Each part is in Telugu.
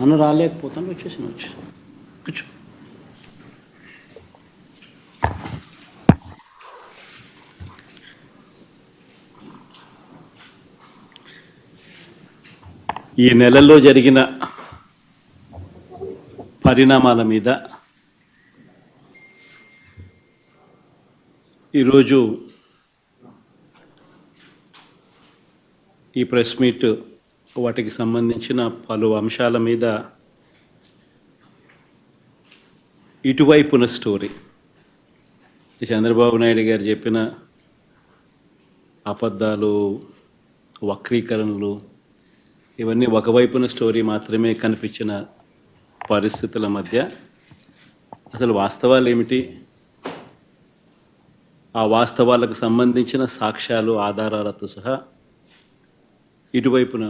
అన్న రాలేకపోతాను, వచ్చేసాను. కూర్చో. ఈ నెలలో జరిగిన పరిణామాల మీద ఈరోజు ఈ ప్రెస్ మీట్ వాటికి సంబంధించిన పలు అంశాల మీద ఇటువైపున స్టోరీ, చంద్రబాబు నాయుడు గారు చెప్పిన అబద్ధాలు, వక్రీకరణలు, ఇవన్నీ ఒకవైపున స్టోరీ మాత్రమే కనిపించిన పరిస్థితుల మధ్య అసలు వాస్తవాలు ఏమిటి, ఆ వాస్తవాలకు సంబంధించిన సాక్ష్యాలు, ఆధారాలతో సహా ఇటువైపున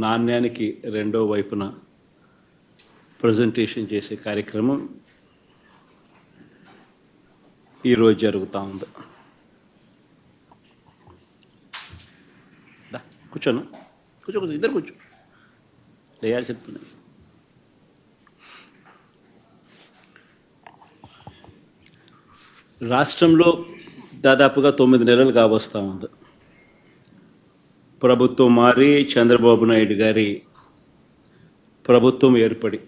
నాణ్యానికి రెండో వైపున ప్రజెంటేషన్ చేసే కార్యక్రమం ఈరోజు జరుగుతూ ఉంది. కూర్చోను, కూర్చో, ఇద్దరు కూర్చో, లేయాల్సి చెప్తున్నాను. రాష్ట్రంలో దాదాపుగా 9 నెలలు కావస్తూ ఉంది. ప్రభుత్వం మారి చంద్రబాబు నాయుడు గారి ప్రభుత్వం ఏర్పడి,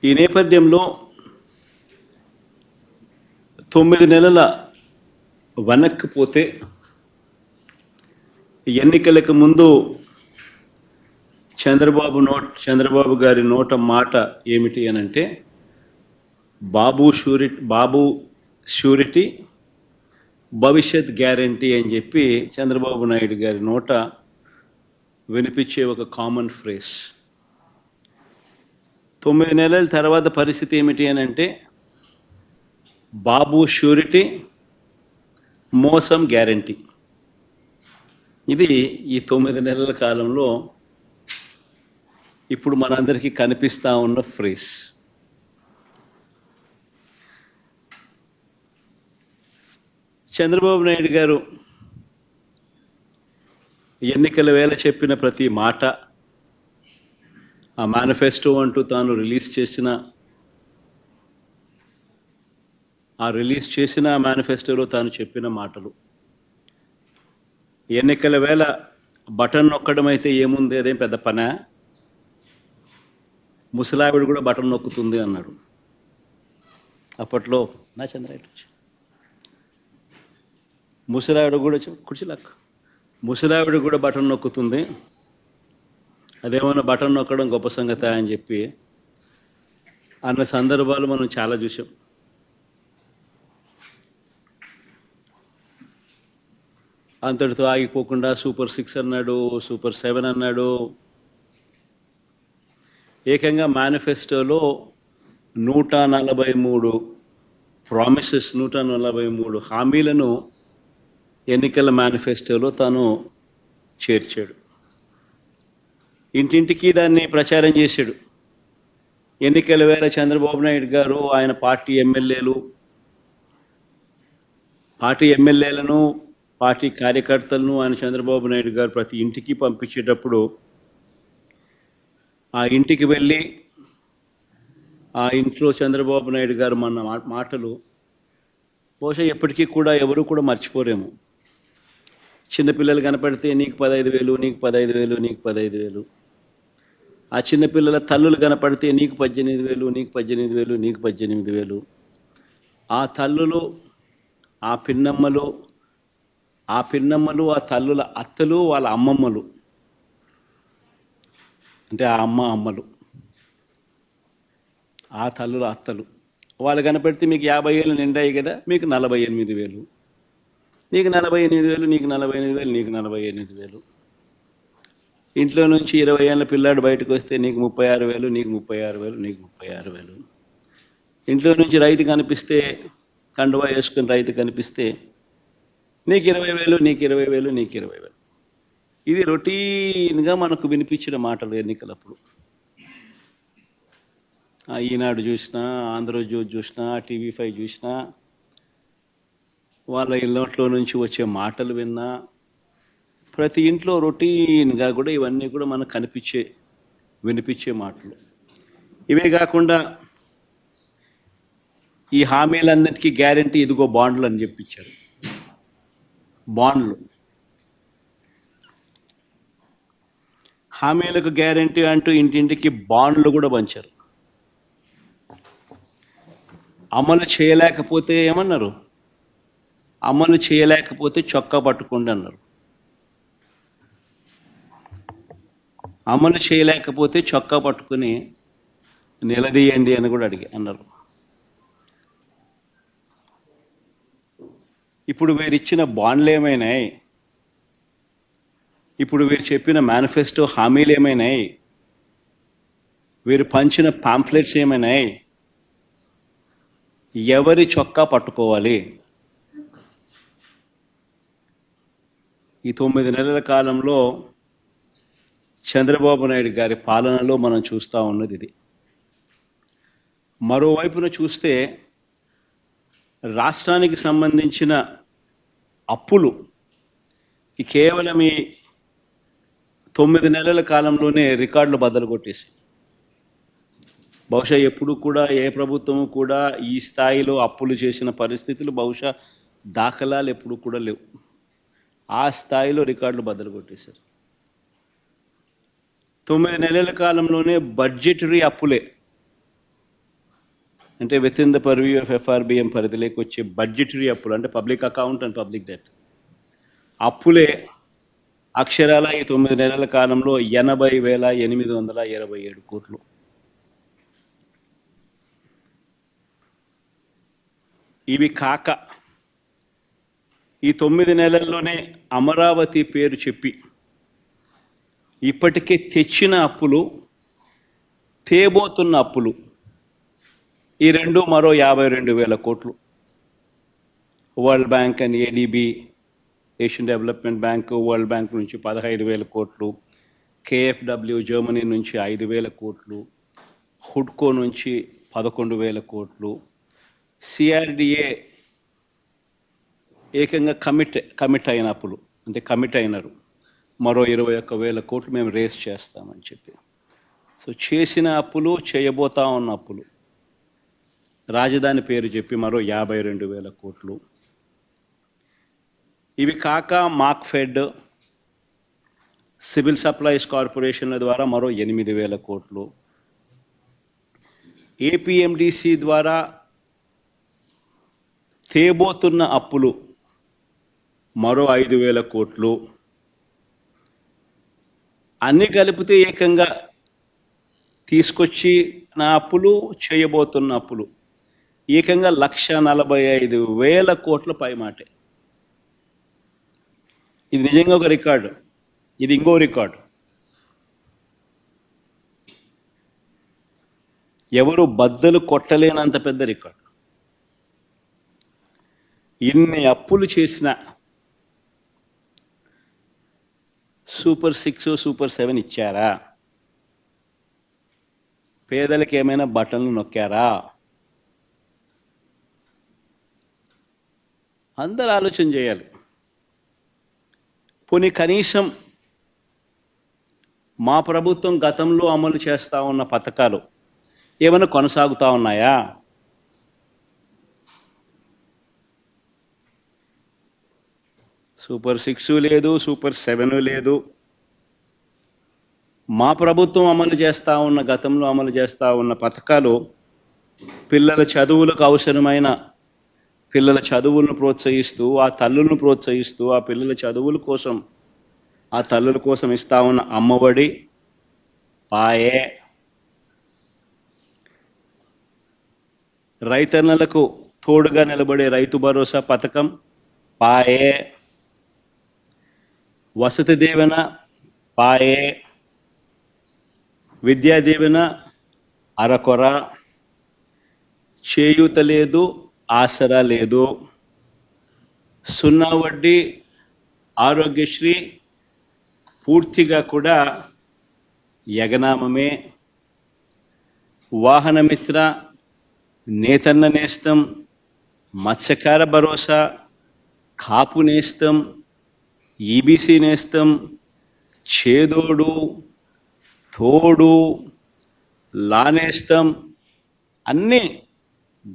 ఈ నేపథ్యంలో 9 నెలల వెనక్కిపోతే ఎన్నికలకు ముందు చంద్రబాబు గారి నోట మాట ఏమిటి అనంటే, బాబు షూరిటీ భవిష్యత్ గ్యారంటీ అని చెప్పి చంద్రబాబు నాయుడు గారి నోట వినిపించే ఒక కామన్ ఫ్రేజ్. 9 నెలల తర్వాత పరిస్థితి ఏమిటి అని అంటే, బాబు షూరిటీ, మోసం గ్యారంటీ. ఇది ఈ 9 నెలల కాలంలో ఇప్పుడు మనందరికీ కనిపిస్తూ ఉన్న ఫ్రేజ్. చంద్రబాబు నాయుడు గారు ఎన్నికల వేళ చెప్పిన ప్రతి మాట, ఆ మేనిఫెస్టో అంటూ తాను రిలీజ్ చేసిన మేనిఫెస్టోలో తాను చెప్పిన మాటలు, ఎన్నికల వేళ బటన్ నొక్కడం అయితే ఏముంది, అదేం పెద్ద పనా, ముసలావిడ కూడా బటన్ నొక్కుతుంది అన్నాడు. అప్పట్లో నా చంద్రాయుడు ముసలావిడ కూడా కుర్చీలాక్క, ముసలావిడ కూడా బటన్ నొక్కుతుంది, అదేమన్నా బటన్ నొక్కడం గొప్ప సంగతి అని చెప్పి అన్న సందర్భాలు మనం చాలా చూసాం. అంతటితో ఆగిపోకుండా సూపర్ 6 అన్నాడు, సూపర్ 7 అన్నాడు. ఏకంగా మేనిఫెస్టోలో 143 ప్రామిసెస్, 143 హామీలను ఎన్నికల మేనిఫెస్టోలో తాను చేర్చాడు. ఇంటింటికి దాన్ని ప్రచారం చేశాడు. ఎన్నికల వేళ చంద్రబాబు నాయుడు గారు ఆయన పార్టీ ఎమ్మెల్యేలను, పార్టీ కార్యకర్తలను ఆయన చంద్రబాబు నాయుడు గారు ప్రతి ఇంటికి పంపించేటప్పుడు ఆ ఇంటికి వెళ్ళి ఆ ఇంట్లో చంద్రబాబు నాయుడు గారు మన మాటలు బహుశా ఎప్పటికీ కూడా ఎవరు కూడా మర్చిపోరేమో. చిన్నపిల్లలు కనపడితే నీకు 15,000, నీకు 15,000, నీకు 15,000. ఆ చిన్నపిల్లల తల్లులు కనపడితే నీకు 18,000, నీకు 18,000, నీకు 18,000. ఆ తల్లులు, ఆ పిన్నమ్మలు, ఆ తల్లుల అత్తలు, వాళ్ళ అమ్మమ్మలు, అంటే ఆ అమ్మలు, ఆ తల్లుల అత్తలు, వాళ్ళు కనపడితే మీకు 50 ఏళ్ళు నిండాయి కదా, మీకు 48,000, నీకు 48,000, నీకు 48,000, నీకు 48,000. ఇంట్లో నుంచి 20 ఏళ్ళ పిల్లాడు బయటకు వస్తే నీకు 36,000, నీకు 36,000, నీకు 36,000. ఇంట్లో నుంచి రైతు కనిపిస్తే, కండువా వేసుకుని రైతు కనిపిస్తే నీకు 20,000, నీకు 20,000, నీకు 20,000. ఇది రొటీన్గా మనకు వినిపించిన మాటలు ఎన్నికలప్పుడు. ఈనాడు చూసినా, ఆంధ్రజ్యోతి చూసినా, TV5 చూసినా, వాళ్ళ ఇళ్ళట్లో నుంచి వచ్చే మాటలు విన్నా, ప్రతి ఇంట్లో రొటీన్గా కూడా ఇవన్నీ కూడా మనకు కనిపించే వినిపించే మాటలు. ఇవే కాకుండా ఈ హామీలన్నిటికీ గ్యారంటీ ఇదిగో బాండ్లు అని చెప్పించారు. బాండ్లు హామీలకు గ్యారంటీ అంటూ ఇంటింటికి బాండ్లు కూడా పంచారు. అమలు చేయలేకపోతే ఏమన్నారు? అమలు చేయలేకపోతే చొక్కా పట్టుకోండి అన్నారు. అమలు చేయలేకపోతే చొక్కా పట్టుకుని నిలదీయండి అని కూడా అన్నారు. ఇప్పుడు వీరిచ్చిన బాండ్లు ఏమైనాయి? ఇప్పుడు వీరు చెప్పిన మేనిఫెస్టో హామీలు ఏమైనాయి? వీరు పంచిన పాంఫ్లెట్స్ ఏమైనాయి? ఎవరి చొక్కా పట్టుకోవాలి? ఈ 9 నెలల కాలంలో చంద్రబాబు నాయుడు గారి పాలనలో మనం చూస్తూ ఉన్నది ఇది. మరోవైపున చూస్తే రాష్ట్రానికి సంబంధించిన అప్పులు కేవలం ఈ 9 నెలల కాలంలోనే రికార్డులు బద్దలు కొట్టేసి, బహుశా ఎప్పుడు కూడా ఏ ప్రభుత్వము కూడా ఈ స్థాయిలో అప్పులు చేసిన పరిస్థితులు బహుశా దాఖలాలు ఎప్పుడు కూడా లేవు. ఆ స్థాయిలో రికార్డులు బద్దలు కొట్టేశారు. 9 నెలల కాలంలోనే బడ్జెటరీ అప్పులే, అంటే with in the purview of FRBM పరిధిలోకి వచ్చే బడ్జెటరీ అప్పులు, అంటే public account and public debt అప్పులే అక్షరాల ఈ 9 నెలల కాలంలో 80,827 కోట్లు. ఇవి కాక ఈ 9 నెలల్లోనే అమరావతి పేరు చెప్పి ఇప్పటికే తెచ్చిన అప్పులు, తేబోతున్న అప్పులు, ఈ రెండు మరో 52,000 కోట్లు. World bank and ADB, Asian development bank, world bank నుంచి 15,000 కోట్లు, KfW జర్మనీ నుంచి 5,000 కోట్లు, హుడ్కో నుంచి 11,000 కోట్లు, CRDA ఏకంగా కమిట్ అయిన అప్పులు, అంటే కమిట్ అయినారు, మరో 21,000 కోట్లు మేము రేస్ చేస్తామని చెప్పి. సో చేసిన అప్పులు, చేయబోతా ఉన్న అప్పులు, రాజధాని పేరు చెప్పి మరో 52,000 కోట్లు. ఇవి కాక మార్క్ఫెడ్, సివిల్ సప్లైస్ కార్పొరేషన్ల ద్వారా మరో 8,000 కోట్లు, APMDC ద్వారా తేబోతున్న అప్పులు మరో 5,000 కోట్లు. అన్నీ కలిపితే ఏకంగా తీసుకొచ్చి నా అప్పులు, చేయబోతున్న అప్పులు ఏకంగా 1,45,000 కోట్ల పై మాటే. ఇది నిజంగా ఒక రికార్డు. ఇది ఇంకో రికార్డు. ఎవరు బద్దలు కొట్టలేనంత పెద్ద రికార్డు. ఇన్ని అప్పులు చేసిన సూపర్ 6, సూపర్ 7 ఇచ్చారా? పేదలకు ఏమైనా బటన్లు నొక్కారా? అందరూ ఆలోచన చేయాలి. పోనీ కనీసం మా ప్రభుత్వం గతంలో అమలు చేస్తూ ఉన్న పథకాలు ఏమైనా కొనసాగుతూ ఉన్నాయా? సూపర్ 6 లేదు, సూపర్ 7 లేదు. మా ప్రభుత్వం అమలు చేస్తూ ఉన్న, గతంలో అమలు చేస్తూ ఉన్న పథకాలు పిల్లల చదువులకు అవసరమైన, పిల్లల చదువులను ప్రోత్సహిస్తూ, ఆ తల్లులను ప్రోత్సహిస్తూ, ఆ పిల్లల చదువుల కోసం, ఆ తల్లుల కోసం ఇస్తా ఉన్న అమ్మఒడి పాయే, రైతన్నలకు తోడుగా నిలబడే రైతు భరోసా పథకం పాయే, వసతి దీవెన పాయే, విద్యా దీవెన అరకొర, చేయూత లేదు, ఆసరా లేదు, 0 వడ్డీ ఆరోగ్యశ్రీ పూర్తిగా కూడా యగనామమే, వాహనమిత్ర, నేతన్న నేస్తం, మత్స్యకార భరోసా, కాపు నేస్తం ఈబీసీ నేస్తం, చేదోడు, తోడు, లానేస్తం అన్నీ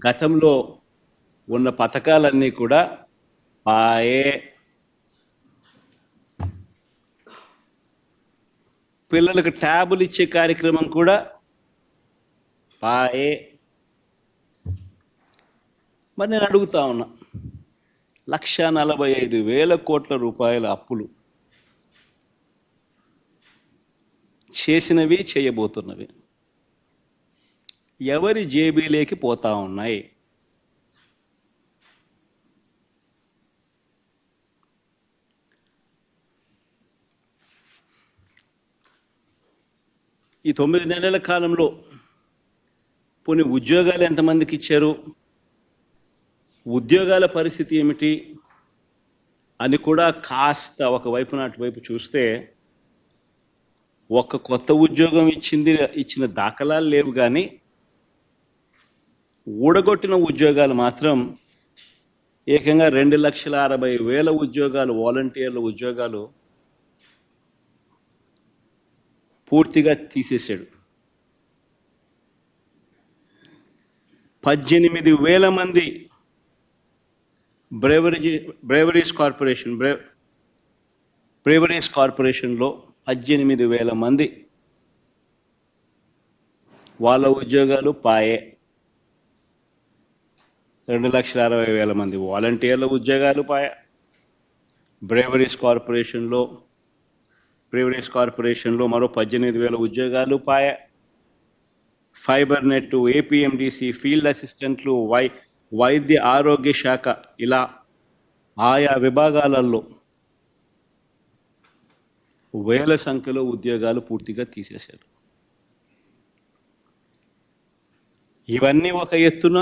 గతంలో ఉన్న పథకాలన్నీ కూడా పాయే. పిల్లలకు ట్యాబులు ఇచ్చే కార్యక్రమం కూడా పాయే. మరి నేను అడుగుతా ఉన్నా, 1,45,000 కోట్ల రూపాయల అప్పులు చేసినవి, చేయబోతున్నవి ఎవరి జేబీలోకి పోతా ఉన్నాయి? ఈ 9 నెలల కాలంలో పోనీ ఉద్యోగాలు ఎంతమందికి ఇచ్చారు, ఉద్యోగాల పరిస్థితి ఏమిటి అని కూడా కాస్త ఒకవైపున అటువైపు చూస్తే, ఒక్క కొత్త ఉద్యోగం ఇచ్చిన దాఖలాలు లేవు, కానీ ఊడగొట్టిన ఉద్యోగాలు మాత్రం ఏకంగా 2,60,000 ఉద్యోగాలు, వాలంటీర్ల ఉద్యోగాలు పూర్తిగా తీసేశాడు. 18,000 మంది బ్రేవరీస్ కార్పొరేషన్లో 18,000 మంది వాళ్ళ ఉద్యోగాలు పాయే. 2,60,000 మంది వాలంటీర్ల ఉద్యోగాలు పాయే. బ్రేవరీస్ కార్పొరేషన్లో మరో 18,000 ఉద్యోగాలు పాయే. ఫైబర్ నెట్, ఏపీఎండిసి, ఫీల్డ్ అసిస్టెంట్లు, వైద్య ఆరోగ్య శాఖ, ఇలా ఆయా విభాగాలలో వేల సంఖ్యలో ఉద్యోగాలు పూర్తిగా తీసేశారు. ఇవన్నీ ఒక ఎత్తున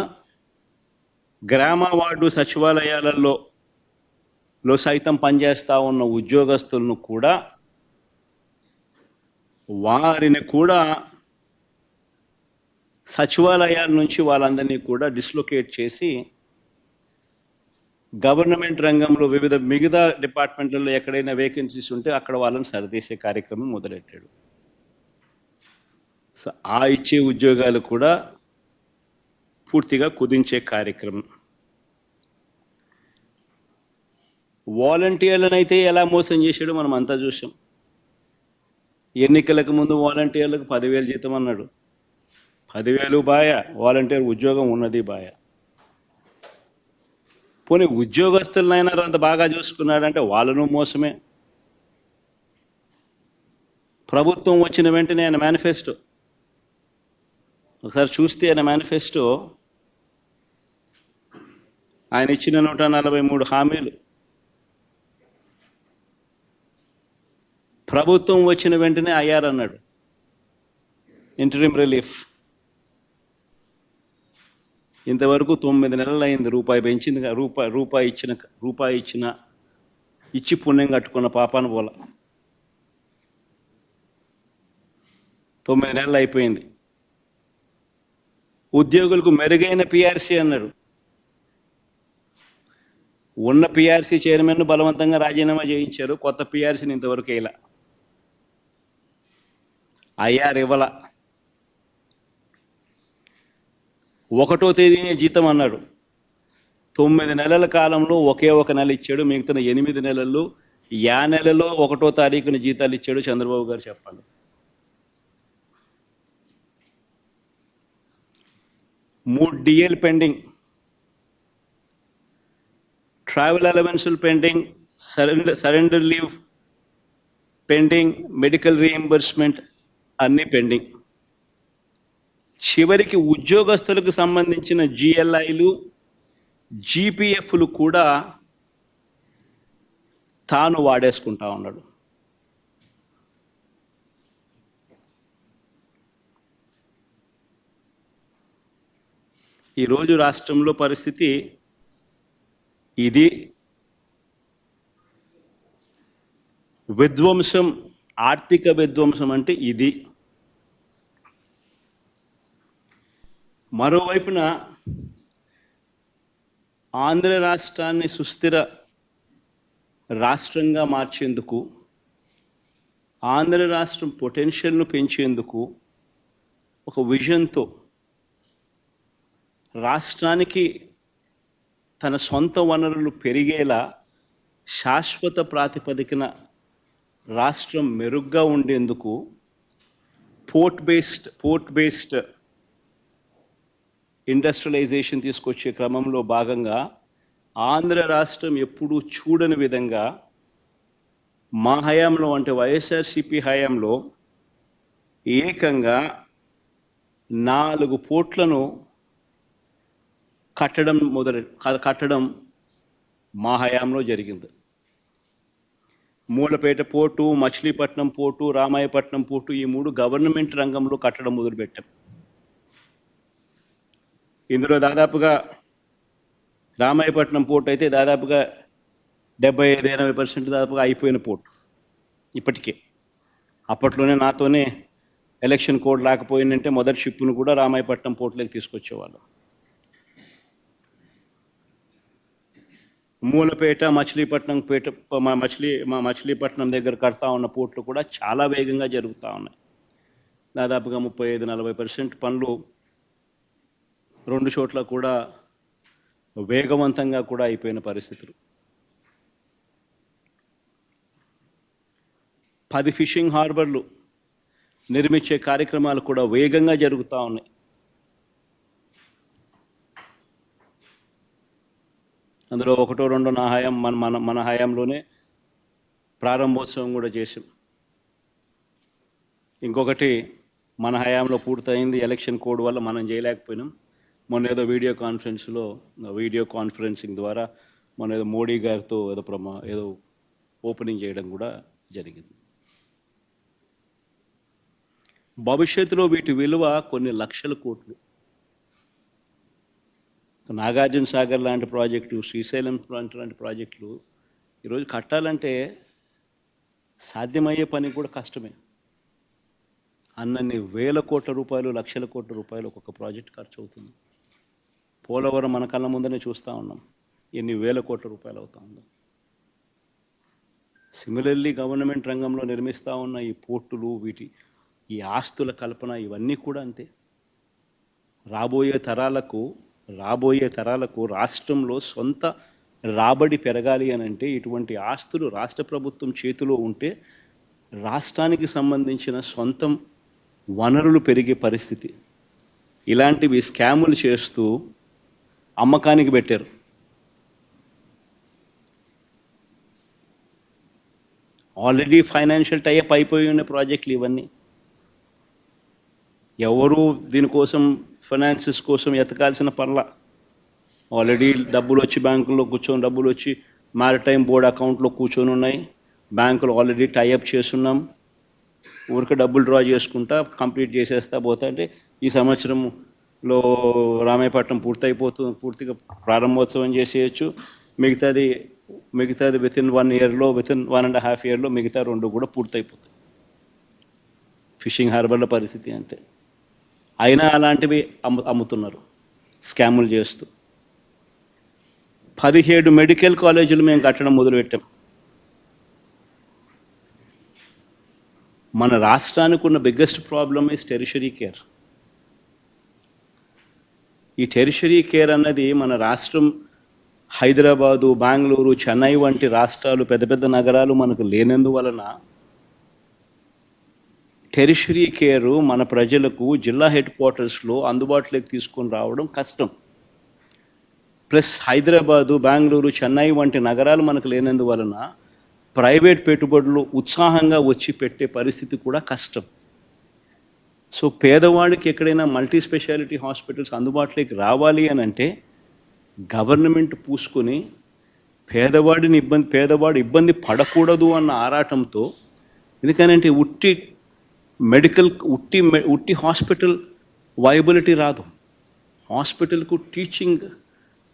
గ్రామ వార్డు సచివాలయాలలో సైతం పనిచేస్తూ ఉన్న ఉద్యోగస్తులను కూడా, వారిని కూడా సచివాలయాల నుంచి వాళ్ళందరినీ కూడా డిస్లొకేట్ చేసి గవర్నమెంట్ రంగంలో మిగతా డిపార్ట్మెంట్లలో ఎక్కడైనా వేకెన్సీస్ ఉంటే అక్కడ వాళ్ళని సరిదేసే కార్యక్రమం మొదలెట్టాడు. సో ఆ ఇచ్చే ఉద్యోగాలు కూడా పూర్తిగా కుదించే కార్యక్రమం. వాలంటీర్లను అయితే ఎలా మోసం చేశాడో మనం అంతా చూసాం. ఎన్నికలకు ముందు వాలంటీర్లకు 10,000 జీతం అన్నాడు. 10,000 బాయ, వాలంటీర్ ఉద్యోగం ఉన్నది బాయ. పోనీ ఉద్యోగస్తులనైనా అంత బాగా చూసుకున్నాడంటే వాళ్ళను మోసమే. ప్రభుత్వం వచ్చిన వెంటనే ఆయన మేనిఫెస్టో ఒకసారి చూస్తే, ఆయన మేనిఫెస్టో ఆయన ఇచ్చిన 143 హామీలు ప్రభుత్వం వచ్చిన వెంటనే అయ్యారన్నాడు. ఇంటరిమ్ రిలీఫ్ ఇంతవరకు 9 నెలలు అయింది. రూపాయి పెంచింది, రూపాయి ఇచ్చి పుణ్యం కట్టుకున్న పాపాను పోల. 9 నెలలు అయిపోయింది. ఉద్యోగులకు మెరుగైన పిఆర్సీ అన్నాడు. ఉన్న పిఆర్సీ చైర్మన్ బలవంతంగా రాజీనామా చేయించారు. కొత్త పిఆర్సీని ఇంతవరకు వేయలా. ఐఆర్ ఇవ్వాల. 1వ తేదీనే జీతం అన్నాడు. 9 నెలల కాలంలో ఒకే ఒక నెల ఇచ్చాడు. మిగతా 8 నెలల్లో నెలలో 1వ తారీఖున జీతాలు ఇచ్చాడు చంద్రబాబు గారు. చెప్పాలి, 3 డిఏలు పెండింగ్, ట్రావెల్ అలవెన్సులు pending, surrender leave pending, medical reimbursement అన్నీ పెండింగ్. చివరికి ఉద్యోగస్తులకు సంబంధించిన జిఎల్ఐలు, జీపీఎఫ్లు కూడా తాను వాడేసుకుంటా ఉన్నాడు. ఈరోజు రాష్ట్రంలో పరిస్థితి ఇది. విధ్వంసం, ఆర్థిక విధ్వంసం అంటే ఇది. మరోవైపున ఆంధ్ర రాష్ట్రాన్ని సుస్థిర రాష్ట్రంగా మార్చేందుకు, ఆంధ్ర రాష్ట్రం పొటెన్షియల్ను పెంచేందుకు ఒక విజన్తో రాష్ట్రానికి తన సొంత వనరులు పెరిగేలా శాశ్వత ప్రాతిపదికన రాష్ట్రం మెరుగ్గా ఉండేందుకు పోర్ట్ బేస్డ్ ఇండస్ట్రియలైజేషన్ తీసుకొచ్చే క్రమంలో భాగంగా ఆంధ్ర రాష్ట్రం ఎప్పుడూ చూడని విధంగా మా హయాంలో, అంటే వైఎస్ఆర్సీపీ హయాంలో ఏకంగా 4 పోర్ట్లను కట్టడం మా హయాంలో జరిగింది. Mulapeta port, Machilipatnam port, Ramayapatnam port, ఈ 3 గవర్నమెంట్ రంగంలో కట్టడం మొదలుపెట్టాం. ఇందులో దాదాపుగా రామాయపట్నం పోర్టు అయితే దాదాపుగా 75-80% దాదాపుగా అయిపోయిన పోర్టు ఇప్పటికే. అప్పట్లోనే నాతోనే ఎలక్షన్ కోడ్ లేకపోయిందంటే మొదటి షిప్ను కూడా రామాయపట్నం పోర్టులోకి తీసుకొచ్చేవాళ్ళం. మూలపేట, మచిలీపట్నం మచిలీపట్నం దగ్గర కడతా ఉన్న పోర్టులు కూడా చాలా వేగంగా జరుగుతూ ఉన్నాయి. దాదాపుగా 35-40% పనులు 2 చోట్ల కూడా వేగవంతంగా కూడా అయిపోయిన పరిస్థితులు. 10 ఫిషింగ్ హార్బర్లు నిర్మించే కార్యక్రమాలు కూడా వేగంగా జరుగుతూ ఉన్నాయి. అందులో 1-2 నా హయాం మన హయాంలోనే ప్రారంభోత్సవం కూడా చేసాం. ఇంకొకటి మన హయాంలో పూర్తయింది, ఎలక్షన్ కోడ్ వల్ల మనం చేయలేకపోయినాం. మొన్న ఏదో వీడియో కాన్ఫరెన్సింగ్ ద్వారా మొన్న ఏదో మోడీ గారితో ఏదో ఓపెనింగ్ చేయడం కూడా జరిగింది. భవిష్యత్తులో వీటి విలువ కొన్ని లక్షల కోట్లు. నాగార్జున సాగర్ లాంటి ప్రాజెక్టు, శ్రీశైలం లాంటి ప్రాజెక్టులు ఈరోజు కట్టాలంటే సాధ్యమయ్యే పని కూడా కష్టమే. అన్నన్ని వేల కోట్ల రూపాయలు, లక్షల కోట్ల రూపాయలు ఒక్కొక్క ప్రాజెక్ట్ ఖర్చు అవుతుంది. పోలవరం మన కళ్ళ ముందనే చూస్తూ ఉన్నాం, ఎన్ని వేల కోట్ల రూపాయలు అవుతా ఉందో. సిమిలర్లీ గవర్నమెంట్ రంగంలో నిర్మిస్తూ ఉన్న ఈ పోర్టులు, ఈ ఆస్తుల కల్పన, ఇవన్నీ కూడా అంతే. రాబోయే తరాలకు రాష్ట్రంలో సొంత రాబడి పెరగాలి అని అంటే ఇటువంటి ఆస్తులు రాష్ట్ర ప్రభుత్వం చేతిలో ఉంటే రాష్ట్రానికి సంబంధించిన సొంతం వనరులు పెరిగే పరిస్థితి. ఇలాంటివి స్కాములు చేస్తూ అమ్మకానికి పెట్టారు. ఆల్రెడీ ఫైనాన్షియల్ టైఅప్ అయిపోయి ఉన్న ప్రాజెక్టులు ఇవన్నీ. ఎవరు దీనికోసం ఫైనాన్సెస్ కోసం ఎతకాల్సిన పనుల. ఆల్రెడీ డబ్బులు వచ్చి బ్యాంకుల్లో డబ్బులు వచ్చి మ్యారిటైమ్ బోర్డ్ అకౌంట్లో కూర్చొని ఉన్నాయి. బ్యాంకులు ఆల్రెడీ టైఅప్ చేస్తున్నాం. ఊరికి డబ్బులు డ్రా చేసుకుంటా కంప్లీట్ చేసేస్తా పోతా అంటే ఈ సంవత్సరంలో రామాయపట్నం పూర్తిగా ప్రారంభోత్సవం చేసేయచ్చు. మిగతాది వితిన్ 1 ఇయర్లో, వితిన్ 1.5 ఇయర్లో మిగతా 2 కూడా పూర్తయిపోతాయి. ఫిషింగ్ హార్బర్ల పరిస్థితి అంతే. అయినా అలాంటివి అమ్ముతున్నారు స్కాములు చేస్తూ. 17 మెడికల్ కాలేజీలు మేము కట్టడం మొదలుపెట్టాం. మన రాష్ట్రానికి ఉన్న biggest problem is tertiary care. ఈ టెరిషరీ కేర్ అన్నది మన రాష్ట్రం హైదరాబాదు, బెంగళూరు, చెన్నై వంటి రాష్ట్రాలు, పెద్ద పెద్ద నగరాలు మనకు లేనందువలన టెరిషరీ కేరు మన ప్రజలకు జిల్లా హెడ్ క్వార్టర్స్లో అందుబాటులోకి తీసుకొని రావడం కష్టం. ప్లస్ హైదరాబాదు, బెంగళూరు, చెన్నై వంటి నగరాలు మనకు లేనందువలన ప్రైవేట్ పెట్టుబడులు ఉత్సాహంగా వచ్చి పెట్టే పరిస్థితి కూడా కష్టం. సో పేదవాడికి ఎక్కడైనా మల్టీ స్పెషాలిటీ హాస్పిటల్స్ అందుబాటులోకి రావాలి అని అంటే గవర్నమెంట్ పూసుకొని పేదవాడు ఇబ్బంది పడకూడదు అన్న ఆరాటంతో, ఎందుకనంటే ఉట్టి హాస్పిటల్ వైబిలిటీ రాదు. హాస్పిటల్కు teaching,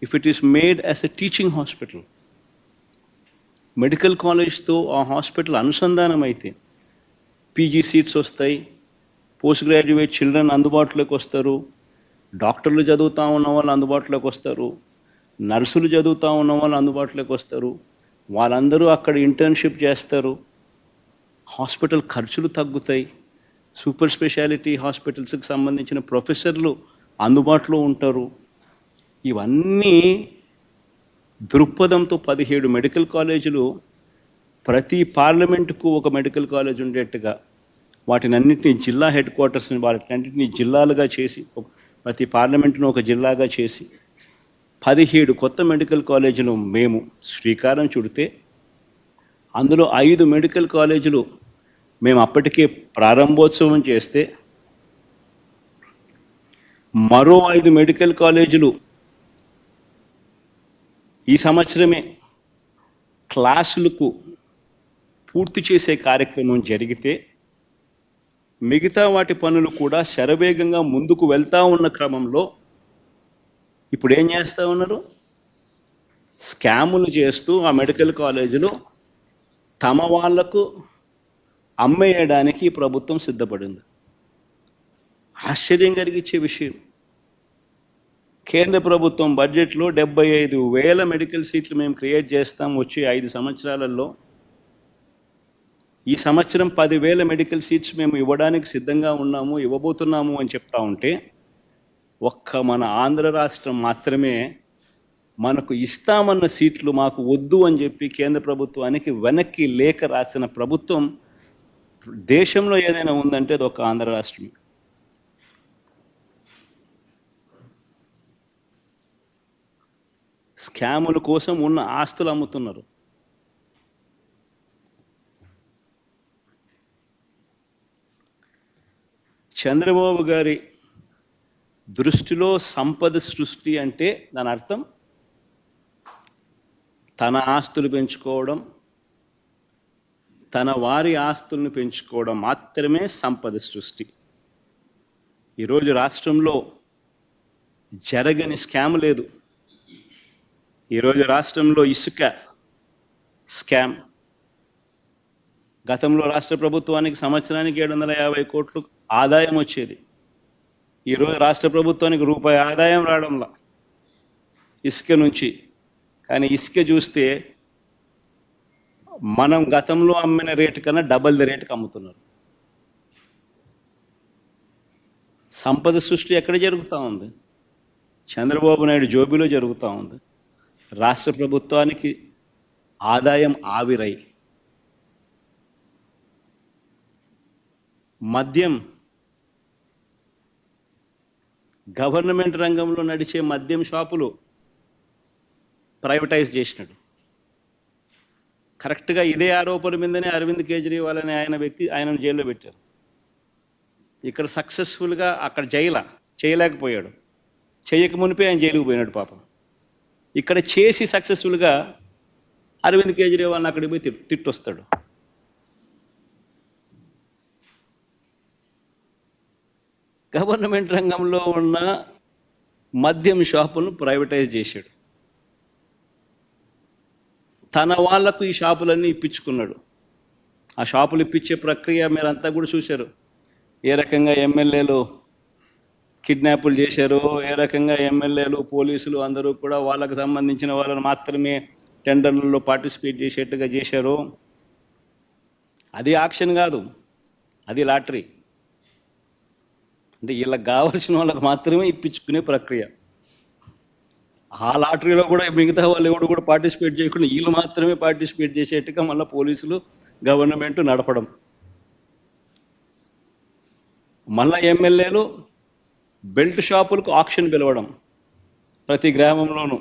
if it is made as a teaching hospital, medical కాలేజ్తో ఆ హాస్పిటల్ అనుసంధానం అయితే పీజీ సీట్స్ వస్తాయి, పోస్ట్ గ్రాడ్యుయేట్ చిల్డ్రన్ అందుబాటులోకి వస్తారు, డాక్టర్లు చదువుతూ ఉన్న వాళ్ళు అందుబాటులోకి వస్తారు, నర్సులు చదువుతూ ఉన్న వాళ్ళు అందుబాటులోకి వస్తారు, వాళ్ళందరూ అక్కడ ఇంటర్న్షిప్ చేస్తారు, హాస్పిటల్ ఖర్చులు తగ్గుతాయి, సూపర్ స్పెషాలిటీ హాస్పిటల్స్కి సంబంధించిన ప్రొఫెసర్లు అందుబాటులో ఉంటారు. ఇవన్నీ దృక్పథంతో 17 మెడికల్ కాలేజీలు, ప్రతి పార్లమెంటుకు ఒక మెడికల్ కాలేజ్ ఉండేట్టుగా వాటినన్నింటినీ జిల్లా హెడ్ క్వార్టర్స్ని వాటినన్నింటినీ జిల్లాలుగా చేసి, ప్రతి పార్లమెంటును ఒక జిల్లాగా చేసి 17 కొత్త మెడికల్ కాలేజీలు మేము శ్రీకారం చుడితే, అందులో 5 మెడికల్ కాలేజీలు మేము అప్పటికే ప్రారంభోత్సవం చేస్తే, మరో 5 మెడికల్ కాలేజీలు ఈ సంవత్సరమే క్లాసులకు పూర్తి చేసే కార్యక్రమం జరిగితే, మిగతా వాటి పనులు కూడా శరవేగంగా ముందుకు వెళ్తూ ఉన్న క్రమంలో ఇప్పుడు ఏం చేస్తూ ఉన్నారు? స్కాములు చేస్తూ ఆ మెడికల్ కాలేజీలు తమ వాళ్లకు అమ్మేయడానికి ప్రభుత్వం సిద్ధపడింది. ఆశ్చర్యం కలిగించే విషయం, కేంద్ర ప్రభుత్వం బడ్జెట్లో 75,000 మెడికల్ సీట్లు మేము క్రియేట్ చేస్తాం వచ్చే 5 సంవత్సరాలలో. ఈ సంవత్సరం 10,000 మెడికల్ సీట్స్ మేము ఇవ్వడానికి సిద్ధంగా ఉన్నాము, ఇవ్వబోతున్నాము అని చెప్తా ఉంటే, ఒక్క మన ఆంధ్ర రాష్ట్రం మాత్రమే మనకు ఇస్తామన్న సీట్లు మాకు వద్దు అని చెప్పి కేంద్ర ప్రభుత్వానికి వెనక్కి లేఖ రాసిన ప్రభుత్వం దేశంలో ఏదైనా ఉందంటే అది ఒక ఆంధ్ర రాష్ట్రమే. స్కాముల కోసం ఉన్న ఆస్తులు అమ్ముతున్నారు. చంద్రబాబు గారి దృష్టిలో సంపద సృష్టి అంటే దాని అర్థం తన ఆస్తులు పెంచుకోవడం, తన వారి ఆస్తులను పెంచుకోవడం మాత్రమే సంపద సృష్టి. ఈరోజు రాష్ట్రంలో జరగని స్కామ్ లేదు. ఈరోజు రాష్ట్రంలో ఇసుక స్కామ్, గతంలో రాష్ట్ర ప్రభుత్వానికి సంవత్సరానికి 750 కోట్లు ఆదాయం వచ్చేది. ఈరోజు రాష్ట్ర ప్రభుత్వానికి రూపాయి ఆదాయం రావడంలా ఇసుక నుంచి. కానీ ఇసుక చూస్తే మనం గతంలో అమ్మిన రేటు కన్నా డబల్ ది రేటుకి అమ్ముతున్నారు. సంపద సృష్టి ఎక్కడ జరుగుతూ ఉంది? చంద్రబాబు నాయుడు జోబిలో జరుగుతూ ఉంది. రాష్ట్ర ప్రభుత్వానికి ఆదాయం ఆవిరై. మద్యం, గవర్నమెంట్ రంగంలో నడిచే మద్యం షాపులు ప్రైవేటైజ్ చేసినాడు. కరెక్ట్గా ఇదే ఆరోపణ మీదనే అరవింద్ కేజ్రీవాల్ అనే ఆయనను జైల్లో పెట్టారు. ఇక్కడ సక్సెస్ఫుల్గా అక్కడ చేయలేకపోయాడు. చేయక మునిపే ఆయన జైలుకు పోయినాడు పాపం. ఇక్కడ చేసి సక్సెస్ఫుల్గా అరవింద్ కేజ్రీవాల్ని అక్కడికి పోయి తిట్టొస్తాడు. గవర్నమెంట్ రంగంలో ఉన్న మద్యం షాపులను ప్రైవేటైజ్ చేశాడు. తన వాళ్లకు ఈ షాపులన్నీ ఇప్పించుకున్నాడు. ఆ షాపులు ఇప్పించే ప్రక్రియ మీరంతా కూడా చూశారు. ఏ రకంగా ఎమ్మెల్యేలు కిడ్నాపులు చేశారో, ఏ రకంగా ఎమ్మెల్యేలు పోలీసులు అందరూ కూడా వాళ్ళకు సంబంధించిన వాళ్ళని మాత్రమే టెండర్లలో పార్టిసిపేట్ చేసేట్టుగా చేశారో. అది ఆక్షన్ కాదు, అది లాటరీ. అంటే వీళ్ళకి కావాల్సిన వాళ్ళకి మాత్రమే ఇప్పించుకునే ప్రక్రియ. ఆ లాటరీలో కూడా మిగతా వాళ్ళు ఎవరు కూడా పార్టిసిపేట్ చేయకుండా వీళ్ళు మాత్రమే పార్టిసిపేట్ చేసేట్టుగా మళ్ళీ పోలీసులు గవర్నమెంట్ నడపడం. మళ్ళీ ఎమ్మెల్యేలు బెల్ట్ షాపులకు ఆక్షన్ పిలవడం. ప్రతి గ్రామంలోనూ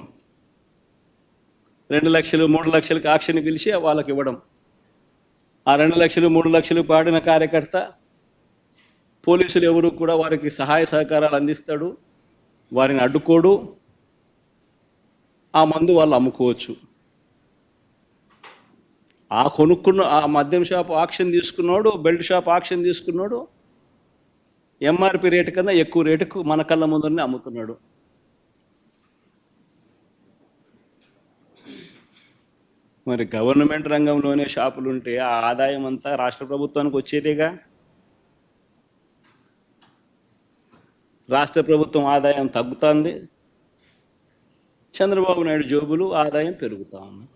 2 లక్షలు 3 లక్షలకు ఆక్షన్ పిలిచి వాళ్ళకి ఇవ్వడం. ఆ 2 లక్షలు 3 లక్షలు పాడిన కార్యకర్త పోలీసులు ఎవరు కూడా వారికి సహాయ సహకారాలు అందిస్తాడు, వారిని అడ్డుకోడు. ఆ మందు వాళ్ళు అమ్ముకోవచ్చు. ఆ కొనుక్కున్న ఆ మద్యం షాప్ ఆక్షన్ తీసుకున్నాడు, బెల్ట్ షాప్ ఆక్షన్ తీసుకున్నాడు, ఎంఆర్పి రేటు కన్నా ఎక్కువ రేటుకు మన కళ్ళ ముందరనే అమ్ముతున్నాడు. మరి గవర్నమెంట్ రంగంలోనే షాపులుంటే ఆ ఆదాయం అంతా రాష్ట్ర ప్రభుత్వానికి వచ్చేదేగా. రాష్ట్ర ప్రభుత్వం ఆదాయం తగ్గుతుంది, చంద్రబాబు నాయుడు జోబులు ఆదాయం పెరుగుతా ఉంది.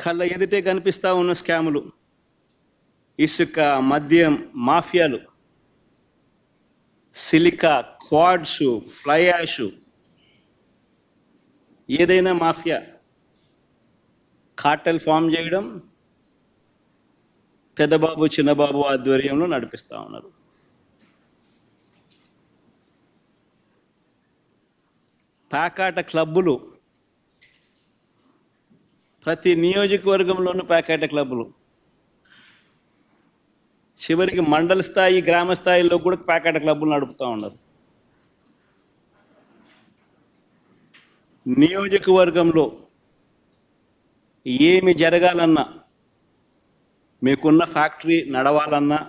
కళ్ళ ఎదుటే కనిపిస్తూ ఉన్న స్కాములు, ఇసుక, మద్యం మాఫియాలు, సిలికా, క్వాడ్స్, ఫ్లై యాష్, ఏదైనా మాఫియా కార్టెల్ ఫామ్ చేయడం పెద్దబాబు చిన్నబాబు ఆధ్వర్యంలో నడిపిస్తూ ఉన్నారు. ప్యాకాట క్లబ్బులు, ప్రతి నియోజకవర్గంలోనూ ప్యాకాట క్లబ్బులు, చివరికి మండల స్థాయి గ్రామ స్థాయిలో కూడా ప్యాకాట క్లబ్బులు నడుపుతూ ఉన్నారు. నియోజకవర్గంలో ఏమి జరగాలన్నా, మీకున్న ఫ్యాక్టరీ నడవాలన్నా,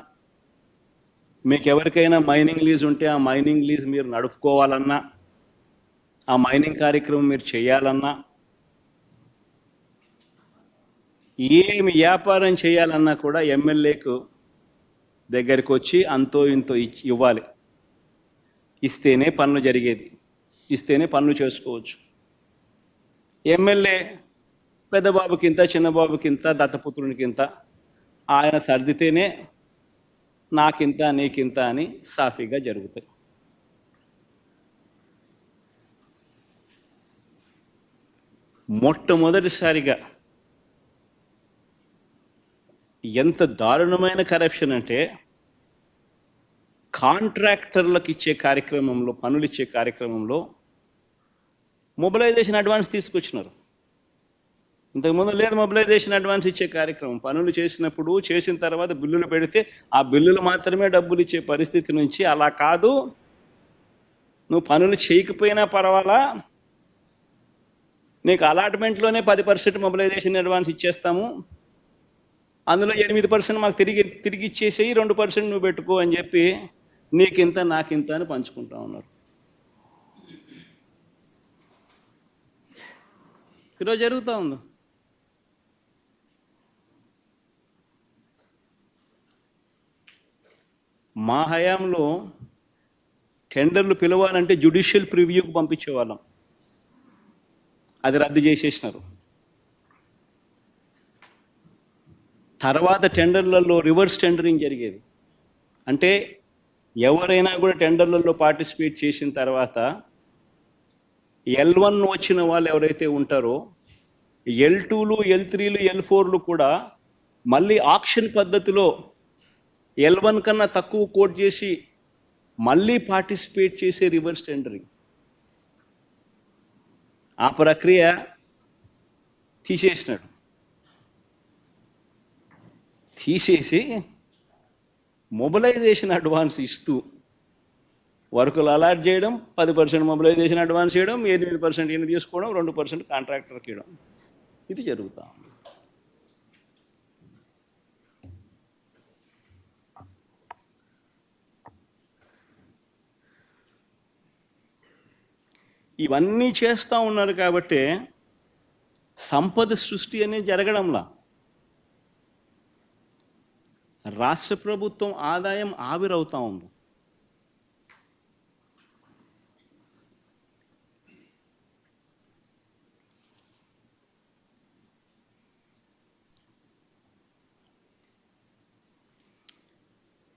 మీకు ఎవరికైనా మైనింగ్ లీజ్ ఉంటే ఆ మైనింగ్ లీజ్ మీరు నడుపుకోవాలన్నా, ఆ మైనింగ్ కార్యక్రమం మీరు చేయాలన్నా, ఏమి వ్యాపారం చేయాలన్నా కూడా ఎమ్మెల్యేకు దగ్గరికి వచ్చి అంతో ఇంతో ఇవ్వాలి. ఇస్తేనే పనులు జరిగేది, ఇస్తేనే పనులు చేసుకోవచ్చు. ఎమ్మెల్యే పెద్దబాబుకింత, చిన్నబాబుకింత, దత్తపుత్రునికింత, ఆయన సర్దితేనే నాకింత నీకింత అని సాఫీగా జరుగుతాయి. మొట్టమొదటిసారిగా ఎంత దారుణమైన కరప్షన్ అంటే, కాంట్రాక్టర్లకు ఇచ్చే కార్యక్రమంలో, పనులు ఇచ్చే కార్యక్రమంలో మొబిలైజేషన్ అడ్వాన్స్ తీసుకొచ్చినారు. ఇంతకుముందు లేదు మొబిలైజేషన్ అడ్వాన్స్ ఇచ్చే కార్యక్రమం. పనులు చేసినప్పుడు, చేసిన తర్వాత బిల్లులు పెడితే ఆ బిల్లులు మాత్రమే డబ్బులు ఇచ్చే పరిస్థితి నుంచి, అలా కాదు, నువ్వు పనులు చేయకపోయినా పర్వాలా, నీకు అలాట్మెంట్లోనే 10% మొబిలైజేషన్ అడ్వాన్స్ ఇచ్చేస్తాము, అందులో 8% మాకు తిరిగి ఇచ్చేసేయి, 2% నువ్వు పెట్టుకో అని చెప్పి నీకింత నాకింత అని పంచుకుంటా ఉన్నారు. ఈరోజు జరుగుతూ ఉంది. మా హయాంలో టెండర్లు పిలవాలంటే జ్యుడిషియల్ ప్రివ్యూకి పంపించేవాళ్ళం, అది రద్దు చేసేసినారు. తర్వాత టెండర్లలో రివర్స్ టెండరింగ్ జరిగేది. అంటే ఎవరైనా కూడా టెండర్లలో పార్టిసిపేట్ చేసిన తర్వాత L1 వచ్చిన వాళ్ళు ఎవరైతే ఉంటారో, L2లు, L3లు, L4లు కూడా మళ్ళీ ఆక్షన్ పద్ధతిలో L1 కన్నా తక్కువ కోట్ చేసి మళ్ళీ పార్టిసిపేట్ చేసే రివర్స్ టెండరింగ్. ఆ ప్రక్రియ తీసేసినాడు. తీసేసి మొబిలైజేషన్ అడ్వాన్స్ ఇస్తూ వర్కులు అలాట్ చేయడం, 10% మొబిలైజేషన్ అడ్వాన్స్ చేయడం, 8% ఈయన తీసుకోవడం, 2% కాంట్రాక్టర్కి ఇవ్వడం, ఇది జరుగుతా. ఇవన్నీ చేస్తూ ఉన్నారు కాబట్టి సంపద సృష్టి అనేది జరగడంలా. రాష్ట్ర ప్రభుత్వం ఆదాయం ఆవిరవుతూ ఉంది.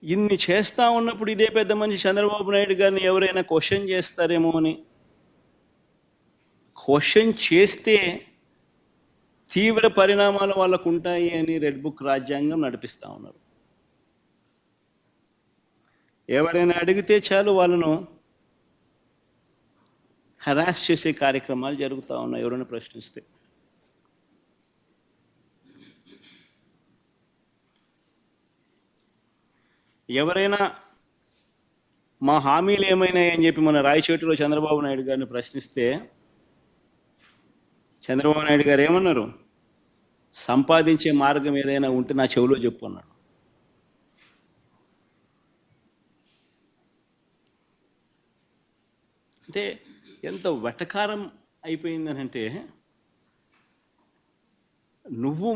ఇన్ని చేస్తూ ఉన్నప్పుడు ఇదే పెద్ద మనిషి చంద్రబాబు నాయుడు గారిని ఎవరైనా క్వశ్చన్ చేస్తారేమో అని, క్వశ్చన్ చేస్తే తీవ్ర పరిణామాలు వాళ్ళకు ఉంటాయి అని రెడ్ బుక్ రాజ్యాంగం నడిపిస్తూ ఉన్నారు. ఎవరైనా అడిగితే చాలు వాళ్ళను హరాస్ చేసే కార్యక్రమాలు జరుగుతూ ఉన్నాయి ఎవరైనా ప్రశ్నిస్తే. ఎవరైనా మా హామీలు ఏమైనాయని చెప్పి మన రాయచోటిలో చంద్రబాబు నాయుడు గారిని ప్రశ్నిస్తే చంద్రబాబు నాయుడు గారు ఏమన్నారు? సంపాదించే మార్గం ఏదైనా ఉంటే నా చెవిలో చెప్పు అన్నాడు. అంటే ఎంత వెటకారం అయిపోయిందనంటే, నువ్వు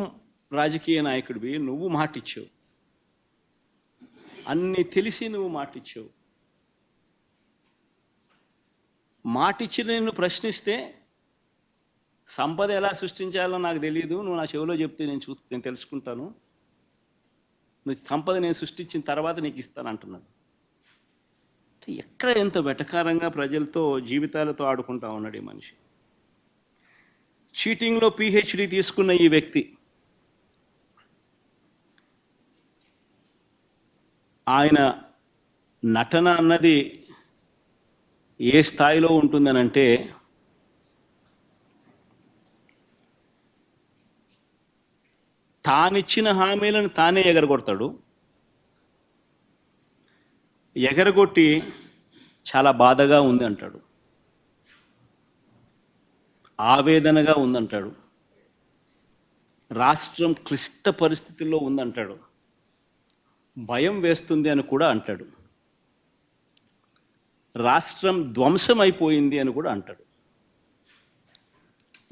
రాజకీయ నాయకుడివి, నువ్వు మాటిచ్చావు, అన్ని తెలిసి నువ్వు మాటిచ్చావు, మాటిచ్చి నిన్ను ప్రశ్నిస్తే సంపద ఎలా సృష్టించాలో నాకు తెలియదు, నువ్వు నా చెవిలో చెప్తే నేను తెలుసుకుంటాను, నువ్వు సంపద నేను సృష్టించిన తర్వాత నీకు ఇస్తాను అంటున్నాడు. ఎక్కడ ఎంత వెటకారంగా ప్రజలతో జీవితాలతో ఆడుకుంటా ఉన్నాడు ఈ మనిషి. చీటింగ్లో PhD తీసుకున్న ఈ వ్యక్తి ఆయన నటన అన్నది ఏ స్థాయిలో ఉంటుందనంటే, తానిచ్చిన హామీలను తానే ఎగరగొడతాడు. ఎగరగొట్టి చాలా బాధగా ఉంది అంటాడు, ఆవేదనగా ఉందంటాడు, రాష్ట్రం క్లిష్ట పరిస్థితుల్లో ఉందంటాడు, భయం వేస్తుంది అని కూడా అంటాడు, రాష్ట్రం ధ్వంసం అయిపోయింది అని కూడా అంటాడు.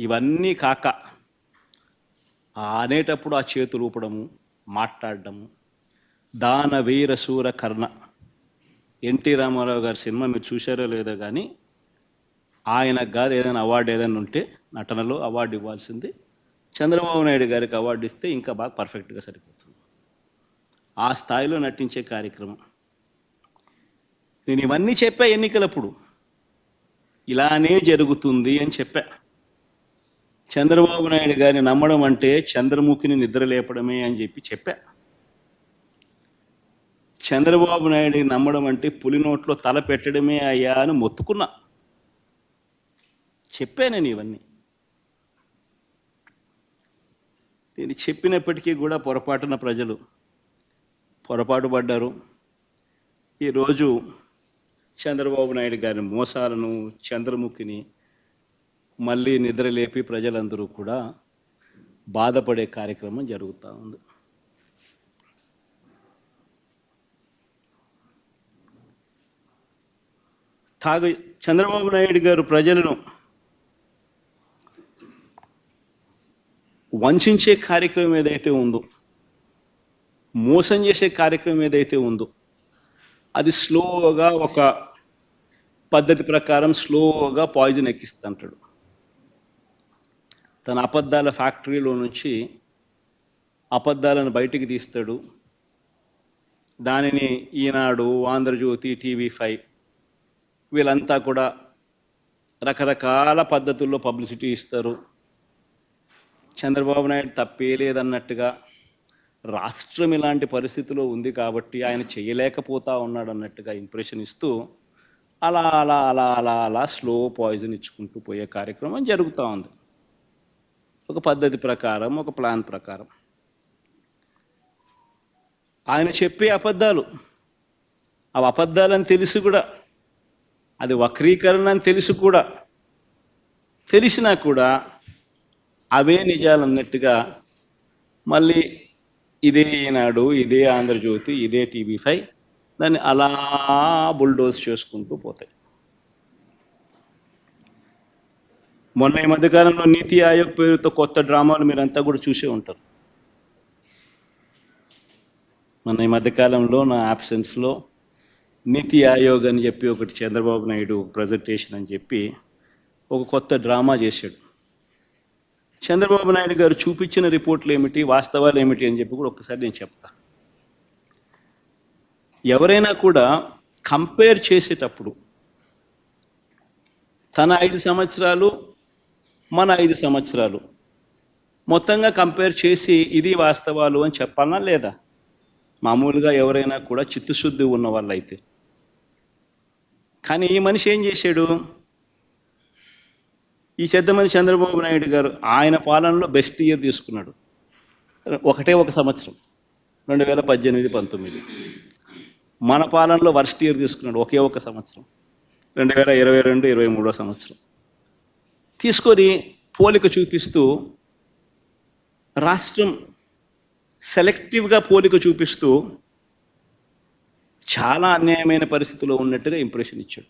ఇవన్నీ కాక అనేటప్పుడు ఆ చేతులు ఊపడము, మాట్లాడడము, దాన వీర శూర కర్ణ, ఎన్టీ రామారావు గారి సినిమా మీరు చూశారో లేదో కానీ ఆయనకు కాదు ఏదైనా అవార్డు ఏదైనా ఉంటే నటనలో అవార్డు ఇవ్వాల్సింది, చంద్రబాబు నాయుడు గారికి అవార్డు ఇస్తే ఇంకా బాగా పర్ఫెక్ట్గా సరిపోతుంది. ఆ స్థాయిలో నటించే కార్యక్రమం. నేను ఇవన్నీ చెప్పా ఎన్నికలప్పుడు, ఇలానే జరుగుతుంది అని చెప్పా. చంద్రబాబు నాయుడు గారిని నమ్మడం అంటే చంద్రముఖిని నిద్రలేపడమే అని చెప్పా. చంద్రబాబు నాయుడిని నమ్మడం అంటే పులి నోట్లో తల పెట్టడమే అయ్యా అని మొత్తుకున్నా. చెప్పా నేను ఇవన్నీ. నేను చెప్పినప్పటికీ కూడా పొరపాటున ప్రజలు పొరపాటు పడ్డారు. ఈరోజు చంద్రబాబు నాయుడు గారి మోసాలను, చంద్రముఖిని మళ్ళీ నిద్రలేపి ప్రజలందరూ కూడా బాధపడే కార్యక్రమం జరుగుతూ ఉంది. చంద్రబాబు నాయుడు గారు ప్రజలను వంచే కార్యక్రమం ఏదైతే ఉందో, మోసం చేసే కార్యక్రమం ఏదైతే ఉందో, అది స్లోగా ఒక పద్ధతి ప్రకారం స్లోగా పాయిజన్ ఎక్కిస్తుంటాడు. తన అబద్ధాల ఫ్యాక్టరీలో నుంచి అబద్ధాలను బయటికి తీస్తాడు. దానిని ఈనాడు, ఆంధ్రజ్యోతి, TV5 వీళ్ళంతా కూడా రకరకాల పద్ధతుల్లో పబ్లిసిటీ ఇస్తారు. చంద్రబాబు నాయుడు తప్పే లేదన్నట్టుగా, రాష్ట్రం ఇలాంటి పరిస్థితిలో ఉంది కాబట్టి ఆయన చేయలేకపోతా ఉన్నాడు అన్నట్టుగా ఇంప్రెషన్ ఇస్తూ అలా అలా అలా అలా అలా స్లో పాయిజన్ ఇచ్చుకుంటూ పోయే కార్యక్రమం జరుగుతూ ఉంది. ఒక పద్ధతి ప్రకారం, ఒక ప్లాన్ ప్రకారం. ఆయన చెప్పే అబద్ధాలు, అవి అబద్ధాలని తెలిసి కూడా, అది వక్రీకరణ అని తెలిసి కూడా, తెలిసినా కూడా అవే నిజాలు అన్నట్టుగా మళ్ళీ ఇదే ఈనాడు, ఇదే ఆంధ్రజ్యోతి, ఇదే TV5 దాన్ని అలా బుల్డోజ్ చేసుకుంటూ పోతాయి. మొన్న ఈ మధ్యకాలంలో నీతి ఆయోగ్ పేరుతో కొత్త డ్రామాలు మీరంతా కూడా చూసే ఉంటారు. మొన్న ఈ మధ్యకాలంలో నా యాబ్సెన్స్లో నీతి ఆయోగ్ అని చెప్పి ఒకటి చంద్రబాబు నాయుడు ప్రజెంటేషన్ అని చెప్పి ఒక కొత్త డ్రామా చేశాడు. చంద్రబాబు నాయుడు గారు చూపించిన రిపోర్ట్లు ఏమిటి, వాస్తవాలు ఏమిటి అని చెప్పి కూడా ఒక్కసారి నేను చెప్తా. ఎవరైనా కూడా కంపేర్ చేసేటప్పుడు తన 5 సంవత్సరాలు, మన 5 సంవత్సరాలు మొత్తంగా కంపేర్ చేసి ఇది వాస్తవాలు అని చెప్పాలనా లేదా? మామూలుగా ఎవరైనా కూడా చిత్తశుద్ధి ఉన్న వాళ్ళైతే. కానీ ఈ మనిషి ఏం చేశాడు? ఈ చెద్దమని చంద్రబాబు నాయుడు గారు ఆయన పాలనలో బెస్ట్ ఇయర్ తీసుకున్నాడు. ఒకటే ఒక సంవత్సరం, 2018-19. మన పాలనలో వర్స్ట్ ఇయర్ తీసుకున్నాడు, ఒకే ఒక సంవత్సరం, 2022-23 సంవత్సరం. తీసుకొని పోలిక చూపిస్తూ రాష్ట్రం సెలెక్టివ్గా పోలిక చూపిస్తూ చాలా అన్యాయమైన పరిస్థితిలో ఉన్నట్టుగా ఇంప్రెషన్ ఇచ్చాడు.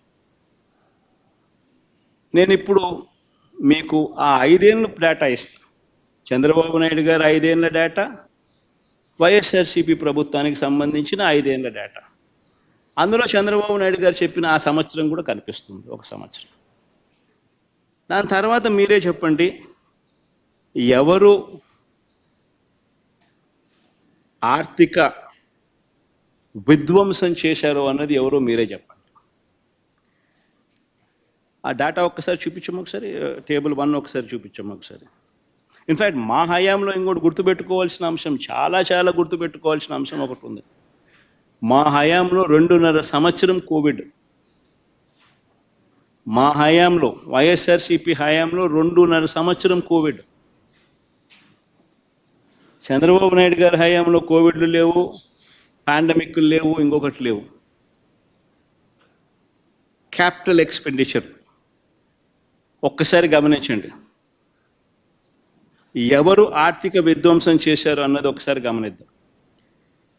నేను ఇప్పుడు మీకు ఆ 5 ఏళ్ళ డేటా ఇస్తాను. చంద్రబాబు నాయుడు గారు 5 ఏళ్ళ డేటా, వైఎస్ఆర్సీపీ ప్రభుత్వానికి సంబంధించిన 5 ఏళ్ళ డేటా. అందులో చంద్రబాబు నాయుడు గారు చెప్పిన ఆ సంవత్సరం కూడా కనిపిస్తుంది, ఒక సంవత్సరం. దాని తర్వాత మీరే చెప్పండి, ఎవరు ఆర్థిక విధ్వంసం చేశారో అన్నది ఎవరో మీరే చెప్పండి. ఆ డేటా ఒక్కసారి చూపించము, ఒకసారి టేబుల్ 1 ఒకసారి చూపించము ఒకసారి. ఇన్ఫ్యాక్ట్ మా హయాంలో ఇంకోటి గుర్తుపెట్టుకోవాల్సిన అంశం, చాలా గుర్తుపెట్టుకోవాల్సిన అంశం ఒకటి ఉంది. మా హయాంలో 2.5 సంవత్సరం కోవిడ్. మా హయాంలో, వైఎస్ఆర్సీపీ హయాంలో 2.5 సంవత్సరం కోవిడ్. చంద్రబాబు నాయుడు గారి హయాంలో కోవిడ్లు లేవు, పాండమిక్లు లేవు, ఇంకొకటి లేవు. క్యాపిటల్ ఎక్స్పెండిచర్ ఒక్కసారి గమనించండి. ఎవరు ఆర్థిక విధ్వంసం చేశారు అన్నది ఒకసారి గమనిద్దాం.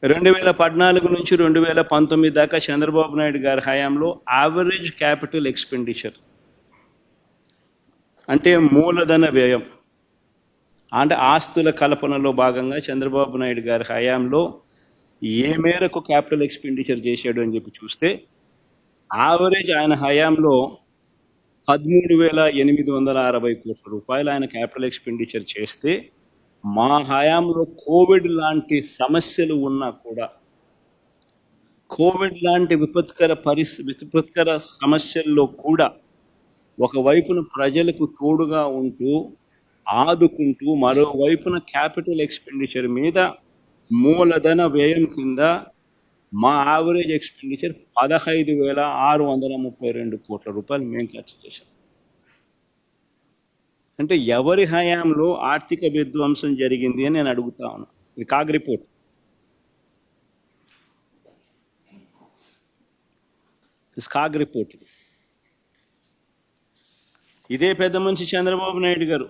2014 నుంచి 2019 దాకా చంద్రబాబు నాయుడు గారి హయాంలో యావరేజ్ క్యాపిటల్ ఎక్స్పెండిచర్ అంటే మూలధన వ్యయం, అంటే ఆస్తుల కల్పనలో భాగంగా చంద్రబాబు నాయుడు గారి హయాంలో ఏ మేరకు క్యాపిటల్ ఎక్స్పెండిచర్ చేశాడు అని చెప్పి చూస్తే, యావరేజ్ ఆయన హయాంలో 13,860 కోట్ల రూపాయలు ఆయన క్యాపిటల్ ఎక్స్పెండిచర్ చేస్తే, మా హయాంలో కోవిడ్ లాంటి సమస్యలు ఉన్నా కూడా, కోవిడ్ లాంటి విపత్కర సమస్యల్లో కూడా ఒకవైపున ప్రజలకు తోడుగా ఉంటూ ఆదుకుంటూ, మరోవైపున క్యాపిటల్ ఎక్స్పెండిచర్ మీద మూలధన వ్యయం కింద మా యావరేజ్ ఎక్స్పెండిచర్ 15,632 కోట్ల రూపాయలు మేము ఖర్చు చేశాం. అంటే ఎవరి హయాంలో ఆర్థిక విధ్వంసం జరిగింది అని నేను అడుగుతా ఉన్నాను. ఇది కాగ్ రిపోర్ట్. CAG report. ఇదే పెద్ద మనిషి చంద్రబాబు నాయుడు గారు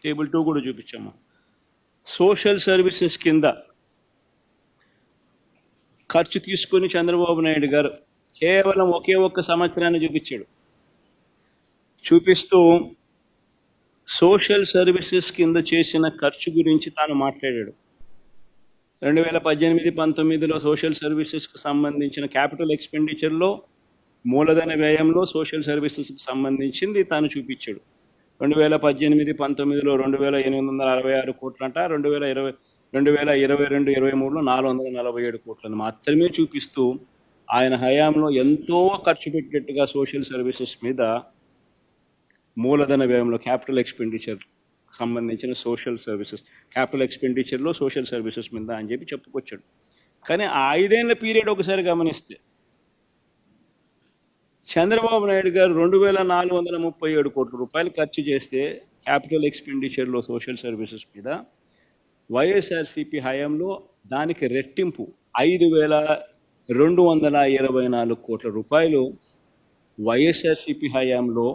టేబుల్ 2 కూడా చూపించాము. సోషల్ సర్వీసెస్ కింద ఖర్చు తీసుకొని చంద్రబాబు నాయుడు గారు కేవలం ఒకే ఒక్క సంవత్సరాన్ని చూపిస్తూ సోషల్ సర్వీసెస్ కింద చేసిన ఖర్చు గురించి తాను మాట్లాడాడు. 2018-19లో సోషల్ సర్వీసెస్కు సంబంధించిన క్యాపిటల్ ఎక్స్పెండిచర్లో, మూలధన వ్యయంలో సోషల్ సర్వీసెస్కి సంబంధించింది తాను చూపించాడు. 2018-19లో 2,866 కోట్లంట, 2022-23లో 447 కోట్లను మాత్రమే చూపిస్తూ ఆయన హయాంలో ఎంతో ఖర్చు పెట్టినట్టుగా సోషల్ సర్వీసెస్ మీద, మూలధన వ్యయంలో క్యాపిటల్ ఎక్స్పెండిచర్ సంబంధించిన సోషల్ సర్వీసెస్, క్యాపిటల్ ఎక్స్పెండిచర్లో సోషల్ సర్వీసెస్ మీద అని చెప్పి చెప్పుకొచ్చాడు. కానీ ఆ 5 ఏళ్ల పీరియడ్ ఒకసారి గమనిస్తే, చంద్రబాబు నాయుడు గారు 2,437 కోట్ల రూపాయలు ఖర్చు చేస్తే క్యాపిటల్ ఎక్స్పెండిచర్లో సోషల్ సర్వీసెస్ మీద, వైఎస్ఆర్సీపీ హయాంలో దానికి రెట్టింపు 5,224 కోట్ల రూపాయలు వైఎస్ఆర్సీపీ హయాంలో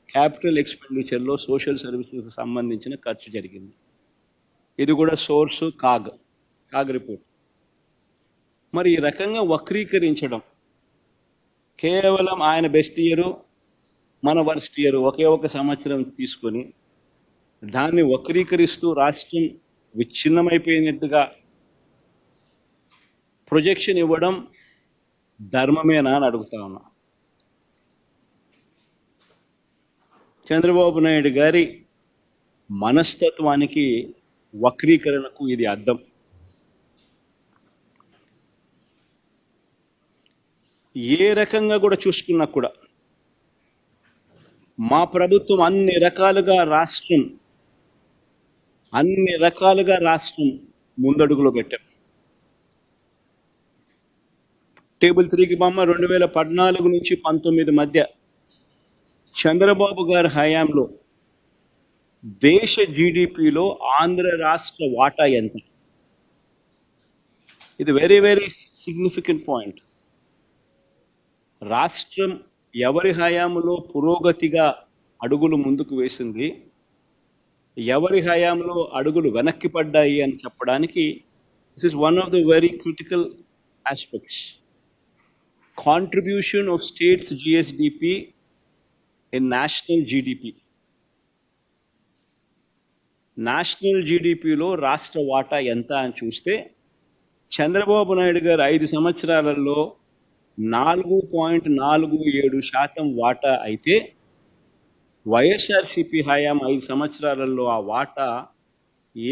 క్యాపిటల్ ఎక్స్పెండిచర్లో సోషల్ సర్వీసెస్కి సంబంధించిన ఖర్చు జరిగింది. ఇది కూడా సోర్సు కాగ్ రిపోర్ట్. మరి ఈ రకంగా వక్రీకరించడం, కేవలం ఆయన బెస్ట్ ఇయరు మన వర్స్ట్ ఇయర్ ఒకే ఒక సంవత్సరం తీసుకొని దాన్ని వక్రీకరిస్తూ రాష్ట్రం విచ్ఛిన్నమైపోయినట్టుగా ప్రొజెక్షన్ ఇవ్వడం ధర్మమేనా అని అడుగుతా ఉన్నా. చంద్రబాబు నాయుడు గారి మనస్తత్వానికి, వక్రీకరణకు ఇది అర్థం. ఏ రకంగా కూడా చూసుకున్నా కూడా మా ప్రభుత్వం అన్ని రకాలుగా రాష్ట్రం ముందడుగులో పెట్టాం. టేబుల్ 3కి బొమ్మ 2014 నుంచి 19 మధ్య చంద్రబాబు గారి హయాంలో దేశ జీడిపిలో ఆంధ్ర రాష్ట్ర వాటా ఎంత? ఇది వెరీ సిగ్నిఫికెంట్ పాయింట్. రాష్ట్రం ఎవరి హయాంలో పురోగతిగా అడుగులు ముందుకు వేసింది, ఎవరి హయాంలో అడుగులు వెనక్కి పడ్డాయి అని చెప్పడానికి this is one of the very critical aspects. Contribution of states GSDP in national GDP. National జీడిపిలో రాష్ట్ర వాటా ఎంత అని చూస్తే, చంద్రబాబు నాయుడు గారు 5 సంవత్సరాలలో 4.47% వాటా అయితే, వైఎస్ఆర్సీపీ హయాం 5 సంవత్సరాలలో ఆ వాటా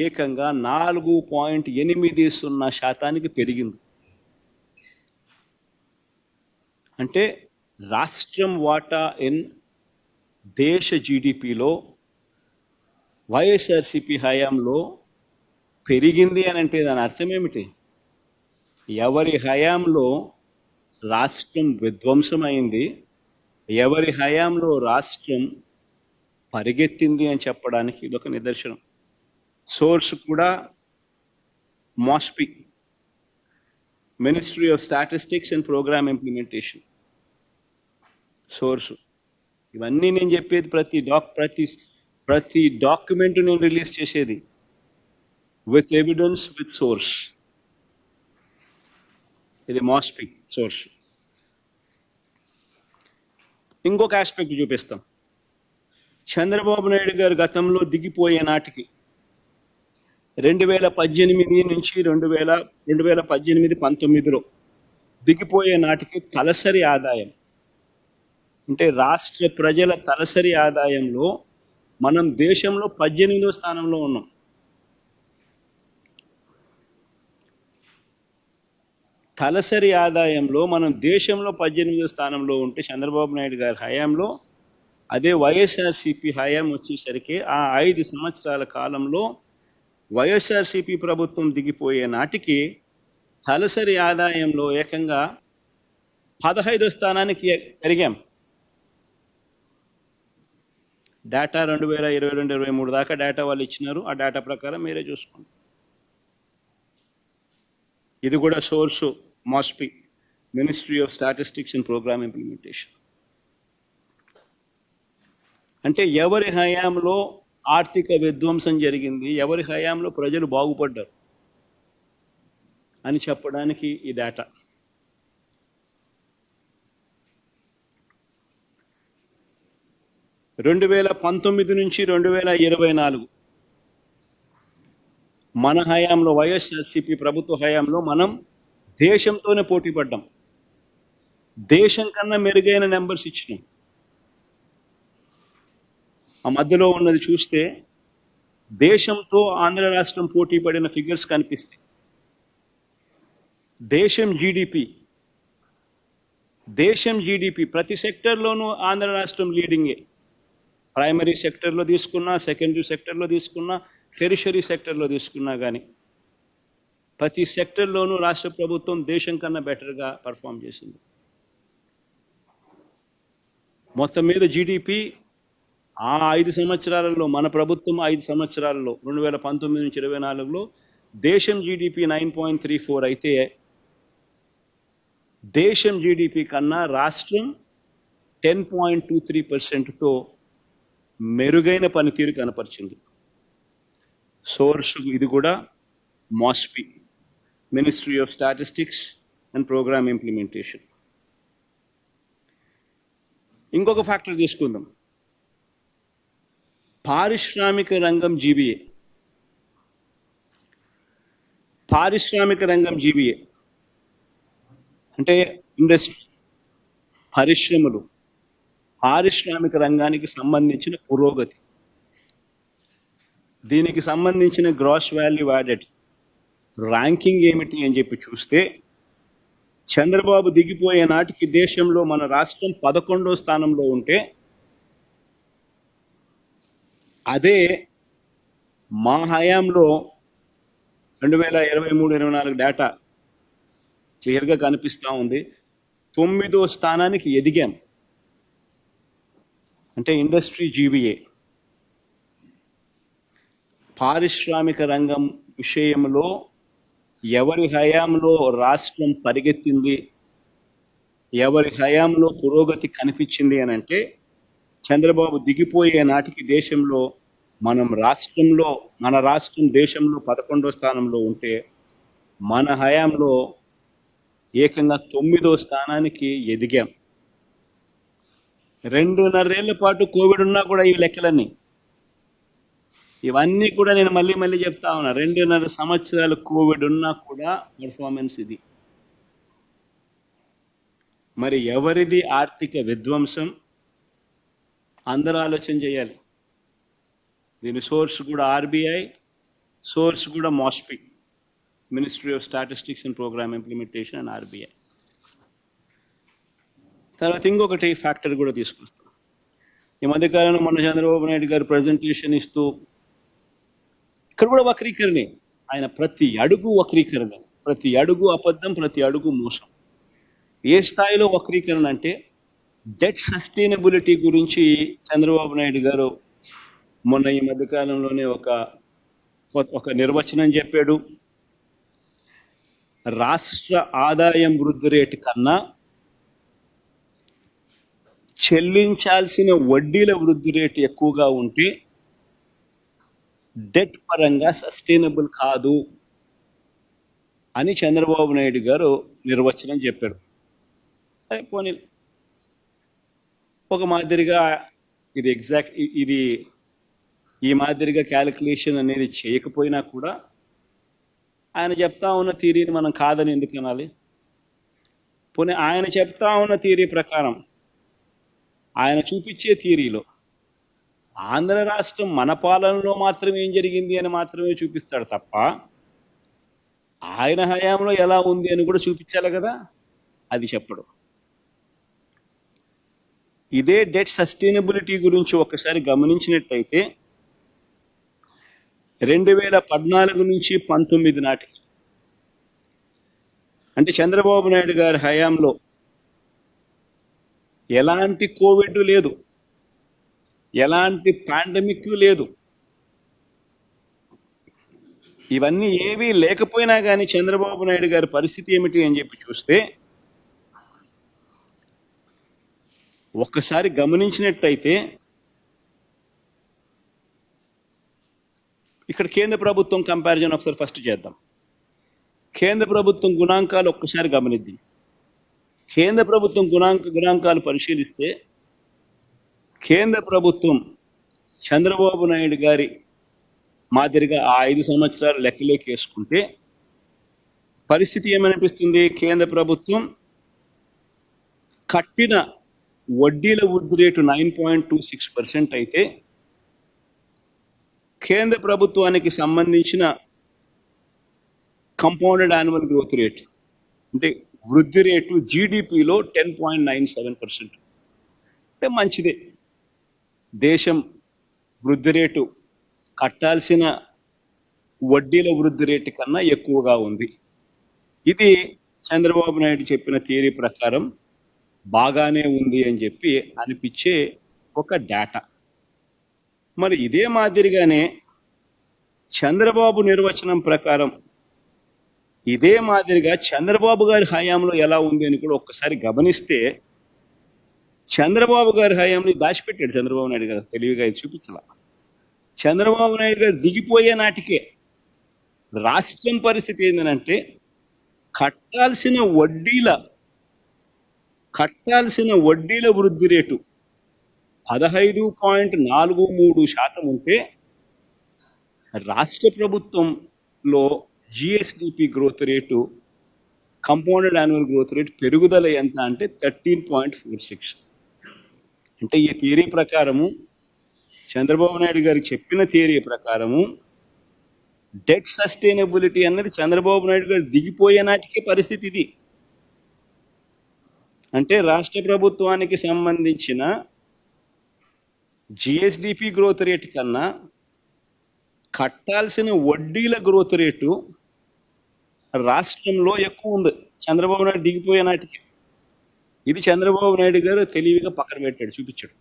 ఏకంగా 4.80% పెరిగింది. అంటే రాష్ట్రం వాటా దేశ జీడిపిలో వైఎస్ఆర్సీపీ హయాంలో పెరిగింది అని అంటే దాని అర్థం ఏమిటి? ఎవరి హయాంలో రాష్ట్రం విధ్వంసమైంది, ఎవరి హయాంలో రాష్ట్రం పరిగెత్తింది అని చెప్పడానికి ఇదొక నిదర్శనం. సోర్స్ కూడా MoSPI, ministry of statistics and programme implementation source. ఇవన్నీ నేను చెప్పేది ప్రతి డాక్యుమెంట్ నేను రిలీజ్ చేసేది విత్ ఎవిడెన్స్, విత్ సోర్స్. ఇది మాస్పి సోర్స్. ఇంకొక ఆస్పెక్ట్ చూపిస్తాం. చంద్రబాబు నాయుడు గారు గతంలో దిగిపోయే నాటికి 2018 నుంచి 2018-19లో దిగిపోయే నాటికి తలసరి ఆదాయం అంటే రాష్ట్ర ప్రజల తలసరి ఆదాయంలో మనం దేశంలో 18వ స్థానంలో ఉన్నాం. తలసరి ఆదాయంలో మనం దేశంలో 18వ స్థానంలో ఉంటే చంద్రబాబు నాయుడు గారి హయాంలో, అదే వైఎస్ఆర్సీపీ హయాం వచ్చేసరికి ఆ 5 సంవత్సరాల కాలంలో వైఎస్ఆర్సీపీ ప్రభుత్వం దిగిపోయే నాటికి తలసరి ఆదాయంలో ఏకంగా 15వ స్థానానికి పెరిగాం. డేటా 2022-23 దాకా డేటా వాళ్ళు ఇచ్చినారు. ఆ డేటా ప్రకారం మీరే చూసుకోండి. ఇది కూడా source MoSPI, ministry of statistics and programme implementation. అంటే ఎవరి హయాంలో ఆర్థిక విధ్వంసం జరిగింది, ఎవరి హయాంలో ప్రజలు బాగుపడ్డారు అని చెప్పడానికి ఈ డేటా. రెండు 2019 నుంచి 2024 మన హయాంలో, వైఎస్ఆర్సీపీ ప్రభుత్వ హయాంలో మనం దేశంతోనే పోటీ పడ్డాం. దేశం కన్నా మెరుగైన నెంబర్స్ ఇచ్చినాం. ఆ మధ్యలో ఉన్నది చూస్తే దేశంతో ఆంధ్ర రాష్ట్రం పోటీ పడిన ఫిగర్స్ కనిపిస్తాయి. దేశం జీడిపి ప్రతి సెక్టర్లోనూ ఆంధ్ర రాష్ట్రం లీడింగే. ప్రైమరీ సెక్టర్లో తీసుకున్నా, సెకండరీ సెక్టర్లో తీసుకున్నా, టెరిషరీ సెక్టర్లో తీసుకున్నా కానీ ప్రతి సెక్టర్లోనూ రాష్ట్ర ప్రభుత్వం దేశం కన్నా బెటర్గా పర్ఫామ్ చేసింది. మొత్తం మీద జీడిపి ఆ 5 సంవత్సరాలలో, మన ప్రభుత్వం 5 సంవత్సరాలలో 2019 నుంచి 2024లో దేశం జీడిపి 9.34 అయితే దేశం జీడిపి కన్నా రాష్ట్రం 10.23%తో మెరుగైన పనితీరు కనపరిచింది. సోర్స్ ఇది కూడా MoSPI, ministry of statistics and programme implementation. ఇంకొక ఫ్యాక్టర్ తీసుకుందాం. పారిశ్రామిక రంగం జీబీఏ. పారిశ్రామిక రంగం జీబీఏ అంటే ఇండస్ట్రీ, పరిశ్రమలు, పారిశ్రామిక రంగానికి సంబంధించిన పురోగతి, దీనికి సంబంధించిన గ్రాస్ వాల్యూ యాడెడ్ ర్యాంకింగ్ ఏమిటి అని చెప్పి చూస్తే చంద్రబాబు దిగిపోయే నాటికి దేశంలో మన రాష్ట్రం 11వ స్థానంలో ఉంటే, అదే మా హయాంలో 2023-24 డేటా క్లియర్గా కనిపిస్తూ ఉంది, 9వ స్థానానికి ఎదిగాం. అంటే ఇండస్ట్రీ జీబీఏ, పారిశ్రామిక రంగం విషయంలో ఎవరి హయాంలో రాష్ట్రం పరిగెత్తింది, ఎవరి హయాంలో పురోగతి కనిపించింది అని అంటే చంద్రబాబు దిగిపోయే నాటికి దేశంలో మన రాష్ట్రం దేశంలో 11వ స్థానంలో ఉంటే మన హయాంలో ఏకంగా 9వ స్థానానికి ఎదిగాం. 2.5 ఏళ్ల పాటు కోవిడ్ ఉన్నా కూడా ఈ లెక్కలన్నీ, ఇవన్నీ కూడా నేను మళ్ళీ చెప్తా ఉన్నా. 2.5 సంవత్సరాలు కోవిడ్ ఉన్నా కూడా పెర్ఫార్మెన్స్ ఇది. మరి ఎవరిది ఆర్థిక విధ్వంసం, అందరూ ఆలోచన చేయాలి. దీని సోర్స్ కూడా ఆర్బీఐ, సోర్స్ కూడా MoSPI, ministry of statistics and programme implementation and RBI. తర్వాత ఇంకొకటి ఫ్యాక్టర్ కూడా తీసుకొస్తాం. ఈ మధ్యకాలంలో మొన్న చంద్రబాబు నాయుడు గారు ప్రజెంటేషన్ ఇస్తూ ఇక్కడ కూడా వక్రీకరణే. ఆయన ప్రతి అడుగు వక్రీకరణ, ప్రతి అడుగు అబద్ధం, ప్రతి అడుగు మోసం. ఏ స్థాయిలో వక్రీకరణ అంటే డెట్ సస్టైనబిలిటీ గురించి చంద్రబాబు నాయుడు గారు మొన్న ఈ మధ్యకాలంలోనే ఒక నిర్వచనం చెప్పాడు. రాష్ట్ర ఆదాయం వృద్ధి రేటు కన్నా చెల్లించాల్సిన వడ్డీల వృద్ధి రేటు ఎక్కువగా ఉంటే డెట్ పరంగా సస్టైనబుల్ కాదు అని చంద్రబాబు నాయుడు గారు నిర్వచనం చెప్పాడు. సరే పోనీ ఒక మాదిరిగా ఇది ఈ మాదిరిగా క్యాలిక్యులేషన్ అనేది చేయకపోయినా కూడా ఆయన చెప్తా ఉన్న థియరీని మనం కాదని ఎందుకు అనాలి? పోనీ ఆయన చెప్తా ఉన్న థియరీ ప్రకారం, ఆయన చూపించే థియరీలో ఆంధ్ర రాష్ట్రం మన పాలనలో మాత్రం ఏం జరిగింది అని మాత్రమే చూపిస్తాడు తప్ప ఆయన హయాంలో ఎలా ఉంది అని కూడా చూపించాలి కదా, అది చెప్పడు. ఇదే డెట్ సస్టైనబిలిటీ గురించి ఒకసారి గమనించినట్టయితే 2014 నుంచి 19 నాటికి, అంటే చంద్రబాబు నాయుడు గారి హయాంలో ఎలాంటి కోవిడ్ లేదు, ఎలాంటి పాండమిక్ లేదు. ఇవన్నీ ఏవీ లేకపోయినా కానీ చంద్రబాబు నాయుడు గారి పరిస్థితి ఏమిటి అని చెప్పి చూస్తే ఒక్కసారి గమనించినట్లయితే ఇక్కడ కేంద్ర ప్రభుత్వం కంపారిజన్ ఒకసారి ఫస్ట్ చేద్దాం. కేంద్ర ప్రభుత్వం గుణాంకాలు ఒక్కసారి గమనిద్దాం. కేంద్ర ప్రభుత్వం గుణాంకాలు పరిశీలిస్తే కేంద్ర ప్రభుత్వం చంద్రబాబు నాయుడు గారి మాదిరిగా ఆ 5 సంవత్సరాలు లెక్కలోకి వేసుకుంటే పరిస్థితి ఏమనిపిస్తుంది? కేంద్ర ప్రభుత్వం కట్టిన వడ్డీల వృద్ధి రేటు 9.26% అయితే కేంద్ర ప్రభుత్వానికి సంబంధించిన కంపౌండెడ్ యాన్యువల్ గ్రోత్ రేట్ అంటే వృద్ధి రేటు జీడిపిలో 10.97%. అంటే మంచిదే. దేశం వృద్ధి రేటు కట్టాల్సిన వడ్డీల వృద్ధి రేటు కన్నా ఎక్కువగా ఉంది. ఇది చంద్రబాబు నాయుడు చెప్పిన థియరీ ప్రకారం బాగానే ఉంది అని చెప్పి అనిపించే ఒక డేటా. మరి ఇదే మాదిరిగానే చంద్రబాబు నిర్వచనం ప్రకారం ఇదే మాదిరిగా చంద్రబాబు గారి హయాంలో ఎలా ఉంది అని కూడా ఒక్కసారి గమనిస్తే చంద్రబాబు గారి హయాంని దాచిపెట్టాడు చంద్రబాబు నాయుడు గారు, తెలివిగా ఇది చూపించాల. చంద్రబాబు నాయుడు గారు దిగిపోయే నాటికే రాష్ట్రం పరిస్థితి ఏంటంటే కట్టాల్సిన వడ్డీల వృద్ధి రేటు 15.43% ఉంటే రాష్ట్ర ప్రభుత్వంలో GSDP growth rate, compounded annual growth rate పెరుగుదల ఎంత అంటే 13.46. అంటే ఈ థియరీ ప్రకారము, చంద్రబాబు నాయుడు గారు చెప్పిన థియరీ ప్రకారము డెట్ సస్టైనబిలిటీ అన్నది చంద్రబాబు నాయుడు గారు దిగిపోయే నాటికే పరిస్థితి ఇది. అంటే రాష్ట్ర ప్రభుత్వానికి సంబంధించిన జిఎస్డిపి గ్రోత్ రేటు కన్నా కట్టాల్సిన వడ్డీల గ్రోత్ రేటు రాష్ట్రంలో ఎక్కువ ఉంది చంద్రబాబు నాయుడు దిగిపోయే నాటికి. ఇది చంద్రబాబు నాయుడు గారు తెలివిగా పక్కన పెట్టాడు, చూపించాడు.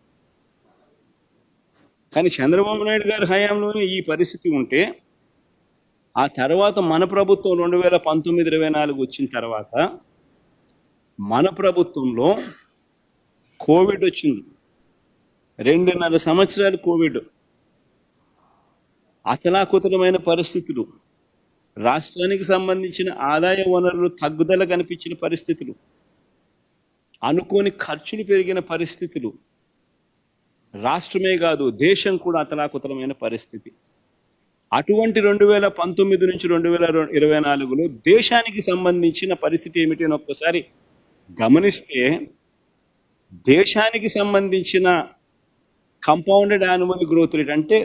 కానీ చంద్రబాబు నాయుడు గారి హయాంలోనే ఈ పరిస్థితి ఉంటే ఆ తర్వాత మన ప్రభుత్వం 2019-24 వచ్చిన తర్వాత మన ప్రభుత్వంలో కోవిడ్ వచ్చింది. 2.5 సంవత్సరాలు కోవిడ్, అతలాకుతలమైన పరిస్థితులు, రాష్ట్రానికి సంబంధించిన ఆదాయ వనరులు తగ్గుదల కనిపించిన పరిస్థితులు, అనుకోని ఖర్చులు పెరిగిన పరిస్థితులు, రాష్ట్రమే కాదు దేశం కూడా అతలాకుతలమైన పరిస్థితి. అటువంటి 2019 నుంచి 2024లో దేశానికి సంబంధించిన పరిస్థితి ఏమిటి అని ఒక్కసారి గమనిస్తే దేశానికి సంబంధించిన కంపౌండెడ్ యాన్యువల్ గ్రోత్ రేట్ అంటే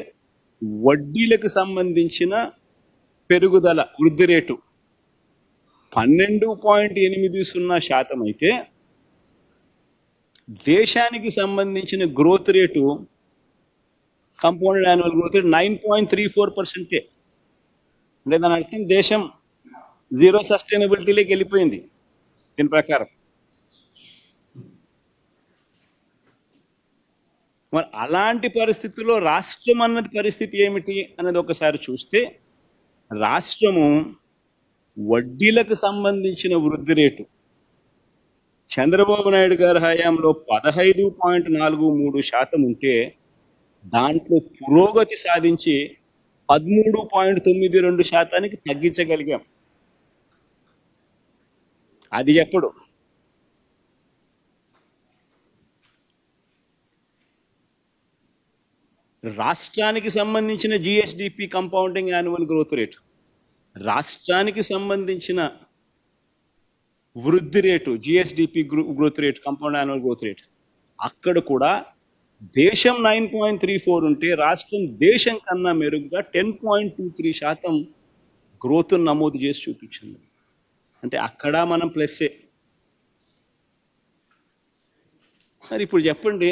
వడ్డీలకు సంబంధించిన పెరుగుదల వృద్ధి రేటు 12.80% అయితే దేశానికి సంబంధించిన growth rate compounded annual growth rate 9.34%. అంటే దాని అర్థం దేశం జీరో సస్టైనబిలిటీలోకి వెళ్ళిపోయింది దీని ప్రకారం. మరి అలాంటి పరిస్థితుల్లో రాష్ట్రం అన్నది పరిస్థితి ఏమిటి అన్నది ఒకసారి చూస్తే, రాష్ట్రము వడ్డీలకు సంబంధించిన వృద్ధి రేటు చంద్రబాబు నాయుడు గారి హయాంలో 15.43% ఉంటే దాంట్లో పురోగతి సాధించి 13.92% తగ్గించగలిగాం. అది ఎప్పుడు? రాష్ట్రానికి సంబంధించిన GSDP compounding annual growth rate, రాష్ట్రానికి సంబంధించిన వృద్ధి rate GSDP growth rate compound annual growth rate, అక్కడ కూడా దేశం 9.34 ఉంటే రాష్ట్రం దేశం కన్నా మెరుగుగా 10.23% గ్రోత్ నమోదు చేసి చూపించింది. అంటే అక్కడ మనం ప్లస్సే. మరి ఇప్పుడు చెప్పండి,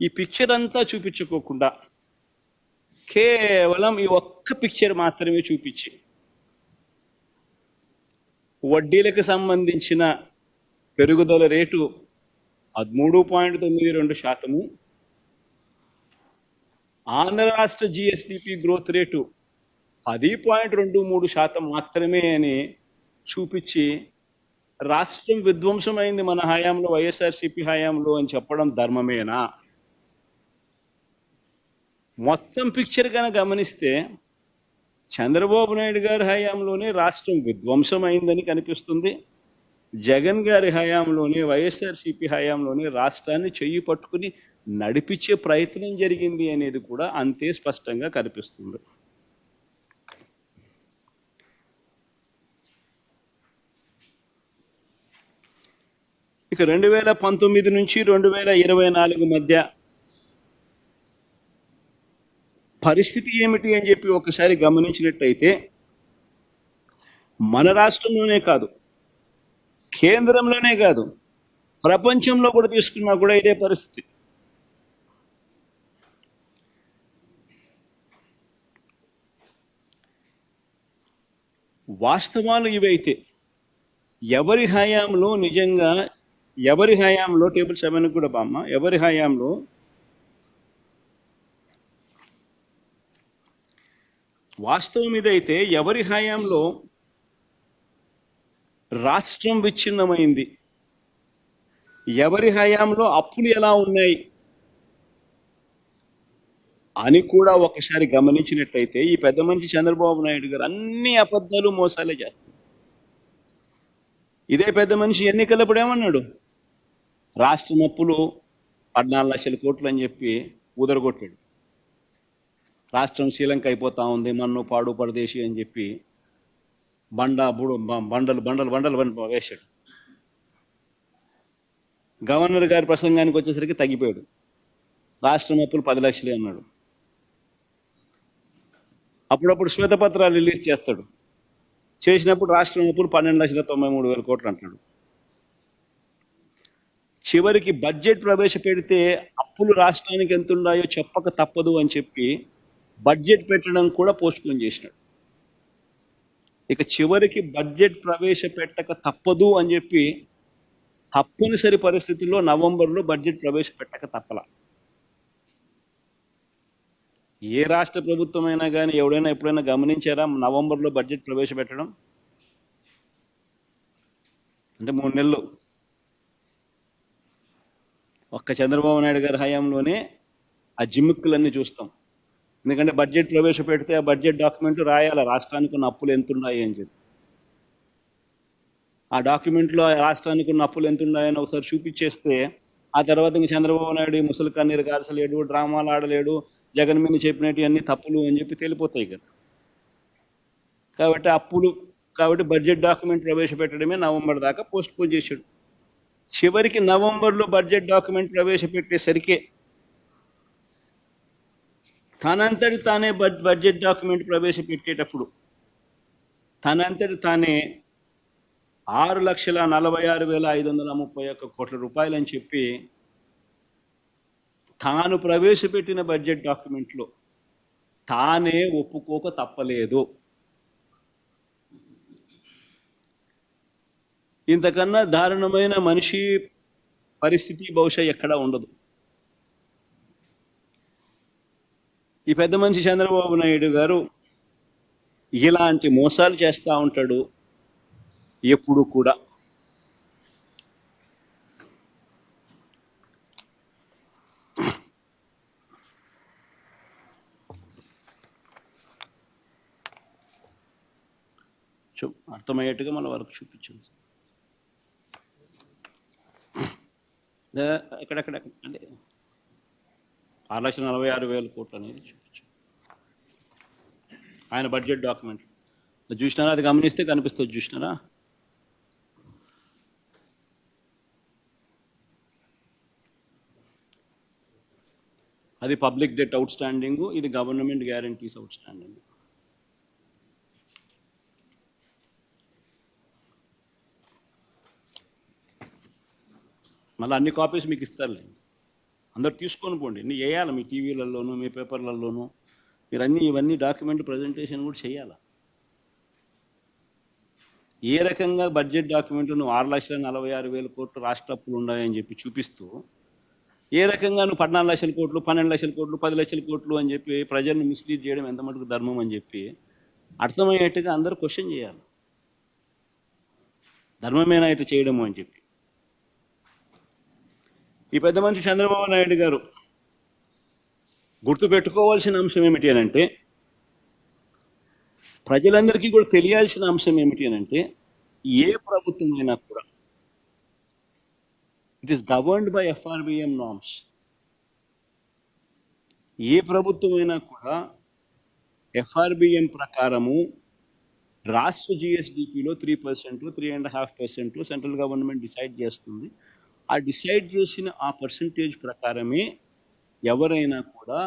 ఈ పిక్చర్ అంతా చూపించుకోకుండా కేవలం ఈ ఒక్క పిక్చర్ మాత్రమే చూపించి వడ్డీలకు సంబంధించిన పెరుగుదల రేటు 13.92%, ఆంధ్ర రాష్ట్ర జిఎస్డిపి గ్రోత్ రేటు 10.23% మాత్రమే అని చూపించి రాష్ట్రం విధ్వంసమైంది మన హయాంలో, వైఎస్ఆర్సీపీ హయాంలో అని చెప్పడం ధర్మమేనా? మొత్తం పిక్చర్ కనుక గమనిస్తే చంద్రబాబు నాయుడు గారి హయాంలోనే రాష్ట్రం విధ్వంసమైందని కనిపిస్తుంది. జగన్ గారి హయాంలోనే, వైఎస్ఆర్సీపీ హయాంలోనే రాష్ట్రాన్ని చెయ్యి పట్టుకుని నడిపించే ప్రయత్నం జరిగింది అనేది కూడా అంతే స్పష్టంగా కనిపిస్తుంది. ఇక 2019 నుంచి 2024 మధ్య పరిస్థితి ఏమిటి అని చెప్పి ఒకసారి గమనించినట్టయితే, మన రాష్ట్రంలోనే కాదు, కేంద్రంలోనే కాదు, ప్రపంచంలో కూడా తీసుకున్నా కూడా ఇదే పరిస్థితి. వాస్తవాలు ఇవైతే ఎవరి హయాంలో నిజంగా, ఎవరి హయాంలో టేబుల్ 7 కూడా బామ్మ, ఎవరి హయాంలో వాస్తవం ఇదైతే ఎవరి హయాంలో రాష్ట్రం విచ్ఛిన్నమైంది, ఎవరి హయాంలో అప్పులు ఎలా ఉన్నాయి అని కూడా ఒకసారి గమనించినట్లయితే ఈ పెద్ద మనిషి చంద్రబాబు నాయుడు గారు అన్ని అబద్ధాలు మోసాలే చేస్తారు. ఇదే పెద్ద మనిషి ఎన్నికలప్పుడు ఏమన్నాడు? రాష్ట్రం అప్పులు 14 లక్షల కోట్లు అని చెప్పి ఊదరగొట్టాడు. రాష్ట్రం శ్రీలంక అయిపోతా ఉంది, మన్ను పాడు పరదేశి అని చెప్పి బండలు బండలు బండలు వేశాడు. గవర్నర్ గారి ప్రసంగానికి వచ్చేసరికి తగ్గిపోయాడు. రాష్ట్రం అప్పులు 10 లక్షలే అన్నాడు. అప్పుడప్పుడు శ్వేతపత్రాలు రిలీజ్ చేస్తాడు. చేసినప్పుడు రాష్ట్రం అప్పులు 12,93,000 కోట్లు అంటాడు. చివరికి బడ్జెట్ ప్రవేశపెడితే అప్పులు రాష్ట్రానికి ఎంత ఉన్నాయో చెప్పక తప్పదు అని చెప్పి బడ్జెట్ పెట్టడం కూడా పోస్ట్పోన్ చేసినాడు. ఇక చివరికి బడ్జెట్ ప్రవేశపెట్టక తప్పదు అని చెప్పి తప్పనిసరి పరిస్థితుల్లో నవంబర్లో బడ్జెట్ ప్రవేశపెట్టక తప్పల. ఏ రాష్ట్ర ప్రభుత్వం అయినా కానీ ఎవడైనా ఎప్పుడైనా గమనించారా నవంబర్లో బడ్జెట్ ప్రవేశపెట్టడం? అంటే 3 నెలలు ఒక్క చంద్రబాబు నాయుడు గారి హయాంలోనే ఆ జిమ్మిక్కులన్నీ చూస్తాం. ఎందుకంటే బడ్జెట్ ప్రవేశపెడితే ఆ బడ్జెట్ డాక్యుమెంట్ రాయాలి, రాష్ట్రానికి ఉన్న అప్పులు ఎంత ఉన్నాయి అని చెప్పి. ఆ డాక్యుమెంట్లో రాష్ట్రానికి ఉన్న అప్పులు ఎంత ఉన్నాయని ఒకసారి చూపించేస్తే ఆ తర్వాత ఇంక చంద్రబాబు నాయుడు ముసలి కన్నీరు గార్చలేడు, డ్రామాలు ఆడలేడు, జగన్ మీద చెప్పినట్టు అన్ని తప్పులు అని చెప్పి తెలిపోతాయి కదా. కాబట్టి బడ్జెట్ డాక్యుమెంట్ ప్రవేశపెట్టడమే నవంబర్ దాకా పోస్ట్ పోన్ చేశాడు. చివరికి నవంబర్లో బడ్జెట్ డాక్యుమెంట్ ప్రవేశపెట్టేసరికి తనంతటి తానే బడ్జెట్ డాక్యుమెంట్ ప్రవేశపెట్టేటప్పుడు తనంతటి తానే 6,46,531 కోట్ల రూపాయలు అని చెప్పి తాను ప్రవేశపెట్టిన బడ్జెట్ డాక్యుమెంట్లో తానే ఒప్పుకోక తప్పలేదు. ఇంతకన్నా దారుణమైన మనిషి పరిస్థితి బహుశా ఎక్కడా ఉండదు. ఈ పెద్ద మనిషి చంద్రబాబు నాయుడు గారు ఇలాంటి మోసాలు చేస్తూ ఉంటాడు ఎప్పుడు కూడా. అర్థమయ్యేట్టుగా మన వరకు చూపించండి. ఎక్కడెక్కడ అంటే 6,46,000 కోట్లు అనేది చూపించు ఆయన బడ్జెట్ డాక్యుమెంట్ చూసినారా? అది గమనిస్తే కనిపిస్తుంది. చూసినారా? అది పబ్లిక్ డెట్ అవుట్ స్టాండింగ్, ఇది గవర్నమెంట్ గ్యారంటీస్ అవుట్ స్టాండింగ్. మళ్ళీ అన్ని కాపీస్ మీకు ఇస్తారులే, అందరు తీసుకొని పోండి. ఇన్ని వేయాలి మీ టీవీలలోనూ మీ పేపర్లలోనూ. మీరు ఇవన్నీ డాక్యుమెంట్ ప్రజెంటేషన్ కూడా చేయాలి. ఏ రకంగా బడ్జెట్ డాక్యుమెంట్ నువ్వు 6,46,000 కోట్లు రాష్ట్ర అప్పులు ఉన్నాయని చెప్పి చూపిస్తూ, ఏ రకంగా నువ్వు 14 లక్షల కోట్లు 12 లక్షల కోట్లు 10 లక్షల కోట్లు అని చెప్పి ప్రజల్ని మిస్లీడ్ చేయడం ఎంత మటుకు ధర్మం అని చెప్పి అర్థమయ్యేట్టుగా అందరూ క్వశ్చన్ చేయాలి. ధర్మమేనా ఇటు చేయడము అని చెప్పి. ఈ పెద్ద మనిషి చంద్రబాబు నాయుడు గారు గుర్తుపెట్టుకోవాల్సిన అంశం ఏమిటి అని అంటే, ప్రజలందరికీ కూడా తెలియాల్సిన అంశం ఏమిటి అని అంటే, ఏ ప్రభుత్వం అయినా కూడా it is governed by FRBM norms. ఏ ప్రభుత్వం అయినా కూడా FRBM ప్రకారము రాష్ట్ర GSDPలో 3%, 3.5% సెంట్రల్ గవర్నమెంట్ డిసైడ్ చేస్తుంది. ఆ డిసైడ్ చేసిన ఆ పర్సంటేజ్ ప్రకారమే ఎవరైనా కూడా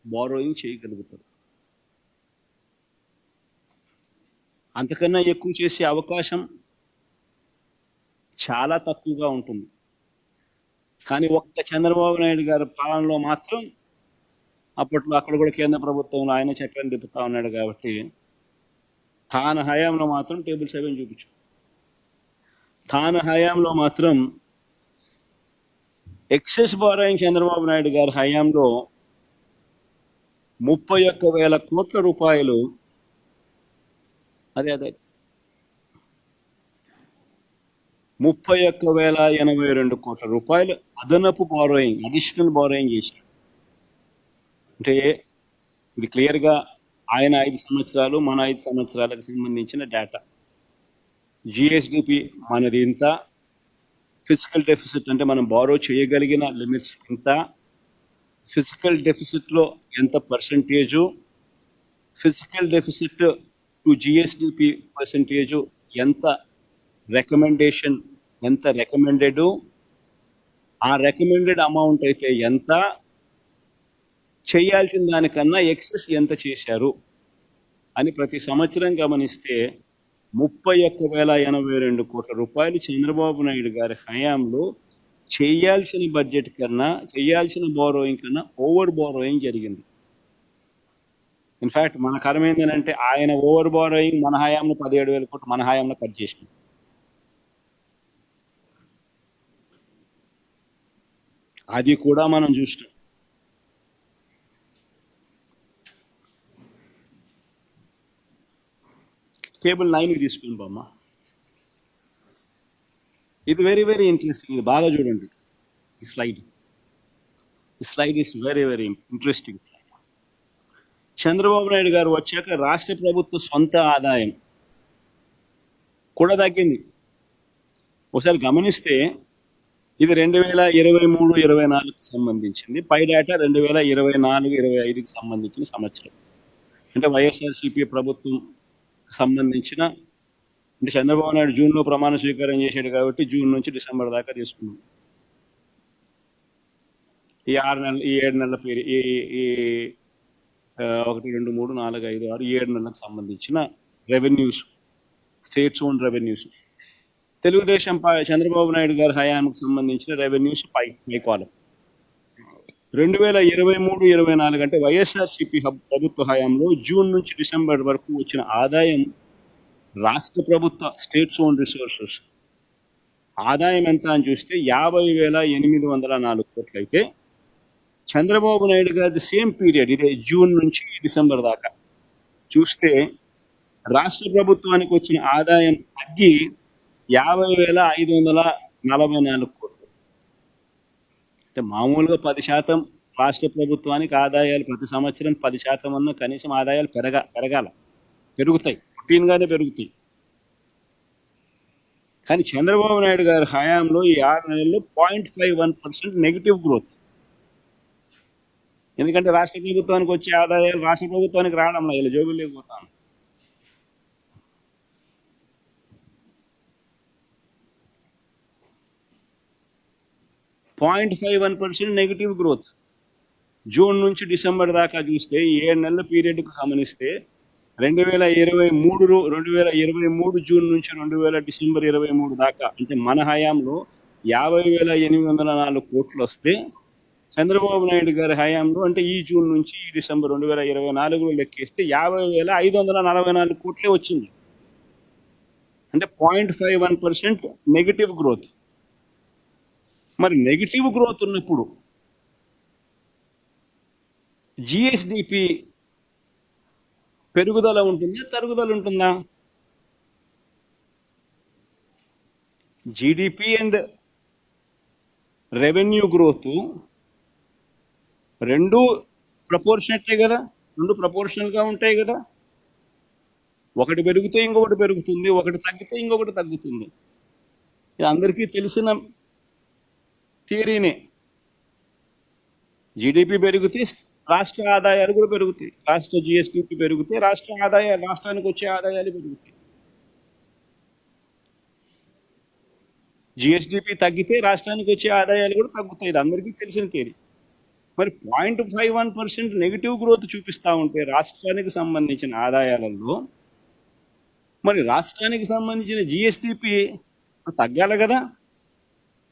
బారోయింగ్ చేయగలుగుతారు. అంతకన్నా ఎక్కువ చేసే అవకాశం చాలా తక్కువగా ఉంటుంది. కానీ ఒక్క చంద్రబాబు నాయుడు గారి పాలనలో మాత్రం, అప్పట్లో అక్కడ కూడా కేంద్ర ప్రభుత్వంలో ఆయన చక్రం తిప్పుతా ఉన్నాడు కాబట్టి, తాను హయాంలో మాత్రం టేబుల్ 7 చూపించు. తాను హయాంలో మాత్రం ఎక్సెస్ బారోయింగ్ చంద్రబాబు నాయుడు గారి హయాంలో 31,000 కోట్ల రూపాయలు, అదే 31,082 కోట్ల రూపాయలు అదనపు బారోయింగ్, అడిషనల్ బారోయింగ్ చేశారు. అంటే ఇది క్లియర్గా ఆయన 5 సంవత్సరాలు మన 5 సంవత్సరాలకు సంబంధించిన డేటా. GSDP మనది ఇంత, ఫిజికల్ డెఫిసిట్ అంటే మనం బారో చేయగలిగిన లిమిట్స్ ఎంత, ఫిజికల్ డెఫిసిట్లో ఎంత percentage, physical deficit to GSDP percentage ఎంత, రికమెండేషన్ ఎంత రికమెండెడ్, ఆ రికమెండెడ్ అమౌంట్ అయితే ఎంత, చేయాల్సిన దానికన్నా ఎక్సెస్ ఎంత చేశారు అని ప్రతి సంవత్సరం గమనిస్తే 31,082 కోట్ల రూపాయలు చంద్రబాబు నాయుడు గారి హయాంలో చేయాల్సిన బడ్జెట్ కన్నా, చేయాల్సిన బారోయింగ్ కన్నా ఓవర్ బారోయింగ్ జరిగింది. ఇన్ఫ్యాక్ట్ మన కర్మ ఏంటంటే, ఆయన ఓవర్ బారోయింగ్ మన హయాంలో 17,000 కోట్లు మన హయాంలో కట్ చేసింది. అది కూడా మనం చూసినాం. టేబుల్ 9 తీసుకుని బామ్మ. ఇది వెరీ వెరీ ఇంట్రెస్టింగ్. ఇది బాగా చూడండి. ఈ slide is very very interesting slide. Chandrababu Naidu గారు వచ్చాక రాష్ట్ర ప్రభుత్వ సొంత ఆదాయం కూడా తగ్గింది. ఒకసారి గమనిస్తే ఇది 2023-24కి సంబంధించింది. పై డేటా 2024-25కి సంబంధించిన సంవత్సరం. అంటే వైఎస్ఆర్సీపీ ప్రభుత్వం సంబంధించిన, అంటే చంద్రబాబు నాయుడు జూన్లో ప్రమాణ స్వీకారం చేశాడు కాబట్టి జూన్ నుంచి డిసెంబర్ దాకా తీసుకున్నాం. ఈ 6 నెలల ఈ 7 నెలల పీరియడ్, ఈ 1 2 3 4 5 6 7 నెలలకు సంబంధించిన revenues, states own revenues. Telugu Desam Chandrababu Naidu గారి హయాంకు సంబంధించిన రెవెన్యూస్ పై కాలం. 2023-24 అంటే వైఎస్ఆర్సీపీ ప్రభుత్వ హయాంలో జూన్ నుంచి డిసెంబర్ వరకు వచ్చిన ఆదాయం రాష్ట్ర ప్రభుత్వ స్టేట్స్ ఓన్ రిసోర్సెస్ ఆదాయం ఎంత అని చూస్తే 50,804 కోట్లు అయితే, చంద్రబాబు నాయుడు గారి సేమ్ పీరియడ్, ఇదే జూన్ నుంచి డిసెంబర్ దాకా చూస్తే రాష్ట్ర ప్రభుత్వానికి వచ్చిన ఆదాయం తగ్గి 50,544 కోట్లు. అంటే మామూలుగా 10% రాష్ట్ర ప్రభుత్వానికి ఆదాయాలు ప్రతి సంవత్సరం 10% అన్న కనీసం ఆదాయాలు పెరుగుతాయి, రొటీన్గానే పెరుగుతాయి. కానీ చంద్రబాబు నాయుడు గారి హయాంలో ఈ 6 నెలల్లో 0.51% నెగిటివ్ గ్రోత్. ఎందుకంటే రాష్ట్ర ప్రభుత్వానికి వచ్చే ఆదాయాలు రాష్ట్ర ప్రభుత్వానికి రావడం ఇలా జోబులు లేకపోతాను. .51% నెగిటివ్ గ్రోత్. జూన్ నుంచి డిసెంబర్ దాకా చూస్తే 7 నెలల పీరియడ్కు గమనిస్తే 2023 జూన్ నుంచి 2000 డిసెంబర్ 23 దాకా, అంటే మన హయాంలో 50,804 కోట్లు వస్తే, చంద్రబాబు నాయుడు గారి హయాంలో అంటే ఈ జూన్ నుంచి ఈ డిసెంబర్ 2024లో లెక్కేస్తే 50,544 కోట్లే వచ్చింది. అంటే 0.51% నెగిటివ్ గ్రోత్. మరి నెగిటివ్ గ్రోత్ ఉన్నప్పుడు జిఎస్డిపి పెరుగుదల ఉంటుందా, తరుగుదల ఉంటుందా? జీడిపి అండ్ రెవెన్యూ గ్రోత్ రెండు ప్రపోర్షనట్లే కదా, రెండు ప్రపోర్షనల్గా ఉంటాయి కదా. ఒకటి పెరిగితే ఇంకొకటి పెరుగుతుంది, ఒకటి తగ్గితే ఇంకొకటి తగ్గుతుంది. ఇది అందరికీ తెలిసిన థియరీనే. జీడిపి పెరిగితే రాష్ట్ర ఆదాయాలు కూడా పెరుగుతాయి, రాష్ట్ర జిఎస్డిపి పెరిగితే రాష్ట్రానికి వచ్చే ఆదాయాలు పెరుగుతాయి. జిఎస్డిపి తగ్గితే రాష్ట్రానికి వచ్చే ఆదాయాలు కూడా తగ్గుతాయి. ఇది అందరికీ తెలిసిన థియరీ. మరి 0.51% నెగిటివ్ గ్రోత్ చూపిస్తూ ఉంటే రాష్ట్రానికి సంబంధించిన ఆదాయాలలో, మరి రాష్ట్రానికి సంబంధించిన జిఎస్డిపి తగ్గాలి కదా?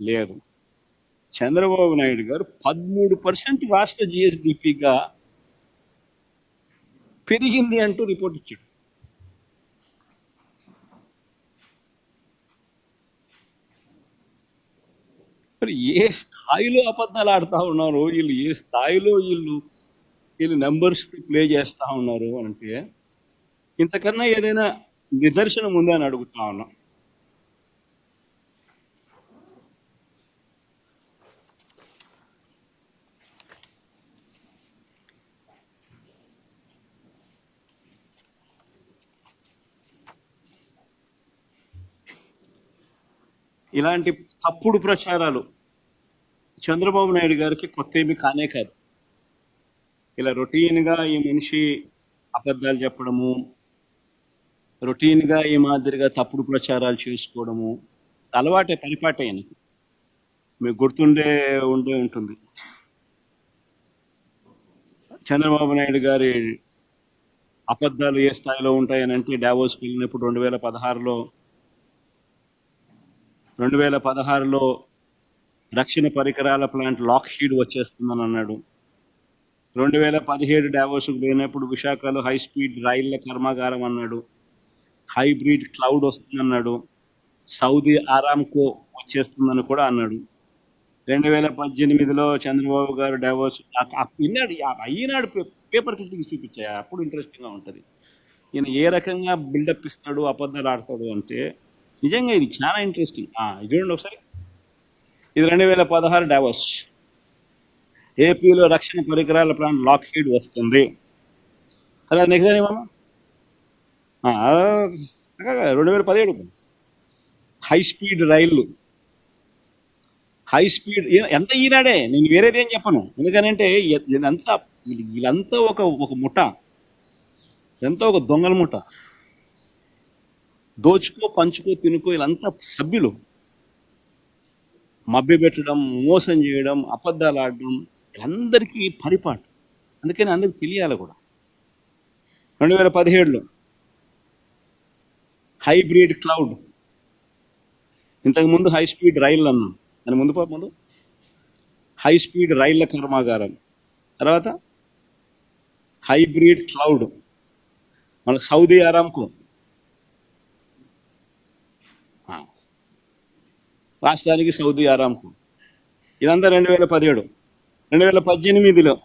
లేదు. చంద్రబాబు నాయుడు గారు 13% రాష్ట్ర జిఎస్డిపిగా పెరిగింది అంటూ రిపోర్ట్ ఇచ్చాడు. మరి ఏ స్థాయిలో అబద్ధాలు ఆడుతూ ఉన్నారు వీళ్ళు, ఏ స్థాయిలో వీళ్ళు నెంబర్స్ ప్లే చేస్తూ ఉన్నారు అంటే, ఇంతకన్నా ఏదైనా నిదర్శనం ఉందా అని అడుగుతా ఉన్నాం. ఇలాంటి తప్పుడు ప్రచారాలు చంద్రబాబు నాయుడు గారికి కొత్త ఏమి కానే కాదు. ఇలా రొటీన్గా ఈ మనిషి అబద్ధాలు చెప్పడము, రొటీన్గా ఈ మాదిరిగా తప్పుడు ప్రచారాలు చేసుకోవడము అలవాటే, పరిపాటే ఆయనకి. మీకు గుర్తుండే ఉంటుంది. చంద్రబాబు నాయుడు గారి అబద్ధాలు ఏ స్థాయిలో ఉంటాయని అంటే, డావోస్కి వెళ్ళినప్పుడు 2016లో రక్షణ పరికరాల ప్లాంట్ లాక్హీడ్ వచ్చేస్తుందని అన్నాడు. 2017 డావోస్కు పోయినప్పుడు విశాఖలో హై స్పీడ్ రైళ్ల కర్మాగారం అన్నాడు. హైబ్రిడ్ క్లౌడ్ వస్తుందన్నాడు. సౌదీ ఆరామ్కో వచ్చేస్తుందని కూడా అన్నాడు. 2018లో చంద్రబాబు గారు డావోస్ విన్నాడు. ఈనాడు పేపర్ క్లిప్పింగ్ చూపించాయి, అప్పుడు ఇంట్రెస్టింగ్గా ఉంటుంది. ఈయన ఏ రకంగా బిల్డప్ ఇస్తాడు, అబద్ధాలు ఆడతాడు అంటే నిజంగా ఇది చాలా ఇంట్రెస్టింగ్. ఇది చూడండి ఒకసారి. ఇది 2016 డావోస్. ఏపీలో రక్షణ పరికరాల ప్లాంట్ లాక్హీడ్ వస్తుంది. తర్వాత నెక్స్ట్ ఏమమ్మా 2017 హై స్పీడ్ రైళ్ళు, హై స్పీడ్ ఎంత ఈనాడే, నేను వేరేదేం చెప్పను. ఎందుకనంటే వీళ్ళంతా ఒక ముఠ, ఎంతో ఒక దొంగల ముఠ, దోచుకో పంచుకో తినుకో, వీళ్ళంతా సభ్యులు. మభ్య పెట్టడం, మోసం చేయడం, అబద్ధాలు ఆడడం అందరికీ పరిపాటు. అందుకని అందరికి తెలియాలి కూడా. 2017లో హైబ్రిడ్ క్లౌడ్, ఇంతకుముందు హై స్పీడ్ రైళ్ళు అన్నాం, దాని ముందు హై స్పీడ్ రైళ్ల కర్మాగారం, తర్వాత హైబ్రిడ్ క్లౌడ్, మన సౌదీ అరామ్కో, రాష్ట్రానికి సౌదీ అరామ్కో. ఇదంతా 2017. 2018లో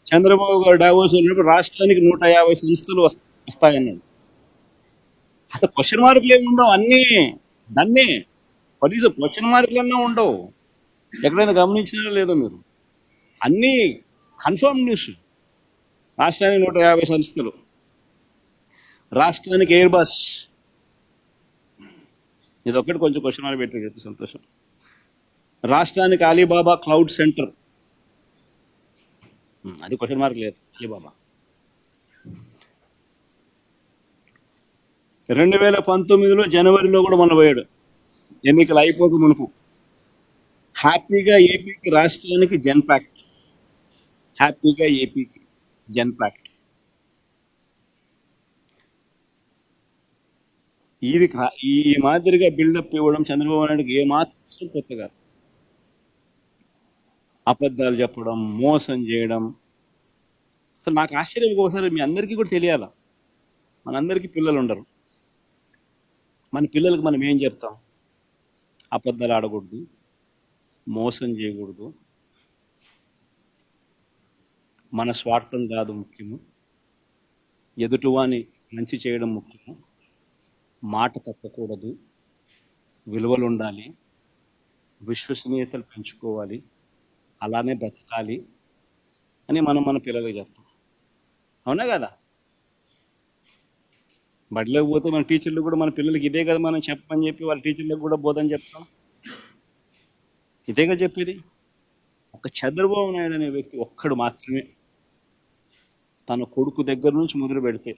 చంద్రబాబు గారు డావోస్ వెళ్ళినప్పుడు రాష్ట్రానికి 150 సంస్థలు వస్తాయన్నాడు. అసలు క్వశ్చన్ మార్కులు ఏమి ఉండవు, అన్నీ దాన్ని కనీసం క్వశ్చన్ మార్కులన్నా ఉండవు. ఎక్కడైనా గమనించినా లేదో మీరు? అన్నీ కన్ఫర్మ్ న్యూస్. రాష్ట్రానికి 150 సంస్థలు, రాష్ట్రానికి ఎయిర్ బస్, ఇది ఒక్కటి కొంచెం క్వశ్చన్ మార్క్ పెట్టాడు, సంతోషం. రాష్ట్రానికి అలీబాబా క్లౌడ్ సెంటర్, అది క్వశ్చన్ మార్క్ లేదు. అలీబాబా 2019లో జనవరిలో కూడా మొన్న పోయాడు, ఎన్నికలు అయిపోక మునుపు. హ్యాపీగా ఏపీకి, రాష్ట్రానికి జెన్పాక్ట్, హ్యాపీగా ఏపీకి జెన్పాక్ట్. ఇది ఈ మాదిరిగా బిల్డప్ ఇవ్వడం చంద్రబాబు నాయుడుకి ఏమాత్రం కొత్త కాదు. అబద్ధాలు చెప్పడం, మోసం చేయడం. అసలు నాకు ఆశ్చర్యం, ఒకసారి మీ అందరికీ కూడా తెలియాల, మనందరికీ పిల్లలు ఉండరు. మన పిల్లలకు మనం ఏం చెప్తాం? అబద్ధాలు ఆడకూడదు, మోసం చేయకూడదు, మన స్వార్థం కాదు ముఖ్యము, ఎదుటివాని మంచి చేయడం ముఖ్యము, మాట తప్పకూడదు, విలువలు ఉండాలి, విశ్వసనీయతలు పెంచుకోవాలి, అలానే బ్రతకాలి అని మనం మన పిల్లలకు చెప్తాం. అవునా కదా? బడిలోకి పోతే మన టీచర్లు కూడా మన పిల్లలకి ఇదే కదా మనం చెప్పని చెప్పి వాళ్ళ టీచర్లకు కూడా బోధన చెప్తాం. ఇదేగా చెప్పేది. ఒక చంద్రబాబు నాయుడు అనే వ్యక్తి ఒక్కడు మాత్రమే తన కొడుకు దగ్గర నుంచి మొదలు పెడితే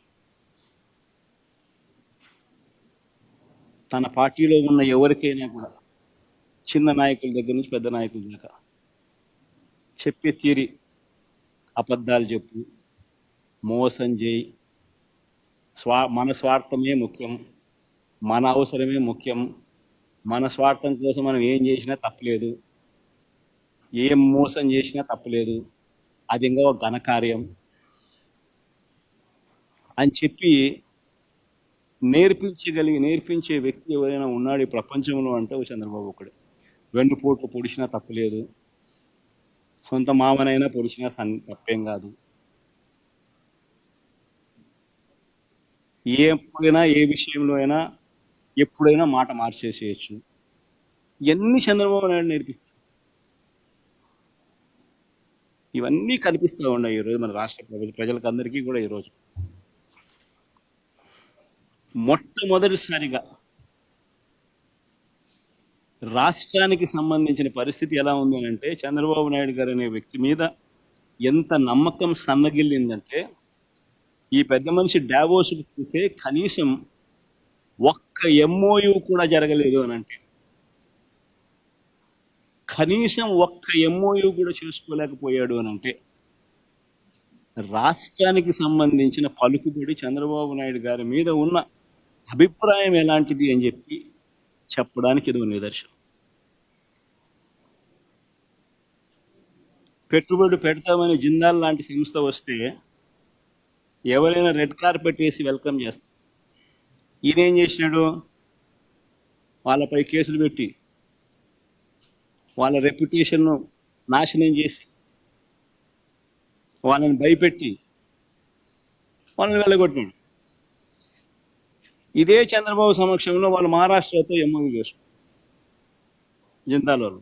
తన పార్టీలో ఉన్న ఎవరికైనా కూడా, చిన్న నాయకుల దగ్గర నుంచి పెద్ద నాయకుల దాకా చెప్పే తీరి, అబద్ధాలు చెప్పు, మోసం చేయి, మన స్వార్థమే ముఖ్యం, మన అవసరమే ముఖ్యం, మన స్వార్థం కోసం మనం ఏం చేసినా తప్పలేదు, ఏం మోసం చేసినా తప్పలేదు, అది ఇంకా ఒక ఘనకార్యం అని చెప్పి నేర్పించే వ్యక్తి ఎవరైనా ఉన్నాడు ఈ ప్రపంచంలో అంటే చంద్రబాబు ఒకడే. వెన్నుపోట్లు పొడిచినా తప్పలేదు, సొంత మామనైనా పొడిచినా తప్పేం కాదు. ఎప్పుడైనా ఏ విషయంలో అయినా ఎప్పుడైనా మాట మార్చేసేయచ్చు. ఇవన్నీ చంద్రబాబు నాయుడు నేర్పిస్తారు. ఇవన్నీ కనిపిస్తూ ఉన్నాయి ఈరోజు మన రాష్ట్ర ప్రజలకు అందరికీ కూడా. ఈరోజు మొట్టమొదటిసారిగా రాష్ట్రానికి సంబంధించిన పరిస్థితి ఎలా ఉంది అని అంటే, చంద్రబాబు నాయుడు గారు అనే వ్యక్తి మీద ఎంత నమ్మకం సన్నగిల్లిందంటే, ఈ పెద్ద మనిషి డావోస్కి చూస్తే కనీసం ఒక్క ఎంఓయూ కూడా జరగలేదు అని అంటే, కనీసం ఒక్క ఎంఓయూ కూడా చేసుకోలేకపోయాడు అని అంటే, రాష్ట్రానికి సంబంధించిన పలుకుబడి చంద్రబాబు నాయుడు గారి మీద ఉన్న అభిప్రాయం ఎలాంటిది అని చెప్పి చెప్పడానికి ఇది నిదర్శనం. పెట్టుబడి పెడతామని జిందాల్ లాంటి సంస్థ వస్తే ఎవరైనా రెడ్ కార్పెట్ వేసి వెల్కమ్ చేస్తారు. ఈయనేం చేసినాడు? వాళ్ళపై కేసులు పెట్టి వాళ్ళ రెప్యుటేషన్ను నాశనం చేసి వాళ్ళని భయపెట్టి వాళ్ళని వెళ్ళగొట్టినాడు. ఇదే చంద్రబాబు సమక్షంలో వాళ్ళు మహారాష్ట్రతో ఎంఓయూ చేసుకున్నారు. జిందాల్ వాళ్ళు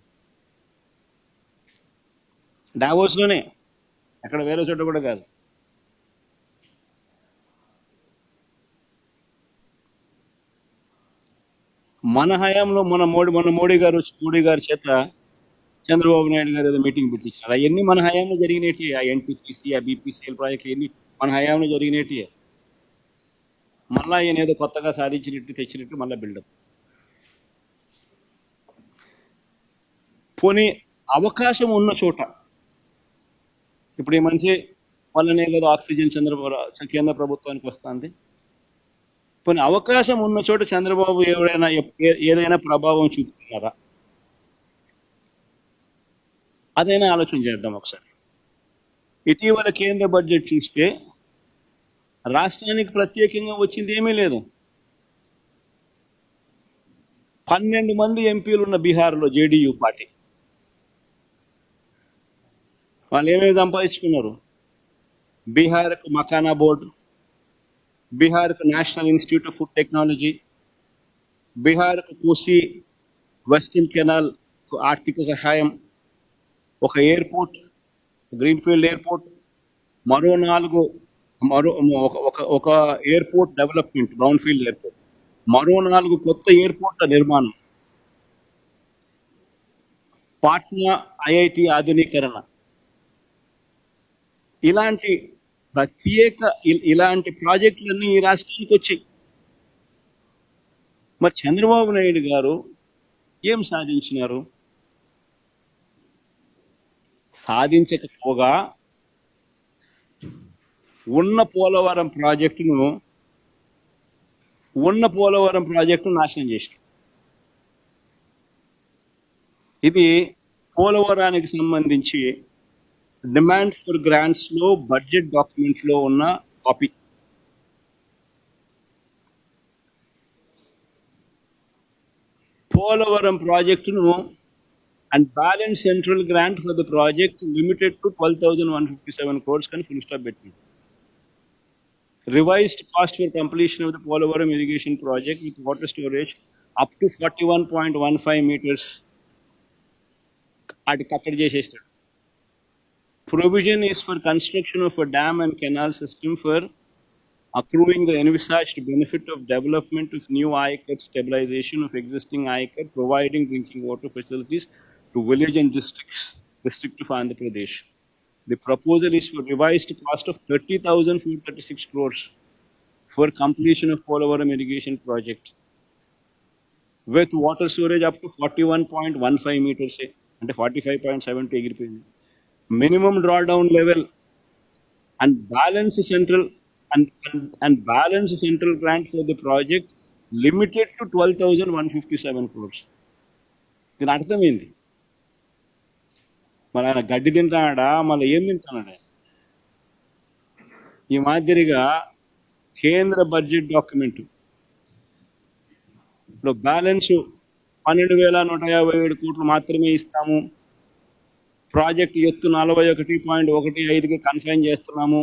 డావోస్లోనే, అక్కడ వేరే చోట కూడా కాదు. మన హయాంలో మన మోడీ గారి చేత చంద్రబాబు నాయుడు గారు ఏదో మీటింగ్ పెట్టించారు. అవన్నీ మన హయాంలో జరిగినట్టు. ఆ ఎన్టీపీసీ, ఆ బీపీసీఎల్ ప్రాజెక్టులు అన్నీ మన హయాంలో జరిగినట్టు. మళ్ళా ఈయన ఏదో కొత్తగా సాధించినట్టు తెచ్చినట్టు మళ్ళీ బిల్డప్. పోనీ అవకాశం ఉన్న చోట, ఇప్పుడు ఈ మనిషి వల్లనే కదా ఆక్సిజన్ కేంద్ర ప్రభుత్వానికి వస్తుంది. కొన్ని అవకాశం ఉన్న చోట చంద్రబాబు ఏదైనా ప్రభావం చూపుతున్నారా? అదైనా ఆలోచన చేద్దాం ఒకసారి. ఇటీవల కేంద్ర బడ్జెట్ చూస్తే రాష్ట్రానికి ప్రత్యేకంగా వచ్చింది ఏమీ లేదు. 12 మంది ఎంపీలు ఉన్న బీహార్లో జేడీయూ పార్టీ, వాళ్ళు ఏమేమి సంపాదించుకున్నారు? బీహార్కు మకానా బోర్డు, బీహార్కు national institute of food technology, బీహార్కు కోసి వెస్టర్న్ కెనాల్ ఆర్థిక సహాయం, ఒక ఎయిర్పోర్ట్, గ్రీన్ఫీల్డ్ ఎయిర్పోర్ట్, ఒక ఎయిర్పోర్ట్ డెవలప్మెంట్, బ్రౌన్ఫీల్డ్ ఎయిర్పోర్ట్, మరో 4 కొత్త ఎయిర్పోర్ట్ల నిర్మాణం, పాట్నా ఐఐటి ఆధునీకరణ, ఇలాంటి ప్రాజెక్టులన్నీ ఈ రాష్ట్రానికి వచ్చాయి. మరి చంద్రబాబు నాయుడు గారు ఏం సాధించినారు? సాధించకపోగా ఉన్న పోలవరం ప్రాజెక్టును నాశనం చేశారు. ఇది పోలవరానికి సంబంధించి డిమాండ్ ఫర్ గ్రాంట్స్ లో బడ్జెట్ డాక్యుమెంట్ లో ఉన్న కాపీ. పోలవరం ప్రాజెక్టును and balance central grant for the project limited to 12,157 crores can full stop between. Revised cost for completion of the Polavaram irrigation project with water storage up to 41.15 meters. Provision is for construction of a dam and canal system for accruing the envisaged benefit of development of new ICAT, stabilization of existing ICAT, providing drinking water facilities to village and district of Andhra Pradesh. The proposal is for revised cost of 30,436 crores for completion of Polavaram irrigation project with water storage up to 41.15 meters and 45.7 ఎగిరిపోయింది. Minimum drawdown level and balance central grant for the project limited to 12,157 crores. దీని అర్థం ఏంది? మరి ఆయన గడ్డి తింటాడా, మళ్ళీ ఏం తింటాడా? ఈ మాదిరిగా కేంద్ర బడ్జెట్ డాక్యుమెంట్ లో బ్యాలెన్స్ 12,157 కోట్లు మాత్రమే ఇస్తాము, ప్రాజెక్ట్ ఎత్తు 41.15కి కన్ఫైన్ చేస్తున్నాము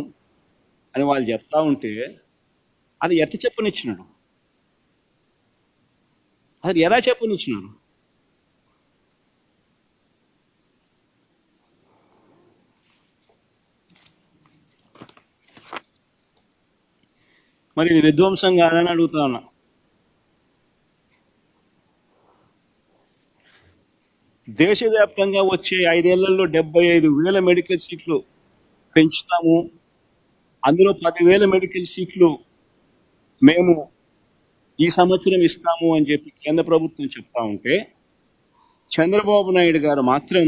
అని వాళ్ళు చెప్తా ఉంటే అది ఎట్ట చెప్పనిచ్చినాడు? అది ఎలా చెప్పనిచ్చినాడు? మరి ఇది విధ్వంసం కాదని అడుగుతా ఉన్నా. దేశవ్యాప్తంగా వచ్చే 5 ఏళ్లలో 75,000 మెడికల్ సీట్లు పెంచుతాము, అందులో 10,000 మెడికల్ సీట్లు మేము ఈ సంవత్సరం ఇస్తాము అని చెప్పి కేంద్ర ప్రభుత్వం చెప్తా ఉంటే, చంద్రబాబు నాయుడు గారు మాత్రం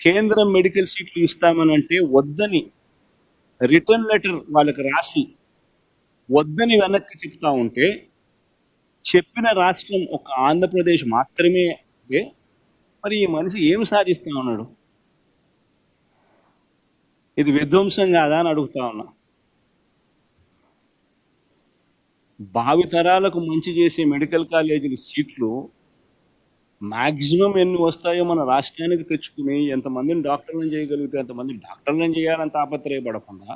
కేంద్రం మెడికల్ సీట్లు ఇస్తామని అంటే వద్దని రిటర్న్ లెటర్ వాళ్ళకి రాసి వద్దని వెనక్కి చెప్తా ఉంటే, చెప్పిన రాష్ట్రం ఒక ఆంధ్రప్రదేశ్ మాత్రమే. అంటే మరి ఈ మనిషి ఏం సాధిస్తా ఉన్నాడు? ఇది విధ్వంసం కాదా అని అడుగుతా ఉన్నా. భావితరాలకు మంచి చేసే మెడికల్ కాలేజీల సీట్లు మ్యాక్సిమం ఎన్ని వస్తాయో మన రాష్ట్రానికి తెచ్చుకుని ఎంతమందిని డాక్టర్లను చేయగలిగితే ఎంతమంది డాక్టర్లను చేయాలని తాపత్రయపడకుండా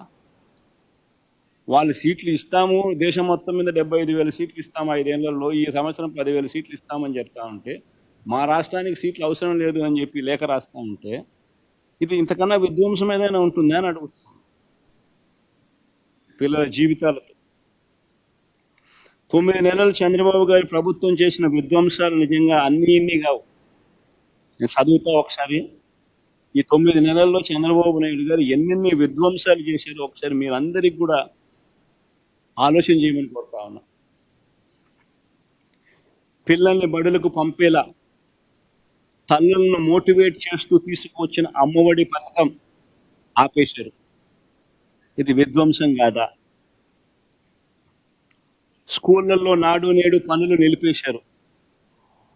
వాళ్ళు సీట్లు ఇస్తాము, దేశం మొత్తం మీద 75,000 సీట్లు ఇస్తాము 5 ఏళ్లలో, ఈ సంవత్సరం 10,000 సీట్లు ఇస్తామని చెప్తా ఉంటే, మా రాష్ట్రానికి సీట్లు అవసరం లేదు అని చెప్పి లేఖ రాస్తా ఉంటే, ఇది ఇంతకన్నా విధ్వంసం ఏదైనా ఉంటుందా అని అడుగుతాం. పిల్లల జీవితాలతో 9 నెలలు చంద్రబాబు గారి ప్రభుత్వం చేసిన విధ్వంసాలు నిజంగా అన్నీ కావు. నేను చదువుతా ఒకసారి. ఈ 9 నెలల్లో చంద్రబాబు నాయుడు గారు ఎన్నెన్ని విధ్వంసాలు చేశారో ఒకసారి మీరందరికీ కూడా ఆలోచన చేయమని కోరుతా ఉన్నా. పిల్లల్ని బడులకు పంపేలా తల్లులను మోటివేట్ చేస్తూ తీసుకువచ్చిన అమ్మఒడి పథకం ఆపేశారు. ఇది విధ్వంసం కాదా? స్కూళ్ళల్లో నాడు నేడు పనులు నిలిపేశారు.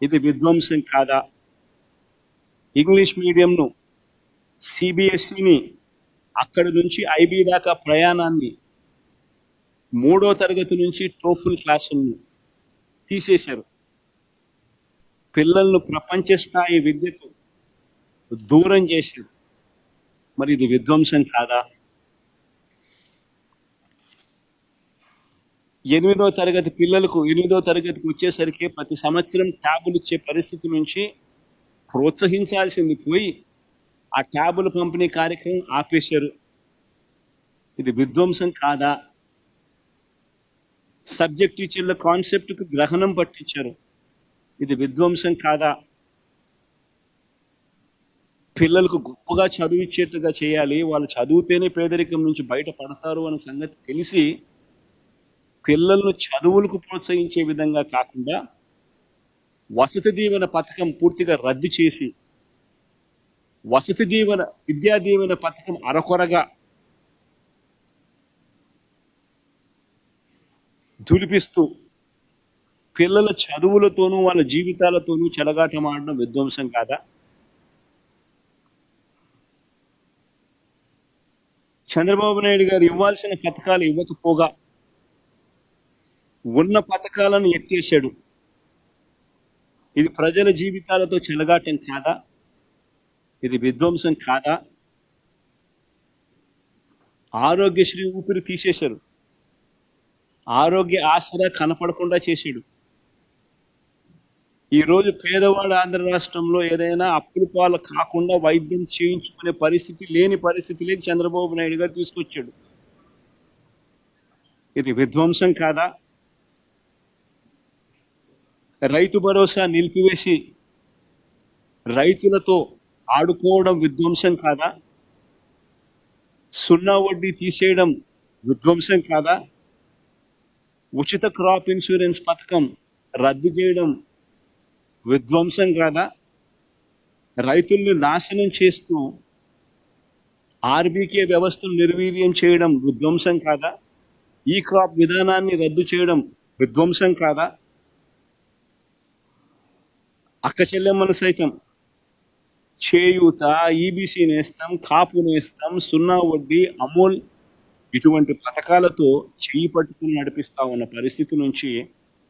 ఇది విధ్వంసం కాదా? ఇంగ్లీష్ మీడియంను, సిబిఎస్ఈని, అక్కడి నుంచి ఐబీ దాకా ప్రయాణాన్ని, 3వ తరగతి నుంచి టోఫుల్ క్లాసులను తీసేశారు. పిల్లలను ప్రపంచ స్థాయి విద్యకు దూరం చేశారు. మరి ఇది విధ్వంసం కాదా? 8వ తరగతి పిల్లలకు 8వ తరగతికి వచ్చేసరికి ప్రతి సంవత్సరం ట్యాబులు ఇచ్చే పరిస్థితి నుంచి ప్రోత్సహించాల్సింది పోయి ఆ ట్యాబుల పంపిణీ కార్యక్రమం ఆపేశారు. ఇది విధ్వంసం కాదా? సబ్జెక్ట్ టీచర్ల కాన్సెప్ట్కు గ్రహణం పట్టించారు. ఇది విధ్వంసం కాదా? పిల్లలకు గొప్పగా చదివించేట్టుగా చేయాలి, వాళ్ళు చదివితేనే పేదరికం నుంచి బయటపడతారు అనే సంగతి తెలిసి పిల్లలను చదువులకు ప్రోత్సహించే విధంగా కాకుండా వసతి దీవెన పథకం పూర్తిగా రద్దు చేసి విద్యా దీవెన పథకం అరకొరగా దులిపిస్తూ పిల్లల చదువులతోనూ వాళ్ళ జీవితాలతోనూ చెలగాటమాడడం విధ్వంసం కాదా? చంద్రబాబు నాయుడు గారు ఇవ్వాల్సిన పథకాలు ఇవ్వకపోగా ఉన్న పథకాలను ఎత్తేసాడు. ఇది ప్రజల జీవితాలతో చెలగాటం కాదా? ఇది విధ్వంసం కాదా? ఆరోగ్యశ్రీ ఊపిరి తీసేశారు. ఆరోగ్య ఆసరా కనపడకుండా చేశాడు. ఈరోజు పేదవాడు ఆంధ్ర రాష్ట్రంలో ఏదైనా అప్పుల పాలు కాకుండా వైద్యం చేయించుకునే పరిస్థితి లేని చంద్రబాబు నాయుడు గారు తీసుకొచ్చాడు. ఇది విధ్వంసం కాదా? రైతు భరోసా నిలిపివేసి రైతులతో ఆడుకోవడం విధ్వంసం కాదా? 0 వడ్డీ తీసేయడం విధ్వంసం కాదా? ఉచిత క్రాప్ ఇన్సూరెన్స్ పథకం రద్దు చేయడం విధ్వంసం కాదా? రైతుల్ని నాశనం చేస్తూ ఆర్బీకే వ్యవస్థను నిర్వీర్యం చేయడం విధ్వంసం కాదా? ఈ క్రాప్ విధానాన్ని రద్దు చేయడం విధ్వంసం కాదా? అక్క చెల్లెమ్మలు సైతం చేయూత, ఈబీసీ నేస్తం, కాపు నేస్తం, 0 వడ్డీ, అమూల్ ఇటువంటి పథకాలతో చెయ్యి పట్టుకుని నడిపిస్తా ఉన్న పరిస్థితి నుంచి,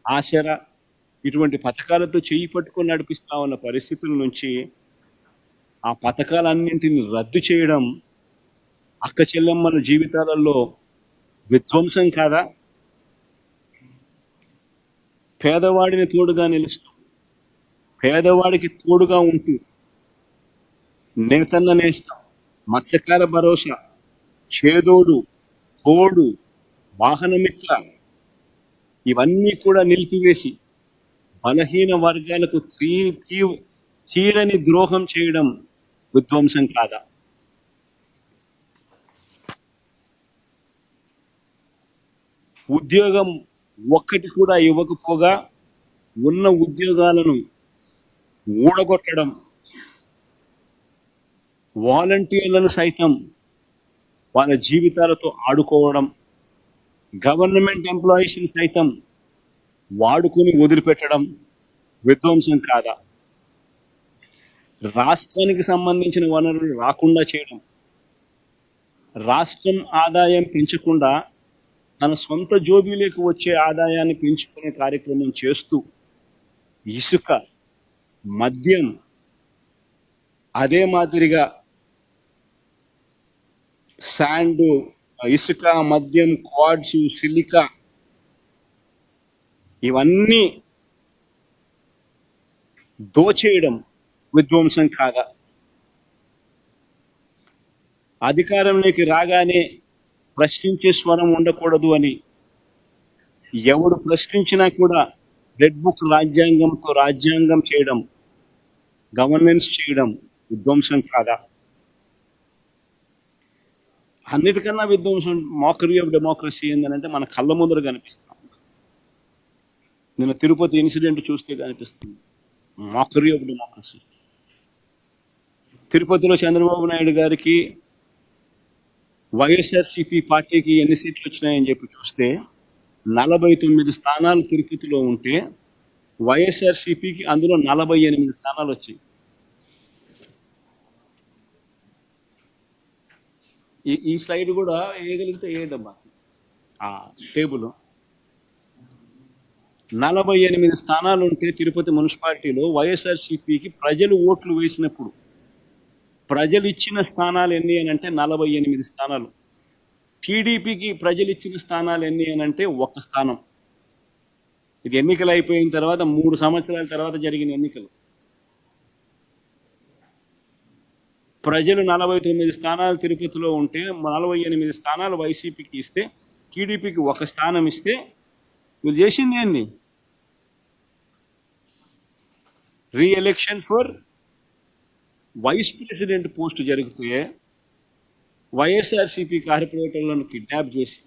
ఆసరా ఇటువంటి పథకాలతో చెయ్యి పట్టుకుని నడిపిస్తా ఉన్న పరిస్థితుల నుంచి ఆ పథకాలన్నింటినీ రద్దు చేయడం అక్క చెల్లెమ్మల జీవితాలలో విధ్వంసం కాదా? పేదవాడిని తోడుగా నిలుస్తూ పేదవాడికి తోడుగా ఉంటూ నేతన్న నేస్తం, మత్స్యకార భరోసా, చేదోడు, తోడు, వాహనమిత్ర ఇవన్నీ కూడా నిలిపివేసి బలహీన వర్గాలకు తీరని ద్రోహం చేయడం విధ్వంసం కాదా? ఉద్యోగం ఒక్కటి కూడా ఇవ్వకపోగా ఉన్న ఉద్యోగాలను ఊడగొట్టడం, వాలంటీర్లను సైతం వాళ్ళ జీవితాలతో ఆడుకోవడం, గవర్నమెంట్ ఎంప్లాయీస్ని సైతం వాడుకుని వదిలిపెట్టడం విధ్వంసం కాదా? రాష్ట్రానికి సంబంధించిన వనరులు రాకుండా చేయడం, రాష్ట్రం ఆదాయం పెంచకుండా తన సొంత జోబీలకు వచ్చే ఆదాయాన్ని పెంచుకునే కార్యక్రమం చేస్తూ ఇసుక, మద్యం, అదే మాదిరిగా శాండు, ఇసుక, మద్యం, క్వాడ్స్, సిలికా ఇవన్నీ దోచేయడం విధ్వంసం కాదా? అధికారంలోకి రాగానే ప్రశ్నించే స్వరం ఉండకూడదు అని ఎవడు ప్రశ్నించినా కూడా రెడ్ బుక్ రాజ్యాంగంతో రాజ్యాంగం చేయడం, గవర్నెన్స్ చేయడం విధ్వంసం కాదా? అన్నిటికన్నా విధ్వంసం మోకరీ ఆఫ్ డెమోక్రసీ ఏంటంటే మన కళ్ళ ముందర కనిపిస్తాం. నేను తిరుపతి ఇన్సిడెంట్ చూస్తే కనిపిస్తుంది మోకరీ ఆఫ్ డెమోక్రసీ. తిరుపతిలో చంద్రబాబు నాయుడు గారికి వైఎస్ఆర్సీపీ పార్టీకి ఎన్ని సీట్లు వచ్చినాయని చెప్పి చూస్తే 49 స్థానాలు తిరుపతిలో ఉంటే వైఎస్ఆర్సీపీకి అందులో 48 స్థానాలు వచ్చాయి. ఈ స్లైడ్ కూడా వేయగలిగితే వేయడమ్మా ఆ టేబుల్. 48 స్థానాలు ఉంటే తిరుపతి మున్సిపాలిటీలో వైఎస్ఆర్సీపీకి ప్రజలు ఓట్లు వేసినప్పుడు ప్రజలు ఇచ్చిన స్థానాలు ఎన్ని అని అంటే 48 స్థానాలు. టీడీపీకి ప్రజలు ఇచ్చిన స్థానాలు ఎన్ని అని అంటే 1 స్థానం. ఇది ఎన్నికలు అయిపోయిన తర్వాత 3 సంవత్సరాల తర్వాత జరిగిన ఎన్నికలు. ప్రజలు 49 స్థానాలు తిరుపతిలో ఉంటే 48 స్థానాలు వైసీపీకి ఇస్తే టీడీపీకి 1 స్థానం ఇస్తే వీళ్ళు చేసింది ఏంది? Reelection for vice president post జరిగితే వైఎస్ఆర్సీపీ కార్పొరేటర్లను కిడ్నాప్ చేసి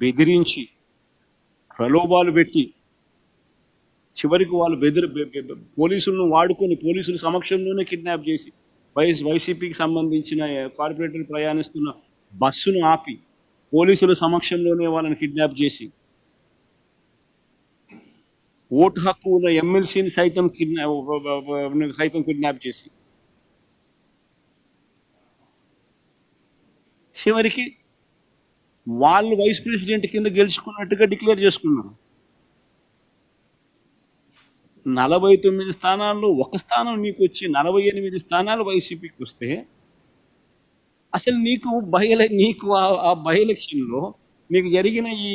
బెదిరించి ప్రలోభాలు పెట్టి చివరికి వాళ్ళు పోలీసులను వాడుకొని పోలీసుల సమక్షంలోనే కిడ్నాప్ చేసి వైసీపీకి సంబంధించిన కార్పొరేటర్ ప్రయాణిస్తున్న బస్సును ఆపి పోలీసుల సమక్షంలోనే వాళ్ళని కిడ్నాప్ చేసి ఓటు హక్కు ఉన్న ఎమ్మెల్సీని సైతం కిడ్నాప్ చేసి చివరికి వాళ్ళు వైస్ ప్రెసిడెంట్ కింద గెలుచుకున్నట్టుగా డిక్లేర్ చేసుకున్నారు. 49 స్థానాల్లో 1 స్థానం నీకు వచ్చి 48 స్థానాలు వైసీపీకి వస్తే అసలు నీకు ఆ బై ఎలక్షన్లో నీకు జరిగిన ఈ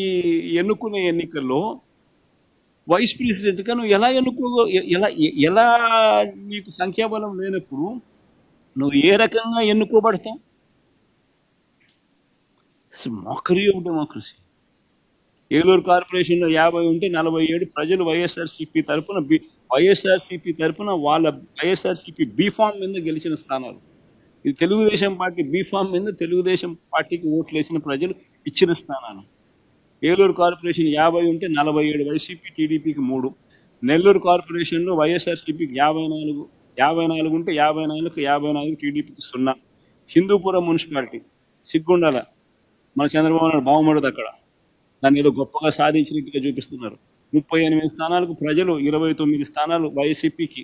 ఎన్నుకునే ఎన్నికల్లో వైస్ ప్రెసిడెంట్గా నువ్వు ఎలా నీకు సంఖ్యాబలం లేనప్పుడు నువ్వు ఏ రకంగా ఎన్నుకోబడతావు? Mockery of democracy. ఏలూరు కార్పొరేషన్లో 50 ఉంటే 47 ప్రజలు వైఎస్ఆర్సీపీ తరఫున వాళ్ళ వైఎస్ఆర్సీపీ బీఫామ్ మీద గెలిచిన స్థానాలు. ఇది తెలుగుదేశం పార్టీ బీఫామ్ మీద తెలుగుదేశం పార్టీకి ఓట్లు వేసిన ప్రజలు ఇచ్చిన స్థానాలు. ఏలూరు కార్పొరేషన్ 50 ఉంటే 47 వైసీపీ, టీడీపీకి 3. నెల్లూరు కార్పొరేషన్లో వైఎస్ఆర్సీపీకి 54 ఉంటే 54 టీడీపీకి 0. హిందూపురం మున్సిపాలిటీ సిగ్గుండాల, మన చంద్రబాబు నాయుడు బాగుమడదు అక్కడ, దాన్ని ఏదో గొప్పగా సాధించినట్టుగా చూపిస్తున్నారు. 38 స్థానాలకు ప్రజలు 29 స్థానాలు వైసీపీకి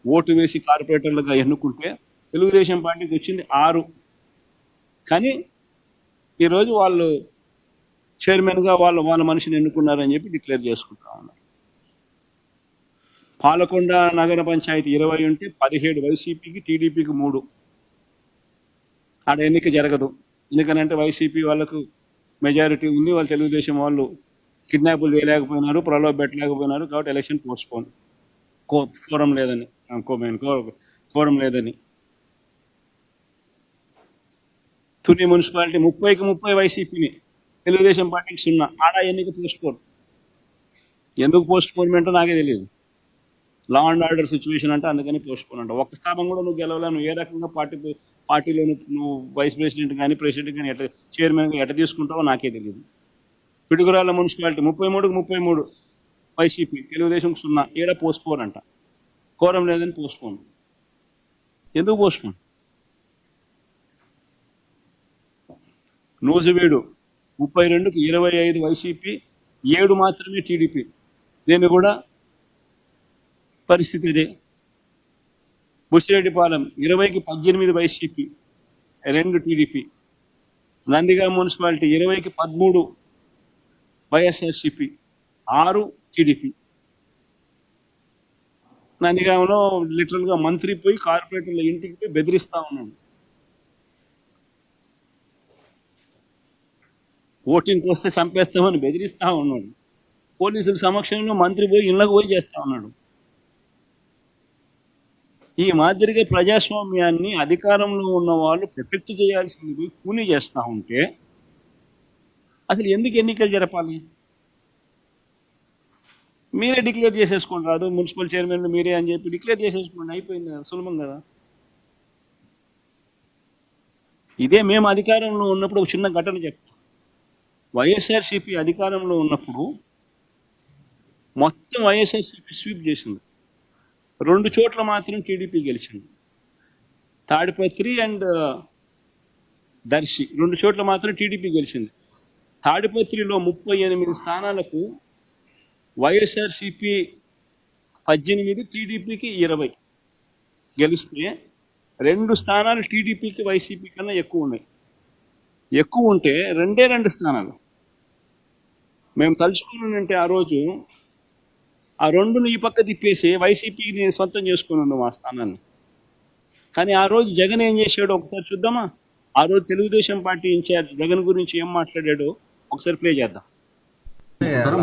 ఓటు వేసి కార్పొరేటర్లుగా ఎన్నుకుంటే తెలుగుదేశం పార్టీకి వచ్చింది 6. కానీ ఈరోజు వాళ్ళు చైర్మన్గా వాళ్ళ మనిషిని ఎన్నుకున్నారని చెప్పి డిక్లేర్ చేసుకుంటా ఉన్నారు. పాలకొండ నగర పంచాయతీ 20 ఉంటే 17 వైసీపీకి, టీడీపీకి 3. ఆడ ఎన్నిక జరగదు. ఎందుకనంటే వైసీపీ వాళ్ళకు మెజారిటీ ఉంది, వాళ్ళు తెలుగుదేశం వాళ్ళు కిడ్నాపులు చేయలేకపోయినారు, ప్రలోభ పెట్టలేకపోయినారు, కాబట్టి ఎలక్షన్ పోస్ట్పోన్. కోరం లేదని. తుని మున్సిపాలిటీ 30కి 30 వైసీపీని, తెలుగుదేశం పార్టీకి 0. ఆడ ఎన్నిక పోస్ట్పోన్. ఎందుకు పోస్ట్పోన్మెంటో నాకే తెలియదు. లా అండ్ ఆర్డర్ సిచ్యువేషన్ అంటే అందుకని పోస్ట్పోన్ అంట. 1 స్థానం కూడా నువ్వు గెలవలే. నువ్వు ఏ రకంగా పార్టీలో నువ్వు వైస్ ప్రెసిడెంట్ కానీ ప్రెసిడెంట్ కానీ చైర్మన్గా ఎట్లా తీసుకుంటావో నాకే తెలియదు. పిడుగురాళ్ళ మున్సిపాలిటీ 33కి 33 వైసీపీ, తెలుగుదేశం 0. ఏడ పోస్ట్పోన్ అంట. కోరం లేదని పోస్ట్పోన్. ఎందుకు పోస్ట్పోన్? నూజివీడు 32కి 25 వైసీపీ, 7 మాత్రమే టీడీపీ. దీన్ని కూడా పరిస్థితి ఇదే. బుచ్చిరెడ్డిపాలెం 20కి 18 వైసీపీ, 2 టీడీపీ. నందిగామ మున్సిపాలిటీ 20కి 13 వైఎస్ఆర్సీపీ, 6 టీడీపీ. నందిగామలో లిటరల్గా మంత్రి పోయి కార్పొరేటర్ల ఇంటికి పోయి బెదిరిస్తా ఉన్నాడు. ఓటింగ్కి వస్తే చంపేస్తామని బెదిరిస్తా ఉన్నాడు. పోలీసుల సమక్షంలో మంత్రి పోయి ఇళ్ళకు పోయి చేస్తా ఉన్నాడు. ఈ మాదిరిగా ప్రజాస్వామ్యాన్ని అధికారంలో ఉన్న వాళ్ళు ప్రొటెక్ట్ చేయాల్సింది పోయి కూనీ చేస్తూ ఉంటే అసలు ఎందుకు ఎన్నికలు జరపాలి? మీరే డిక్లేర్ చేసేసుకోండి, రాదు మున్సిపల్ చైర్మన్ మీరే అని చెప్పి డిక్లేర్ చేసేసుకోండి, అయిపోయింది కదా, సులభం కదా. ఇదే మేము అధికారంలో ఉన్నప్పుడు ఒక చిన్న ఘటన చెప్తాం. వైఎస్ఆర్సీపీ అధికారంలో ఉన్నప్పుడు మొత్తం వైఎస్ఆర్సీపీ స్వీప్ చేసింది. 2 చోట్ల మాత్రం టీడీపీ గెలిచింది. తాడిపత్రి అండ్ దర్శి 2 చోట్ల మాత్రం టీడీపీ గెలిచింది. తాడిపత్రిలో 38 స్థానాలకు వైఎస్ఆర్సీపీ 18, టీడీపీకి 20 గెలిస్తే 2 స్థానాలు టీడీపీకి వైసీపీ కన్నా ఎక్కువ ఉన్నాయి. ఎక్కువ ఉంటే 2 స్థానాలు మేము తలుచుకున్నానంటే ఆ రోజు ఆ 2ను ఈ పక్క తిప్పేసి వైసీపీని సొంతం చేసుకుని ఉన్నాం ఆ స్థానాన్ని. కానీ ఆ రోజు జగన్ ఏం చేశాడో ఒకసారి చూద్దామా? ఆ రోజు తెలుగుదేశం పార్టీ ఇన్ఛార్జ్ జగన్ గురించి ఏం మాట్లాడాడో ఒకసారి ప్లే చేద్దాం.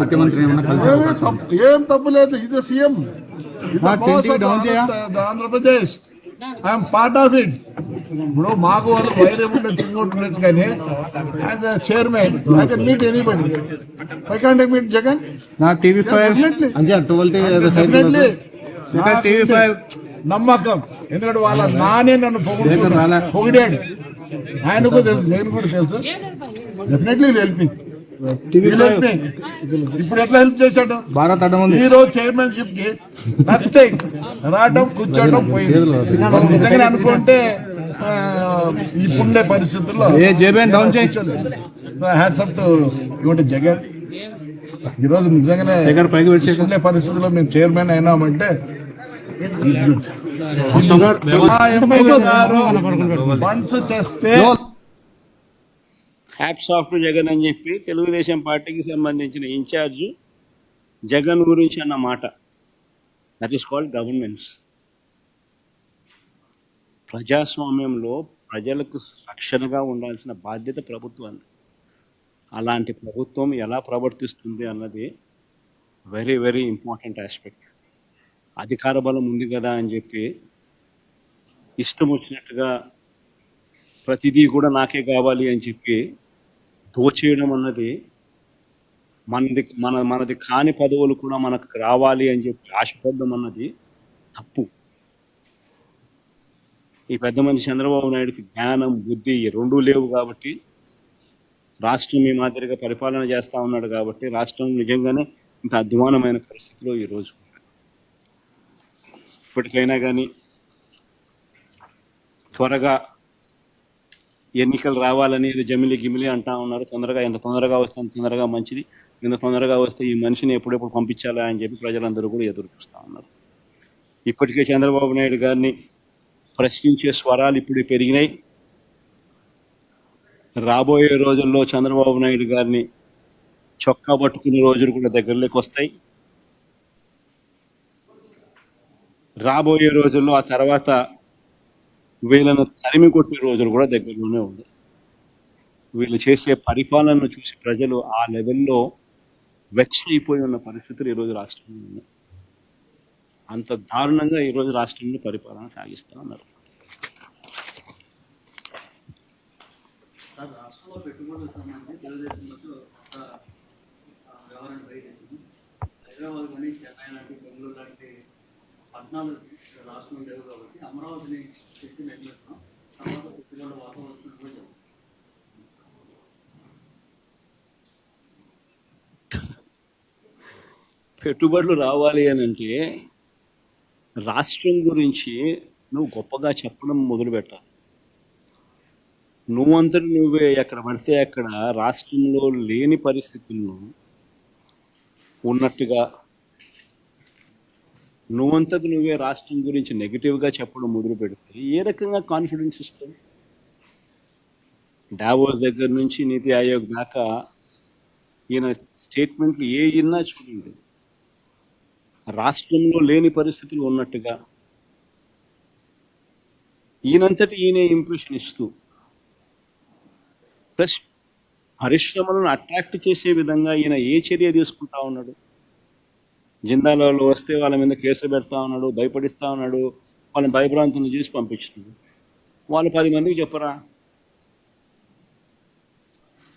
ముఖ్యమంత్రి ఏం తప్పు లేదు, ఇది CM, Andhra Pradesh, I'm part of it. ఇప్పుడు మాకు వాళ్ళు వైరే ఉండే తిరుగుతుండొచ్చు, కానీ as a chairman I can meet anybody. I can't meet Jagan. నా TV5 నమ్మకం, ఎందుకంటే వాళ్ళ నానే నన్ను పొగిడాడు, ఆయనకు తెలుసు, నేను కూడా తెలుసు. Definitely help me. ఇప్పుడు ఎట్లా హెల్ప్ చేశాడు భారత్ ఈ రోజు చైర్మన్షిప్ కి నథింగ్, రావడం కూర్చోవడం పోయింది. నిజంగా అనుకుంటే ఇప్పుడుండే పరిస్థితుల్లో హ్యాట్స్ అప్ టు జగన్. ఈరోజు నిజంగానే ఇప్పుడుండే పరిస్థితుల్లో మేము చైర్మన్ అయినామంటే ఫండ్స్ తెస్తే హ్యాట్స్ ఆఫ్ టు జగన్ అని చెప్పి తెలుగుదేశం పార్టీకి సంబంధించిన ఇన్ఛార్జ్ జగన్ గురించి అన్న మాట. That is called governance. ప్రజాస్వామ్యంలో ప్రజలకు రక్షణగా ఉండాల్సిన బాధ్యత ప్రభుత్వాన్ని. అలాంటి ప్రభుత్వం ఎలా ప్రవర్తిస్తుంది అన్నది వెరీ వెరీ ఇంపార్టెంట్ ఆస్పెక్ట్. అధికార బలం ఉంది కదా అని చెప్పి ఇష్టం వచ్చినట్టుగా ప్రతిదీ కూడా నాకే కావాలి అని చెప్పి దోచేయడం అన్నది, మనది కాని పదవులు కూడా మనకు రావాలి అని చెప్పి ఆశపడడం అన్నది తప్పు. ఈ పెద్ద మనిషి చంద్రబాబు నాయుడుకి జ్ఞానం, బుద్ధి రెండూ లేవు కాబట్టి రాష్ట్రం ఈ మాదిరిగా పరిపాలన చేస్తూ ఉన్నాడు కాబట్టి రాష్ట్రం నిజంగానే ఇంత అధ్వానమైన పరిస్థితిలో ఈరోజు. ఇప్పటికైనా కానీ త్వరగా ఎన్నికలు రావాలని జమిలి గిమిలి అంటా ఉన్నారు. ఎంత తొందరగా వస్తే అంత తొందరగా మంచిది. ఇంత తొందరగా వస్తే ఈ మనిషిని ఎప్పుడెప్పుడు పంపించాలా అని చెప్పి ప్రజలందరూ కూడా ఎదురు చూస్తూ ఉన్నారు. ఇప్పటికే చంద్రబాబు నాయుడు గారిని ప్రశ్నించే స్వరాలు ఇప్పుడు పెరిగినాయి. రాబోయే రోజుల్లో చంద్రబాబు నాయుడు గారిని చొక్కా పట్టుకునే రోజులు కూడా దగ్గరలోకి వస్తాయి. రాబోయే రోజుల్లో ఆ తర్వాత వీళ్ళను తరిమి కొట్టే రోజులు కూడా దగ్గరలోనే ఉంది. వీళ్ళు చేసే పరిపాలనను చూసి ప్రజలు ఆ లెవెల్లో వెక్స్ అయిపోయి ఉన్న పరిస్థితులు ఈరోజు రాష్ట్రంలో ఉన్నాయి. అంత దారుణంగా ఈరోజు రాష్ట్రంలో పరిపాలన సాగిస్తూ ఉన్నారు. రాష్ట్రంలో పెట్టుబడులకు సంబంధించి తెలుగుదేశంలో వ్యవహారం హైదరాబాద్ కానీ చెన్నై లాంటి బెంగళూరు లాంటి పట్టణాలు రాష్ట్రం లేవు కాబట్టి అమరావతిని శక్తి నిర్మిస్తున్నాం. తర్వాత పెట్టుబడుల వాతావరణం వస్తుంది. పెట్టుబడులు రావాలి అని అంటే రాష్ట్రం గురించి నువ్వు గొప్పగా చెప్పడం మొదలు పెట్టాలి. నువ్వంతటి నువ్వే ఎక్కడ పడితే అక్కడ రాష్ట్రంలో లేని పరిస్థితులను ఉన్నట్టుగా నువ్వంతకు నువ్వే రాష్ట్రం గురించి నెగిటివ్గా చెప్పడం మొదలు పెడితే ఏ రకంగా కాన్ఫిడెన్స్ ఇస్తావు? డావోస్ దగ్గర నుంచి నీతి ఆయోగ్ దాకా ఈయన స్టేట్మెంట్లు ఏ ఇన్నా చూడండి, రాష్ట్రంలో లేని పరిస్థితులు ఉన్నట్టుగా ఈయనంతటి ఈయనే ఇంప్రెషన్ ఇస్తూ ప్లస్ పరిశ్రమలను అట్రాక్ట్ చేసే విధంగా ఈయన ఏ చర్య తీసుకుంటా ఉన్నాడు? జిందాలలో వస్తే వాళ్ళ మీద కేసులు పెడతా ఉన్నాడు, భయపడిస్తూ ఉన్నాడు, వాళ్ళని భయభ్రాంతులను చేసి పంపించినాడు. వాళ్ళు 10 మందికి చెప్పరా?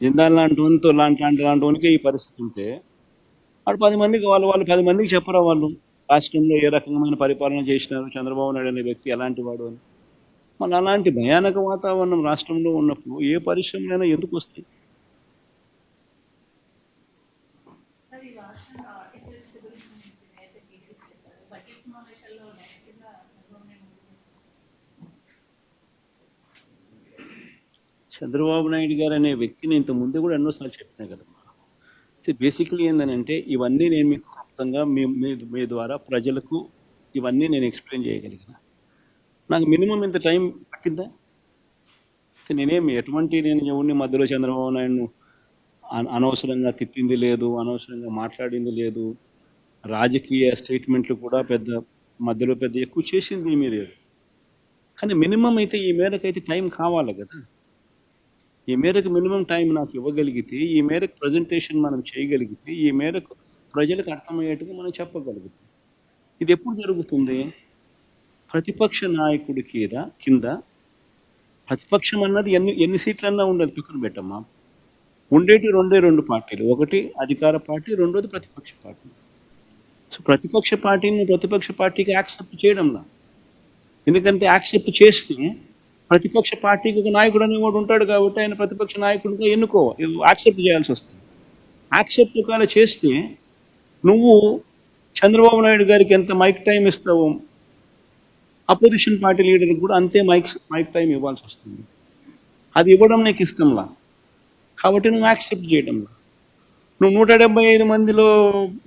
జిందాల్ లాంటి వానికి ఈ పరిస్థితి ఉంటే వాడు 10 మందికి వాళ్ళు 10 మందికి చెప్పరా? వాళ్ళు రాష్ట్రంలో ఏ రకమైన పరిపాలన చేసినారు, చంద్రబాబు నాయుడు అనే వ్యక్తి ఎలాంటి వాడు అని. మళ్ళీ అలాంటి భయానక వాతావరణం రాష్ట్రంలో ఉన్నప్పుడు ఏ పరిశ్రమలైనా ఎందుకు వస్తాయి? చంద్రబాబు నాయుడు గారు అనే వ్యక్తిని ఇంత ముందు కూడా ఎన్నోసార్లు చెప్పినా కదమ్మా. సో బేసిక్లీ ఏంటంటే ఇవన్నీ నేను మీకు క్లుప్తంగా మీ ద్వారా ప్రజలకు ఇవన్నీ నేను ఎక్స్ప్లెయిన్ చేయగలిగిన. నాకు మినిమం ఇంత టైం పట్టిందా? నేనేమి నేను ఎవరిని మధ్యలో చంద్రబాబు నాయుడును అనవసరంగా తిట్టింది లేదు, అనవసరంగా మాట్లాడింది లేదు, రాజకీయ స్టేట్మెంట్లు కూడా మధ్యలో ఎక్కువ చేసింది మీరు. కానీ మినిమం అయితే ఈ మేరకు అయితే టైం కావాలి కదా. ఈ మేరకు మినిమం టైం నాకు ఇవ్వగలిగితే, ఈ మేరకు ప్రజెంటేషన్ మనం చేయగలిగితే, ఈ మేరకు ప్రజలకు అర్థమయ్యేట్టుగా మనం చెప్పగలుగుతాం. ఇది ఎప్పుడు జరుగుతుంది? ప్రతిపక్ష నాయకుడి కింద ప్రతిపక్షం అన్నది ఎన్ని సీట్లన్నా ఉండదు, పక్కన పెట్టమ్మా. ఉండేటి రెండు పార్టీలు, ఒకటి అధికార పార్టీ, రెండోది ప్రతిపక్ష పార్టీ. సో ప్రతిపక్ష పార్టీని ప్రతిపక్ష పార్టీకి యాక్సెప్ట్ చేయడంలా. ఎందుకంటే యాక్సెప్ట్ చేస్తే ప్రతిపక్ష పార్టీకి ఒక నాయకుడు అనేవాడు ఉంటాడు కాబట్టి ఆయన ప్రతిపక్ష నాయకుడిగా యాక్సెప్ట్ చేయాల్సి వస్తుంది. యాక్సెప్ట్ ఒకవేళ చేస్తే నువ్వు చంద్రబాబు నాయుడు గారికి ఎంత మైక్ టైం ఇస్తావో అపోజిషన్ పార్టీ లీడర్కి కూడా అంతే మైక్ టైం ఇవ్వాల్సి వస్తుంది. అది ఇవ్వడం నీకు ఇష్టంలా కాబట్టి నువ్వు యాక్సెప్ట్ చేయడంలా. నువ్వు 175 మందిలో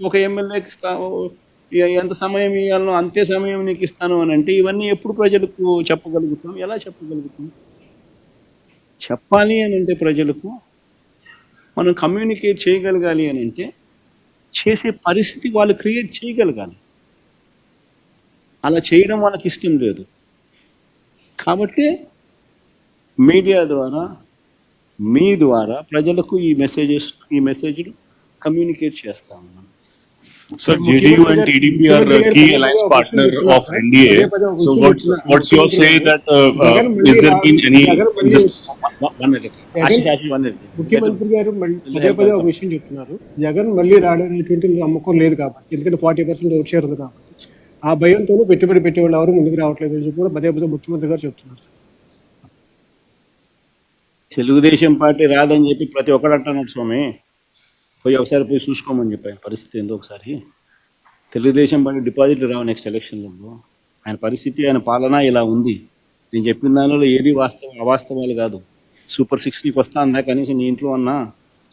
ఒక ఎమ్మెల్యేకి ఇస్తావు, ఎంత సమయం ఇవ్వాలో అంతే సమయం నీకు ఇస్తాను అని అంటే ఇవన్నీ ఎప్పుడు ప్రజలకు చెప్పగలుగుతాం? ఎలా చెప్పగలుగుతాం? చెప్పాలి అని అంటే ప్రజలకు మనం కమ్యూనికేట్ చేయగలగాలి అని అంటే చేసే పరిస్థితి వాళ్ళు క్రియేట్ చేయగలగాలి. అలా చేయడం వాళ్ళకి ఇష్టం లేదు కాబట్టి మీడియా ద్వారా మీ ద్వారా ప్రజలకు ఈ మెసేజ్లు కమ్యూనికేట్ చేస్తా ఉన్నాం. Sir, JDU and TDP are a key alliance partner of NDA. So what's your say that is there been any just ముఖ్యమంత్రి గారు పదే ఒక విషయం చెప్తున్నారు, జగన్ మళ్ళీ రావడానికి నమ్మకం లేదు కాబట్టి, ఎందుకంటే 40% ఓట్ షేర్ ఉంది కాబట్టి ఆ భయంతోనే పెట్టుబడి పెట్టేవాళ్ళు ఎవరు ముందుకు రావట్లేదు అని చెప్పి కూడా పదే ముఖ్యమంత్రి గారు చెప్తున్నారు. తెలుగుదేశం పార్టీ రాదని చెప్పి ప్రతి ఒక్కడు అంటున్నాడు స్వామి. ఒకసారి పోయి చూసుకోమని చెప్పాను పరిస్థితి ఏందో ఒకసారి. తెలుగుదేశం పార్టీ డిపాజిట్లు రావు నెక్స్ట్ ఎలక్షన్లో. ఆయన పరిస్థితి, ఆయన పాలన ఇలా ఉంది. నేను చెప్పిన దానిలో ఏది అవాస్తవాలు కాదు. సూపర్ 6 నీకు వస్తా అందా? కనీసం నీ ఇంట్లో అన్నా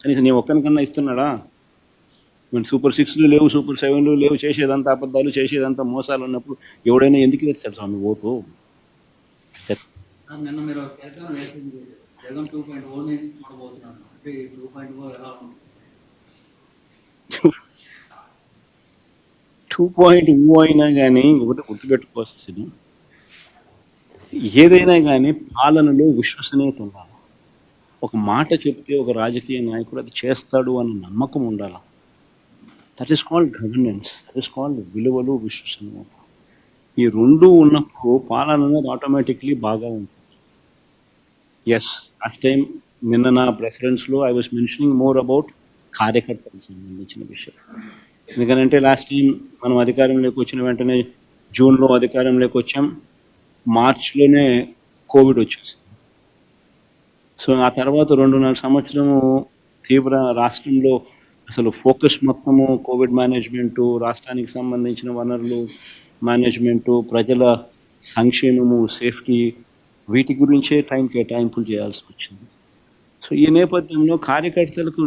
కనీసం నీ ఒక్కరికన్నా ఇస్తున్నాడా? సూపర్ 6 లేవు, సూపర్ 7 లేవు, చేసేదంతా అబద్ధాలు, చేసేదంతా మోసాలు ఉన్నప్పుడు ఎవడైనా ఎందుకు తెస్తాడు స్వామి ఓటు? సార్ నిన్న మీరు జగన్ 2.0 చూడబోతున్నాను అంటే 2.0 ఎలా ఉంది? 2.0 అయినా కానీ ఒకటి గుర్తుపెట్టుకోవాల్సింది, ఏదైనా కానీ పాలనలో విశ్వసనీయత ఉండాలి. ఒక మాట చెప్తే ఒక రాజకీయ నాయకుడు అది చేస్తాడు అన్న నమ్మకం ఉండాలి. That is called governance, that is called విలువలు, విశ్వసనీయత. ఈ రెండు ఉన్నప్పుడు పాలన అనేది ఆటోమేటిక్లీ బాగా ఉంటుంది. ఎస్, లాస్ట్ టైం నిన్న నా ప్రెఫరెన్స్లో I was mentioning more about కార్యకర్తలకు సంబంధించిన విషయం. ఎందుకంటే లాస్ట్ టైం మనం అధికారంలోకి వచ్చిన వెంటనే జూన్లో అధికారంలోకి వచ్చాం, మార్చ్లోనే కోవిడ్ వచ్చేసింది. సో ఆ తర్వాత 2.5 సంవత్సరము తీవ్ర రాష్ట్రంలో అసలు ఫోకస్ మొత్తము కోవిడ్ మేనేజ్మెంటు, రాష్ట్రానికి సంబంధించిన వనరులు మేనేజ్మెంటు, ప్రజల సంక్షేమము, సేఫ్టీ, వీటి గురించే టైం కేటాయింపులు చేయాల్సి వచ్చింది. సో ఈ నేపథ్యంలో కార్యకర్తలకు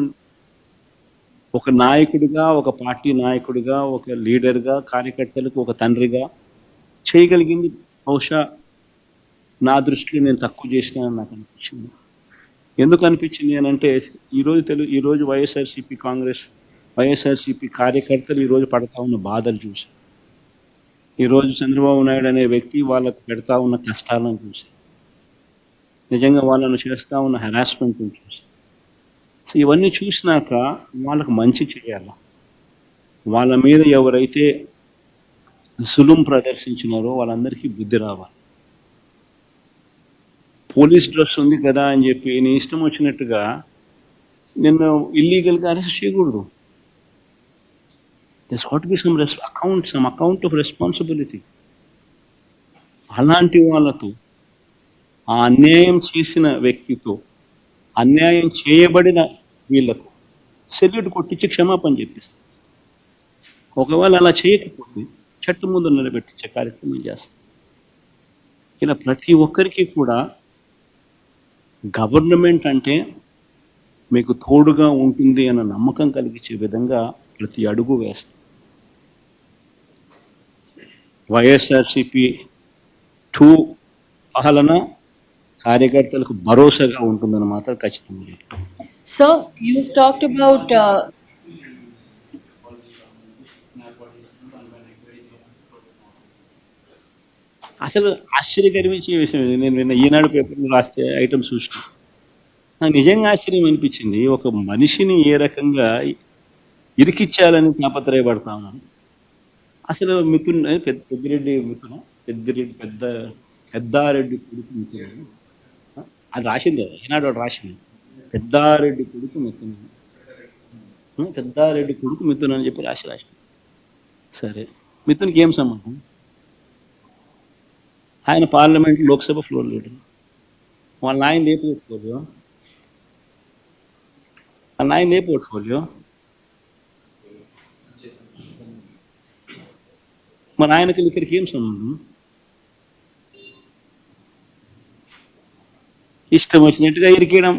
ఒక నాయకుడిగా, ఒక పార్టీ నాయకుడిగా, ఒక లీడర్గా, కార్యకర్తలకు ఒక తండ్రిగా చేయగలిగింది బహుశా నా దృష్టిలో నేను తక్కువ చేసినానని నాకు అనిపించింది. ఎందుకు అనిపించింది అని అంటే ఈరోజు వైఎస్ఆర్సీపీ కార్యకర్తలు ఈరోజు పడతా ఉన్న బాధలు చూసి, ఈరోజు చంద్రబాబు నాయుడు అనే వ్యక్తి వాళ్ళకు పెడతా ఉన్న కష్టాలను చూసి, నిజంగా వాళ్ళను చేస్తూ ఉన్న హెరాస్మెంట్ని చూసి, సో ఇవన్నీ చూసినాక వాళ్ళకు మంచి చేయాలి. వాళ్ళ మీద ఎవరైతే సులుం ప్రదర్శించినారో వాళ్ళందరికీ బుద్ధి రావాలి. పోలీస్ డ్రెస్ ఉంది కదా అని చెప్పి నీ ఇష్టం వచ్చినట్టుగా నిన్ను ఇల్లీగల్గా అరెస్ట్ చేయకూడదు. There's got to be some account of responsibility. అలాంటి వాళ్ళతో, ఆ అన్యాయం చేసిన వ్యక్తితో, అన్యాయం చేయబడిన వీళ్లకు సెల్యూట్ కొట్టించి క్షమాపణ చెప్పిస్తాం. ఒకవేళ అలా చేయకపోతే చట్టం ముందు నిలబెట్టించే కార్యక్రమం చేస్తాం. ఇలా ప్రతి ఒక్కరికి కూడా గవర్నమెంట్ అంటే మీకు తోడుగా ఉంటుంది అన్న నమ్మకం కలిగించే విధంగా ప్రతి అడుగు వేస్తాం. వైఎస్ఆర్సిపి 2 పాలన కార్యకర్తలకు భరోసాగా ఉంటుందని మాత్రం ఖచ్చితంగా చెప్తాం. Sir, you've talked about అసలు ఆశ్చర్యకరమైన విషయం నేను నిన్న ఈనాడు పేపర్లో రాస్తే ఐటమ్స్ చూసిన నాకు నిజంగా ఆశ్చర్యం అనిపించింది. ఒక మనిషిని ఏ రకంగా ఇరికిచ్చాలని తాపత్రయపడతా ఉన్నాను. అసలు మిథున్ పెద్దిరెడ్డి మిథున పెద్దారెడ్డి కొడుకు మిథున అది రాసింది కదా ఈనాడు వాడు రాసింది. పెద్దారెడ్డి కొడుకు మిథున పెద్దారెడ్డి కొడుకు మిథున అని చెప్పి రాసింది. సరే, మిథున్కి ఏం సంబంధం? ఆయన పార్లమెంట్ లోక్సభ ఫ్లోర్ లీడర్. వాళ్ళ నాయనది ఏ పోర్ట్ఫోలియో? వాళ్ళ నాయనది ఏ పోర్ట్ఫోలియో? మన ఆయనకి ఇక్కడికి ఏం సంబంధం? ఇష్టం వచ్చినట్టుగా ఇరికేయడం.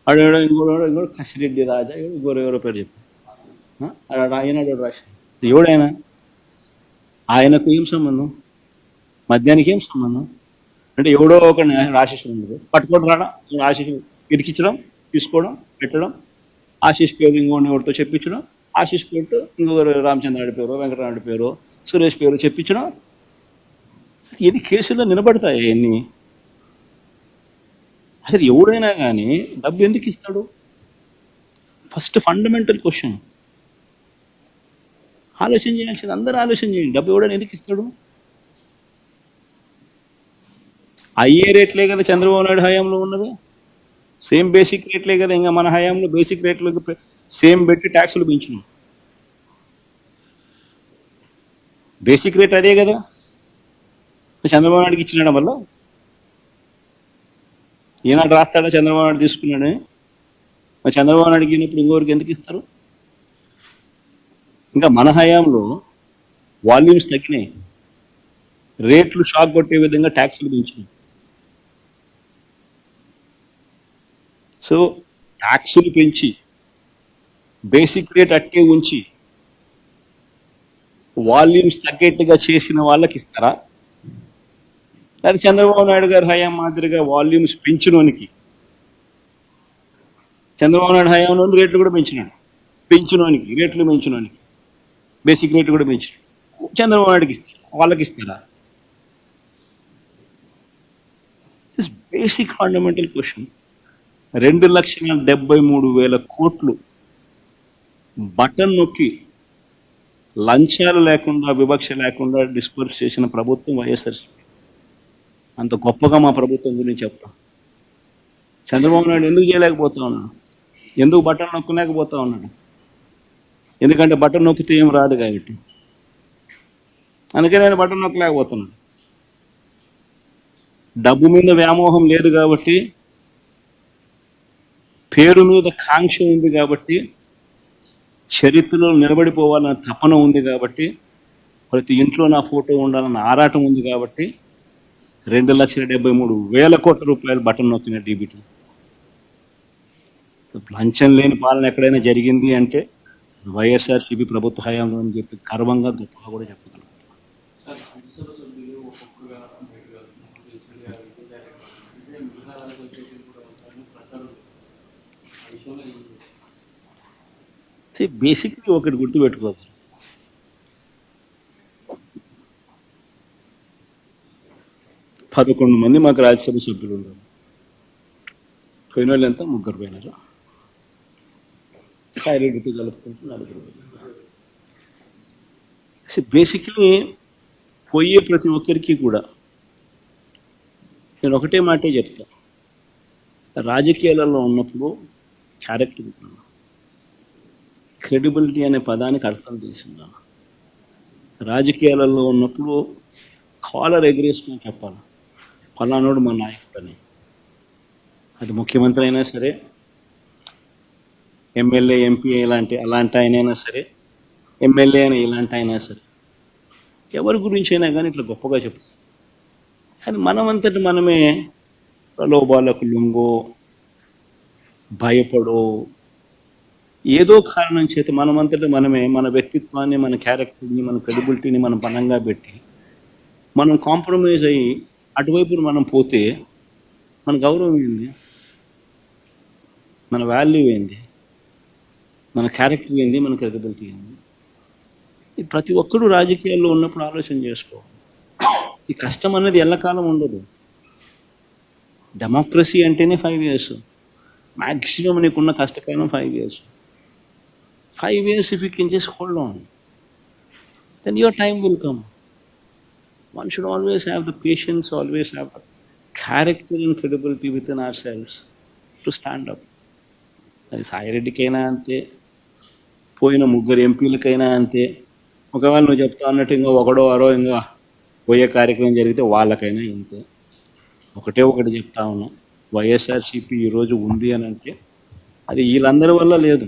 ఆడేడో ఇంకోడో కసిరెడ్డి రాజా ఎవరో పేరు చెప్పు ఆయనాడు రాసి ఎవడైనా ఆయనకు ఏం సంబంధం? మద్యానికి ఏం సంబంధం? అంటే ఎవడో ఒక ఆశీస్సు ఉండదు, పట్టుకోవడం రావడం, ఆశీస్సు ఇరికించడం, తీసుకోవడం, పెట్టడం, ఆశీస్ పేరు ఇంకోటి చెప్పించడం, ఆశీస్ పేరుతో ఇంకొకరు రామచంద్రాడి పేరు, వెంకటరాముడి పేరు, సురేష్ పేరు చెప్పించడం. ఎన్ని కేసుల్లో నిలబడతాయి ఎన్ని? అసలు ఎవడైనా కానీ డబ్బు ఎందుకు ఇస్తాడు? ఫస్ట్ ఫండమెంటల్ క్వశ్చన్ ఆలోచన చేయాల్సింది. అందరూ ఆలోచన చేయండి. డబ్బు ఎవడైనా ఎందుకు ఇస్తాడు? అయ్యే రేట్లే కదా చంద్రబాబు నాయుడు హయాంలో ఉన్నది. సేమ్ బేసిక్ రేట్లే కదా ఇంకా మన హయాంలో బేసిక్ రేట్లకు సేమ్ పెట్టి ట్యాక్సులు పెంచినాం. బేసిక్ రేట్ అదే కదా చంద్రబాబు నాయుడుకి ఇచ్చినడం వల్ల. ఈనాడు రాస్తాడా చంద్రబాబు నాయుడు తీసుకున్నాడని? మరి చంద్రబాబు నాయుడుకి ఇచ్చినప్పుడు ఇంకోరికి ఎందుకు ఇస్తారు? ఇంకా మన హయాంలో వాల్యూమ్స్ తగ్గినాయి, రేట్లు షాక్ కొట్టే విధంగా ట్యాక్సులు పెంచినాయి. సో ట్యాక్సులు పెంచి బేసిక్ రేట్ అట్టే ఉంచి వాల్యూమ్స్ తగ్గేట్టుగా చేసిన వాళ్ళకి ఇస్తారా? అది చంద్రబాబు నాయుడు గారి హయాం మాదిరిగా వాల్యూమ్స్ పెంచినోనికి, చంద్రబాబు నాయుడు హయాంలో రేట్లు కూడా పెంచినోనికి రేట్లు పెంచినోనికి బేసిక్ రేట్లు కూడా పెంచినాడు. చంద్రబాబు నాయుడుకి ఇస్తారు, వాళ్ళకి ఇస్తారా? This basic fundamental question. 2,73,000 కోట్లు బటన్ నొక్కి లంచాలు లేకుండా, వివక్ష లేకుండా డిస్పర్స్ చేసిన ప్రభుత్వం వైఎస్ఆర్సీపీ. అంత గొప్పగా మా ప్రభుత్వం గురించి చెప్తాం. చంద్రబాబు నాయుడు ఎందుకు చేయలేకపోతా ఉన్నాడు? ఎందుకు బటన్ నొక్కలేకపోతా ఉన్నాడు? ఎందుకంటే బటన్ నొక్కితే ఏం రాదు కాబట్టి. అందుకే నేను బటన్ నొక్కలేకపోతున్నాను. డబ్బు మీద వ్యామోహం లేదు కాబట్టి, పేరు మీద కాంక్ష ఉంది కాబట్టి, చరిత్రలో నిలబడిపోవాలన్న తపన ఉంది కాబట్టి, ప్రతి ఇంట్లో నా ఫోటో ఉండాలన్న ఆరాటం ఉంది కాబట్టి 2,73,000 కోట్ల రూపాయలు బటన్ నొక్కిన డీబీటీ. లంచం లేని పాలన ఎక్కడైనా జరిగింది అంటే వైఎస్ఆర్సీపీ ప్రభుత్వ హయాంలో అని చెప్పి గర్వంగా గొప్పగా కూడా చెప్పగలం. బేసిక్లీ ఒకటి గుర్తుపెట్టుకోవాలి, పదకొండు మంది మాకు రాజ్యసభ సభ్యులు ఉన్నారు. పోయిన వాళ్ళు ఎంత? 3 పోయినారు. సాయిరెడ్డితో కలుపుకుంటూ 4 అసలు బేసిక్లీ పోయే ప్రతి ఒక్కరికి కూడా నేను ఒకటే మాటే చెప్తా. రాజకీయాలలో ఉన్నప్పుడు క్యారెక్టర్, క్రెడిబిలిటీ అనే పదానికి అర్థం తీసుకున్నాను. రాజకీయాలలో ఉన్నప్పుడు కాలర్ ఎగరేసుకుని చెప్పాలి, ఫలానోడు మా నాయకుడు అని. అది ముఖ్యమంత్రి అయినా సరే, ఎమ్మెల్యే, ఎంపీ అలాంటి ఆయనైనా సరే, ఎమ్మెల్యే అయినా ఇలాంటి అయినా సరే, ఎవరి గురించి అయినా కానీ ఇట్లా గొప్పగా చెప్తాం. కానీ మనమంతటి మనమే ప్రలోభాలకు లొంగో, భయపడో, ఏదో కారణం చేత మనమంతటా మనమే మన వ్యక్తిత్వాన్ని, మన క్యారెక్టర్ని, మన క్రెడిబిలిటీని మనం పనంగా పెట్టి మనం కాంప్రమైజ్ అయ్యి అటువైపు మనం పోతే మన గౌరవం ఏంది, మన వాల్యూ ఏంది, మన క్యారెక్టర్ ఏంది, మన క్రెడిబిలిటీ ఏంది? ఇది ప్రతి ఒక్కరూ రాజకీయాల్లో ఉన్నప్పుడు ఆలోచన చేసుకోవాలి. ఈ కష్టం అనేది ఎల్లకాలం ఉండదు. డెమోక్రసీ అంటేనే 5 years. మ్యాక్సిమం నీకున్న కష్టకాలం 5 years. 5 years if you can just hold on, then your time will come. One should always have the patience, always have the character and credibility within ourselves to stand up. అది సాయిరెడ్డికైనా అంతే, పోయిన 3 ఎంపీలకైనా అంతే. ఒకవేళ నువ్వు చెప్తా అన్నట్టు ఇంకా ఒకడో అరో ఇంకా పోయే కార్యక్రమం జరిగితే వాళ్ళకైనా ఇంతే. ఒకటి చెప్తా ఉన్నాం, వైఎస్ఆర్సీపీ ఈరోజు ఉంది అని అంటే అది వీళ్ళందరి వల్ల లేదు.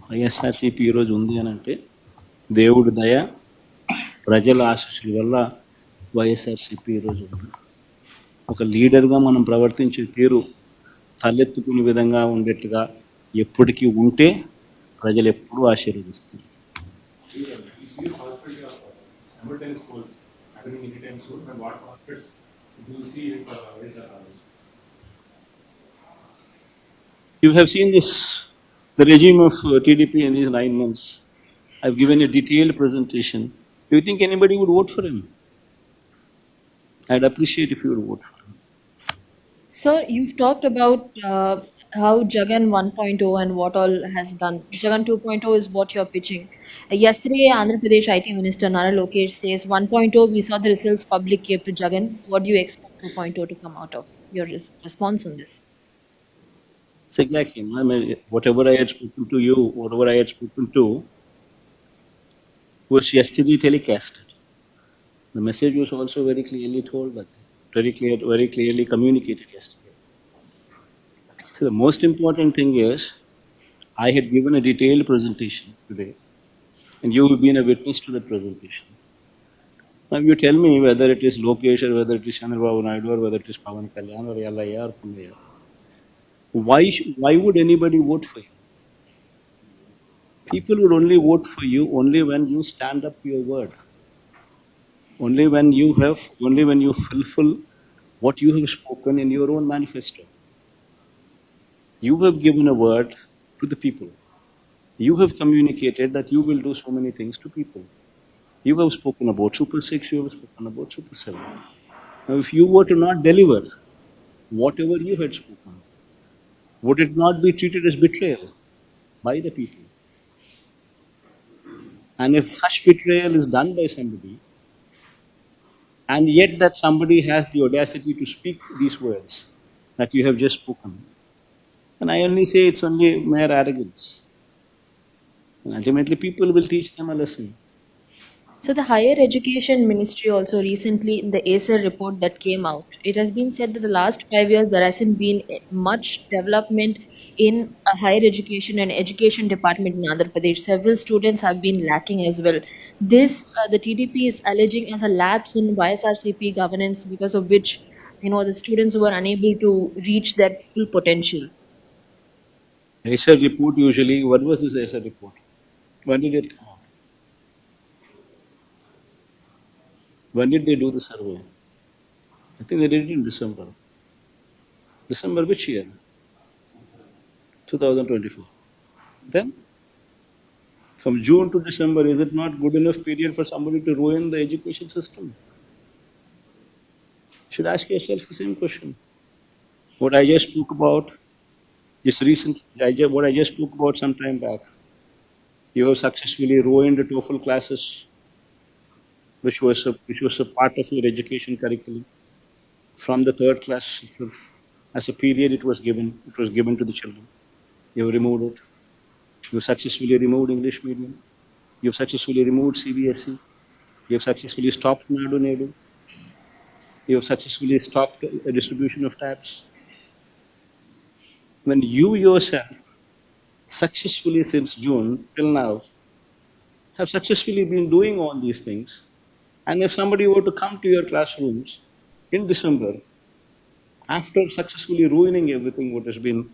వైఎస్ఆర్సీపీ ఈరోజు ఉంది అని అంటే దేవుడి దయ, ప్రజల ఆశీస్సుల వల్ల వైఎస్ఆర్సీపీ ఈరోజు ఉంది. ఒక లీడర్గా మనం ప్రవర్తించే తీరు తలెత్తుకునే విధంగా ఉండేట్టుగా ఎప్పటికీ ఉంటే ప్రజలు ఎప్పుడూ ఆశీర్వదిస్తారు. You have seen this, the regime of TDP in these 9 months. I've given a detailed presentation. Do you think anybody would vote for him? I'd appreciate if you would vote for him. Sir, you've talked about how Jagan 1.0 and what all has done. Jagan 2.0 is what you're pitching. Yesterday, Andhra Pradesh IT Minister Nara Lokesh says 1.0, we saw the results public gave to Jagan. What do you expect 2.0 to come out of? Your response on this? It's exactly. I mean, whatever I had spoken to you, whatever I had spoken to, was yesterday telecasted. The message was also very clearly told, but very clearly communicated yesterday. So the most important thing is, I had given a detailed presentation today, and you have been a witness to that presentation. Now you tell me whether it is Lokesh or whether it is Chandrababu Naidu or whether it is Pawan Kalyan or Yallaya or Punnaya. Why would anybody vote for you? People would only vote for you only when you stand up to your word. Only when you fulfill what you have spoken in your own manifesto. You have given a word to the people. You have communicated that you will do so many things to people. You have spoken about Super 6, you have spoken about Super 7. Now, if you were to not deliver whatever you had spoken, would it not be treated as betrayal by the people? And if such betrayal is done by somebody, and yet that somebody has the audacity to speak these words that you have just spoken, and I only say it's only mere arrogance. And ultimately people will teach them a lesson. So the Higher Education Ministry also recently, in the Acer report that came out, it has been said that the last 5 years there hasn't been much development in a higher education and education department in Andhra Pradesh. Several students have been lacking as well. This, the TDP is alleging as a lapse in YSRCP governance, because of which, the students were unable to reach that full potential. Acer report usually, what was this Acer report? When did it come out? When did they do the survey? I think they did it in December. December which year? 2024. Then, from June to December, is it not good enough period for somebody to ruin the education system? You should ask yourself the same question. What I just spoke about, what I just spoke about some time back, you have successfully ruined the TOEFL classes, which was a part of your education curriculum. From the 3rd class itself, as a period it was given to the children. You have removed it. You have successfully removed English medium. You have successfully removed CBSE. You have successfully stopped Nadu Nedu. You have successfully stopped the distribution of tabs. When you yourself, successfully since June till now, have successfully been doing all these things, and if somebody were to come to your classrooms in December after successfully ruining everything what has been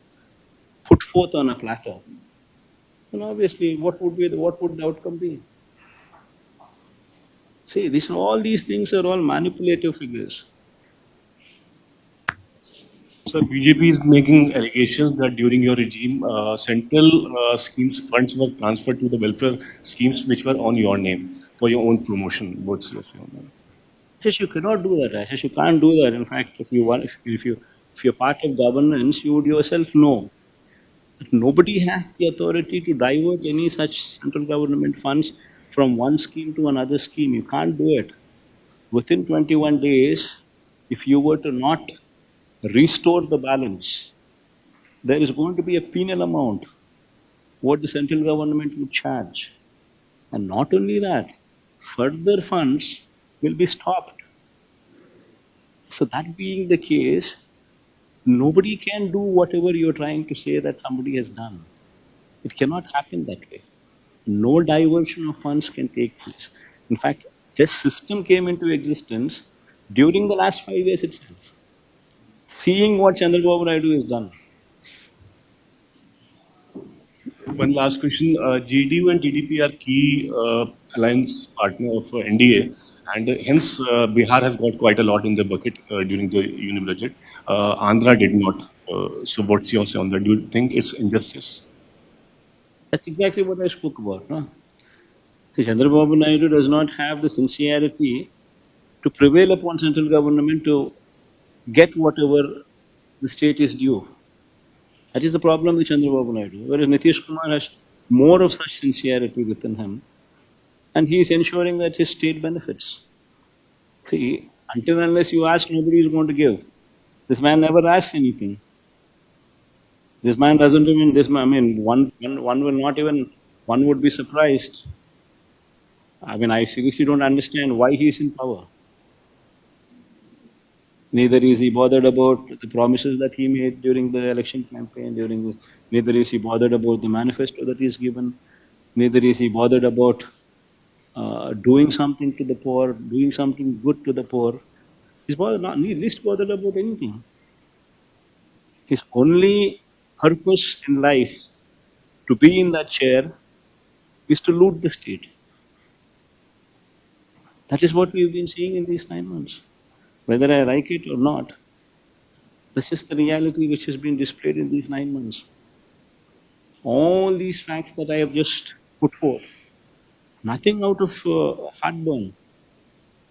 put forth on a platter, then obviously what would the outcome be? See, all these things are all manipulative figures. So BJP is making allegations that during your regime, central schemes funds were transferred to the welfare schemes which were on your name for your own promotion. What's your say on that? Ashish, you cannot do that. Ashish, you can't do that. In fact, if you're part of governance, you would yourself know that nobody has the authority to divert any such central government funds from one scheme to another scheme. You can't do it. Within 21 days, if you were to not restore the balance, there is going to be a penal amount what the central government would charge. And not only that, further funds will be stopped. So that being the case, nobody can do whatever you're trying to say that somebody has done. It cannot happen that way. No diversion of funds can take place. In fact, this system came into existence during the last 5 years itself. Seeing what Chandrababu Naidu has done. One last question. JDU and TDP are key alliance partner of NDA, and hence Bihar has got quite a lot in the bucket during the union budget. Andhra did not. So what's your say on that? Do you think it's injustice? That's exactly what I spoke about. No? See, Chandrababu Naidu does not have the sincerity to prevail upon central government to get whatever the state is due. That is the problem with Chandrababu Naidu. Whereas Nitish Kumar has more of such sincerity within him, and he is ensuring that his state benefits. See, until unless you ask, nobody is going to give. This man never asks anything. This man doesn't even, one will not even, one would be surprised. I seriously don't understand why he is in power. Neither is he bothered about the promises that he made during the election campaign, neither is he bothered about the manifesto that he has given, neither is he bothered about doing something to the poor, doing something good to the poor. He's least bothered about anything. His only purpose in life to be in that chair is to loot the state. That is what we've been seeing in these 9 months. Whether I like it or not, this is the reality which has been displayed in these 9 months. All these facts that I have just put forth, nothing out of heartburn.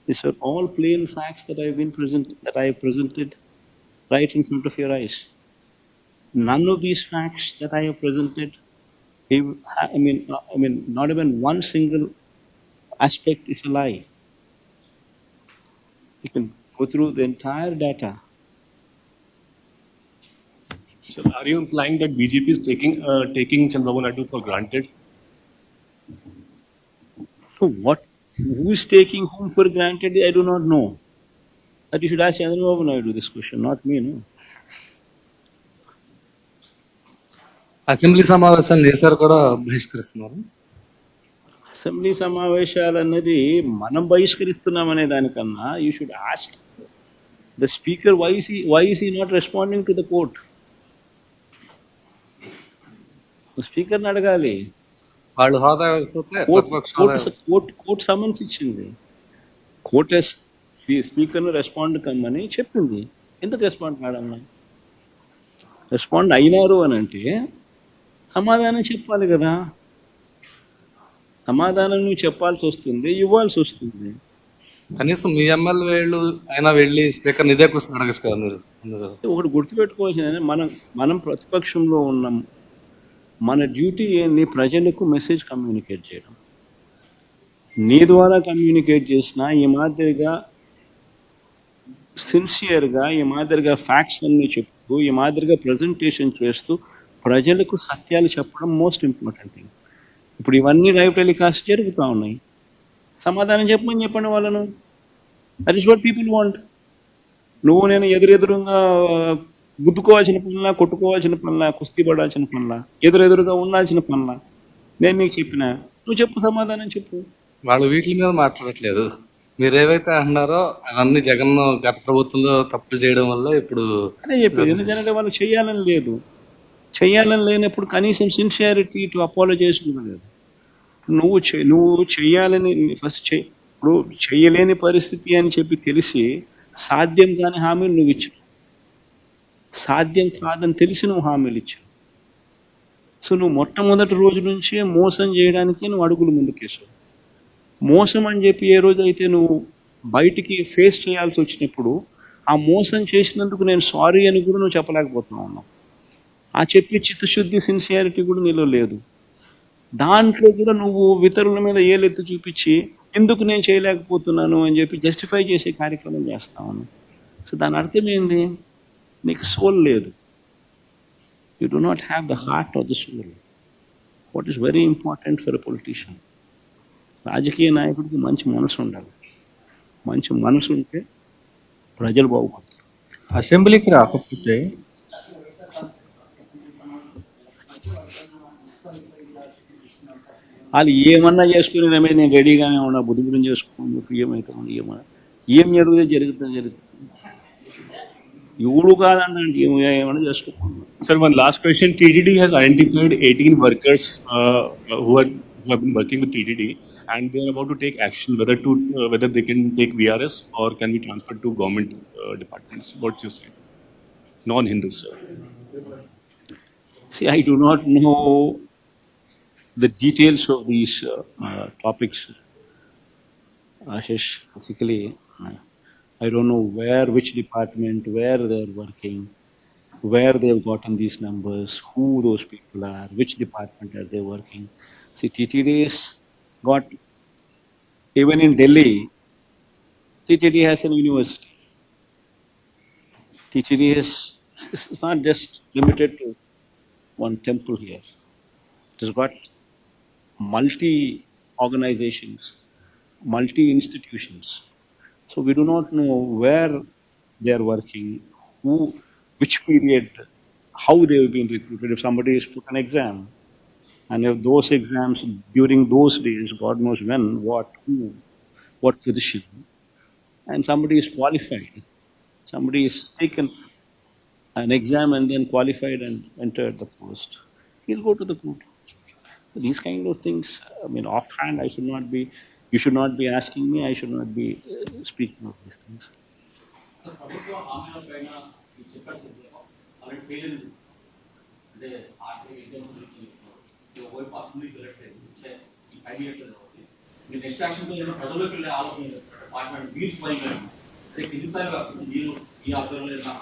These are all plain facts that I have presented right in front of your eyes. None of these facts that I have presented, not even one single aspect is a lie. You can go through the entire data. So are you implying that BJP is taking Chandrababu Naidu for granted? So who is taking whom for granted, I do not know. That you should ask Chandrababu Naidu this question, not me, no. Assembly సమావేశాలు చేశారు కూడా బహిష్కరిస్తున్నారు. అసెంబ్లీ సమావేశాలు అన్నది మనం బహిష్కరిస్తున్నామనే దానికన్నా you should ask the speaker why is he not responding to the court. స్పీకర్ని అడగాలి. వాళ్ళు హోదా ఇవ్వకపోతే ప్రతిపక్ష హోదా కోర్టు సమన్స్ ఇచ్చింది. కోర్టు స్పీకర్ను రెస్పాండ్ కమ్మని చెప్పింది. ఎందుకు రెస్పాండ్ కాడన్నా? రెస్పాండ్ అయినారు అని అంటే సమాధానం చెప్పాలి కదా. సమాధానం నువ్వు చెప్పాల్సి వస్తుంది, ఇవ్వాల్సి వస్తుంది. కనీసం మీ ఎమ్మెల్యేలు అయినా వెళ్ళి స్పీకర్ ఇదే క్వశ్చన్ అడగచ్చు కదా మీరు. ఒకటి గుర్తుపెట్టుకోవాల్సింది, మనం ప్రతిపక్షంలో ఉన్నాం. మన డ్యూటీ ఏంది? ప్రజలకు మెసేజ్ కమ్యూనికేట్ చేయడం. నీ ద్వారా కమ్యూనికేట్ చేసినా ఈ మాదిరిగా సిన్సియర్గా, ఈ మాదిరిగా ఫ్యాక్ట్స్ అన్నీ చెప్తూ, ఈ మాదిరిగా ప్రజెంటేషన్ చేస్తూ ప్రజలకు సత్యాలు చెప్పడం మోస్ట్ ఇంపార్టెంట్ థింగ్. ఇప్పుడు ఇవన్నీ లైవ్ టెలికాస్ట్ జరుగుతూ ఉన్నాయి. సమాధానం చెప్పండి వాళ్ళను. That is what people want. నువ్వు నేను ఎదురుగా గుద్దుకోవాల్సిన పనులా, కొట్టుకోవాల్సిన పనులా, కుస్తీ పడాల్సిన పనులా, ఎదురుగా ఉండాల్సిన పనులా నేను నీకు చెప్పినా, నువ్వు చెప్పు, సమాధానం చెప్పు. వాళ్ళు వీటి మీద మాట్లాడట్లేదు. మీరు ఏవైతే అంటున్నారో అవన్నీ జగన్ గత ప్రభుత్వంలో తప్పులు చేయడం వల్ల ఇప్పుడు అదే చెప్పేది. ఎందుకంటే వాళ్ళు చేయాలని లేదు. చేయాలని లేనప్పుడు కనీసం సిన్సియారిటీ టు అపాలజైజ్ కూడా లేదు. నువ్వు చేయాలని ఫస్ట్ ఇప్పుడు చేయలేని పరిస్థితి అని చెప్పి తెలిసి సాధ్యం కాని హామీలు నువ్వు ఇచ్చావు, సాధ్యం కాదని తెలిసి నువ్వు హామీలు ఇచ్చావు. సో నువ్వు మొట్టమొదటి రోజు నుంచే మోసం చేయడానికి నువ్వు అడుగులు ముందుకేసావు. మోసం అని చెప్పి ఏ రోజు అయితే నువ్వు బయటికి ఫేస్ చేయాల్సి వచ్చినప్పుడు ఆ మోసం చేసినందుకు నేను సారీ అని కూడా నువ్వు చెప్పలేకపోతా ఉన్నావు. ఆ చెప్పి చిత్తశుద్ధి సిన్సియారిటీ కూడా నీలో లేదు. దాంట్లో కూడా నువ్వు ఇతరుల మీద ఏలెత్తి చూపించి ఎందుకు నేను చేయలేకపోతున్నాను అని చెప్పి జస్టిఫై చేసే కార్యక్రమం చేస్తా ఉన్నావు. సో దాని అర్థం ఏంది? నీకు సోల్ లేదు. You do not have the heart of the soul. What is very important for a politician. రాజకీయ నాయకుడికి మంచి మనసు ఉండాలి. మంచి మనసు ఉంటే ప్రజలు బాగుపడతారు. అసెంబ్లీకి రాకపోతే వాళ్ళు ఏమన్నా చేసుకుని రమేష్ నేను రెడీగానే ఉన్నా, బుద్ధిగురం చేసుకోండి, ఏమవుతాం ఏం జరుగుతుంది. ఎవడు కాదండి ఏమన్నా చేసుకోండి. Sir, one last question. TDD has identified 18 workers who have been working with TDD, and they are about to take action whether they can take VRS or can be transferred to government departments. What's your say? Non-Hindus, sir. See, I do not know the details of these topics, Ashish. Basically, I don't know which department, where they're working, where they've gotten these numbers, who those people are, which department are they working. See, TTD's got, even in Delhi, TTD has an university. TTD it's not just limited to one temple here. It has got multi-organizations, multi-institutions. So we do not know where they are working, which period, how they have been recruited. If somebody has put an exam, and if those exams during those days, God knows when, what, who, what position, and somebody is qualified, somebody is taken an exam and then qualified and entered the post, he'll go to the court. So these kind of things, I mean, offhand, you should not be asking me, I should not be speaking of these things. Sir ప్రభుత్వ హామీల పైన చెప్పారు సార్ అలాంటి పేరు అంటే ఆర్థిక వైపు అసెంబ్లీకి వెళ్ళట్లేదు అంటే ఈ 5 years కాబట్టి మీరు నెక్స్ట్ యాక్షన్తో ఏదైనా ప్రజల్లోకి వెళ్ళే ఆలోచన చేస్తారు డిపార్ట్మెంట్ వీల్స్ పైన అంటే కింది స్థాయిలో మీరు ఈ ఆధ్వర్యంలో ఏదైనా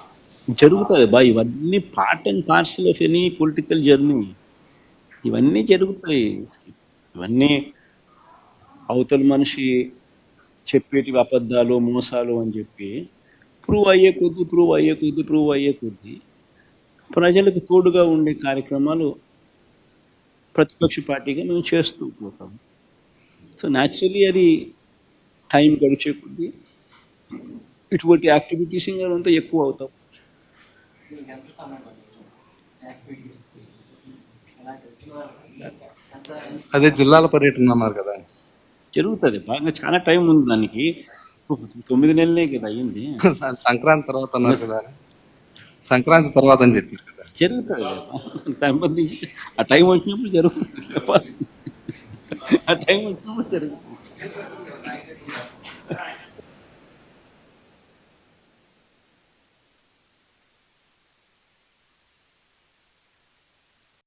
జరుగుతుంది బా, ఇవన్నీ part and parcel of any political journey. ఇవన్నీ జరుగుతాయి. ఇవన్నీ అవతల మనిషి చెప్పేటి అబద్ధాలు మోసాలు అని చెప్పి ప్రూవ్ అయ్యే కొద్దీ ప్రజలకు తోడుగా ఉండే కార్యక్రమాలు ప్రతిపక్ష పార్టీగా మేము చేస్తూ పోతాం. సో న్యాచురలీ అది టైం గడిచే కొద్దీ ఇటువంటి యాక్టివిటీస్ ఇంకా ఎక్కువ అవుతాం. అదే జిల్లాల పర్యటన అన్నారు కదా, జరుగుతుంది బాగా, చాలా టైం ఉంది దానికి. 9 నెలలే కదా అయ్యింది. సంక్రాంతి తర్వాత అన్నారు కదా, సంక్రాంతి తర్వాత అని చెప్పారు కదా. జరుగుతుంది సంబంధించి ఆ టైం వచ్చినప్పుడు జరుగుతుంది. ఆ టైం వచ్చినప్పుడు జరుగుతుంది.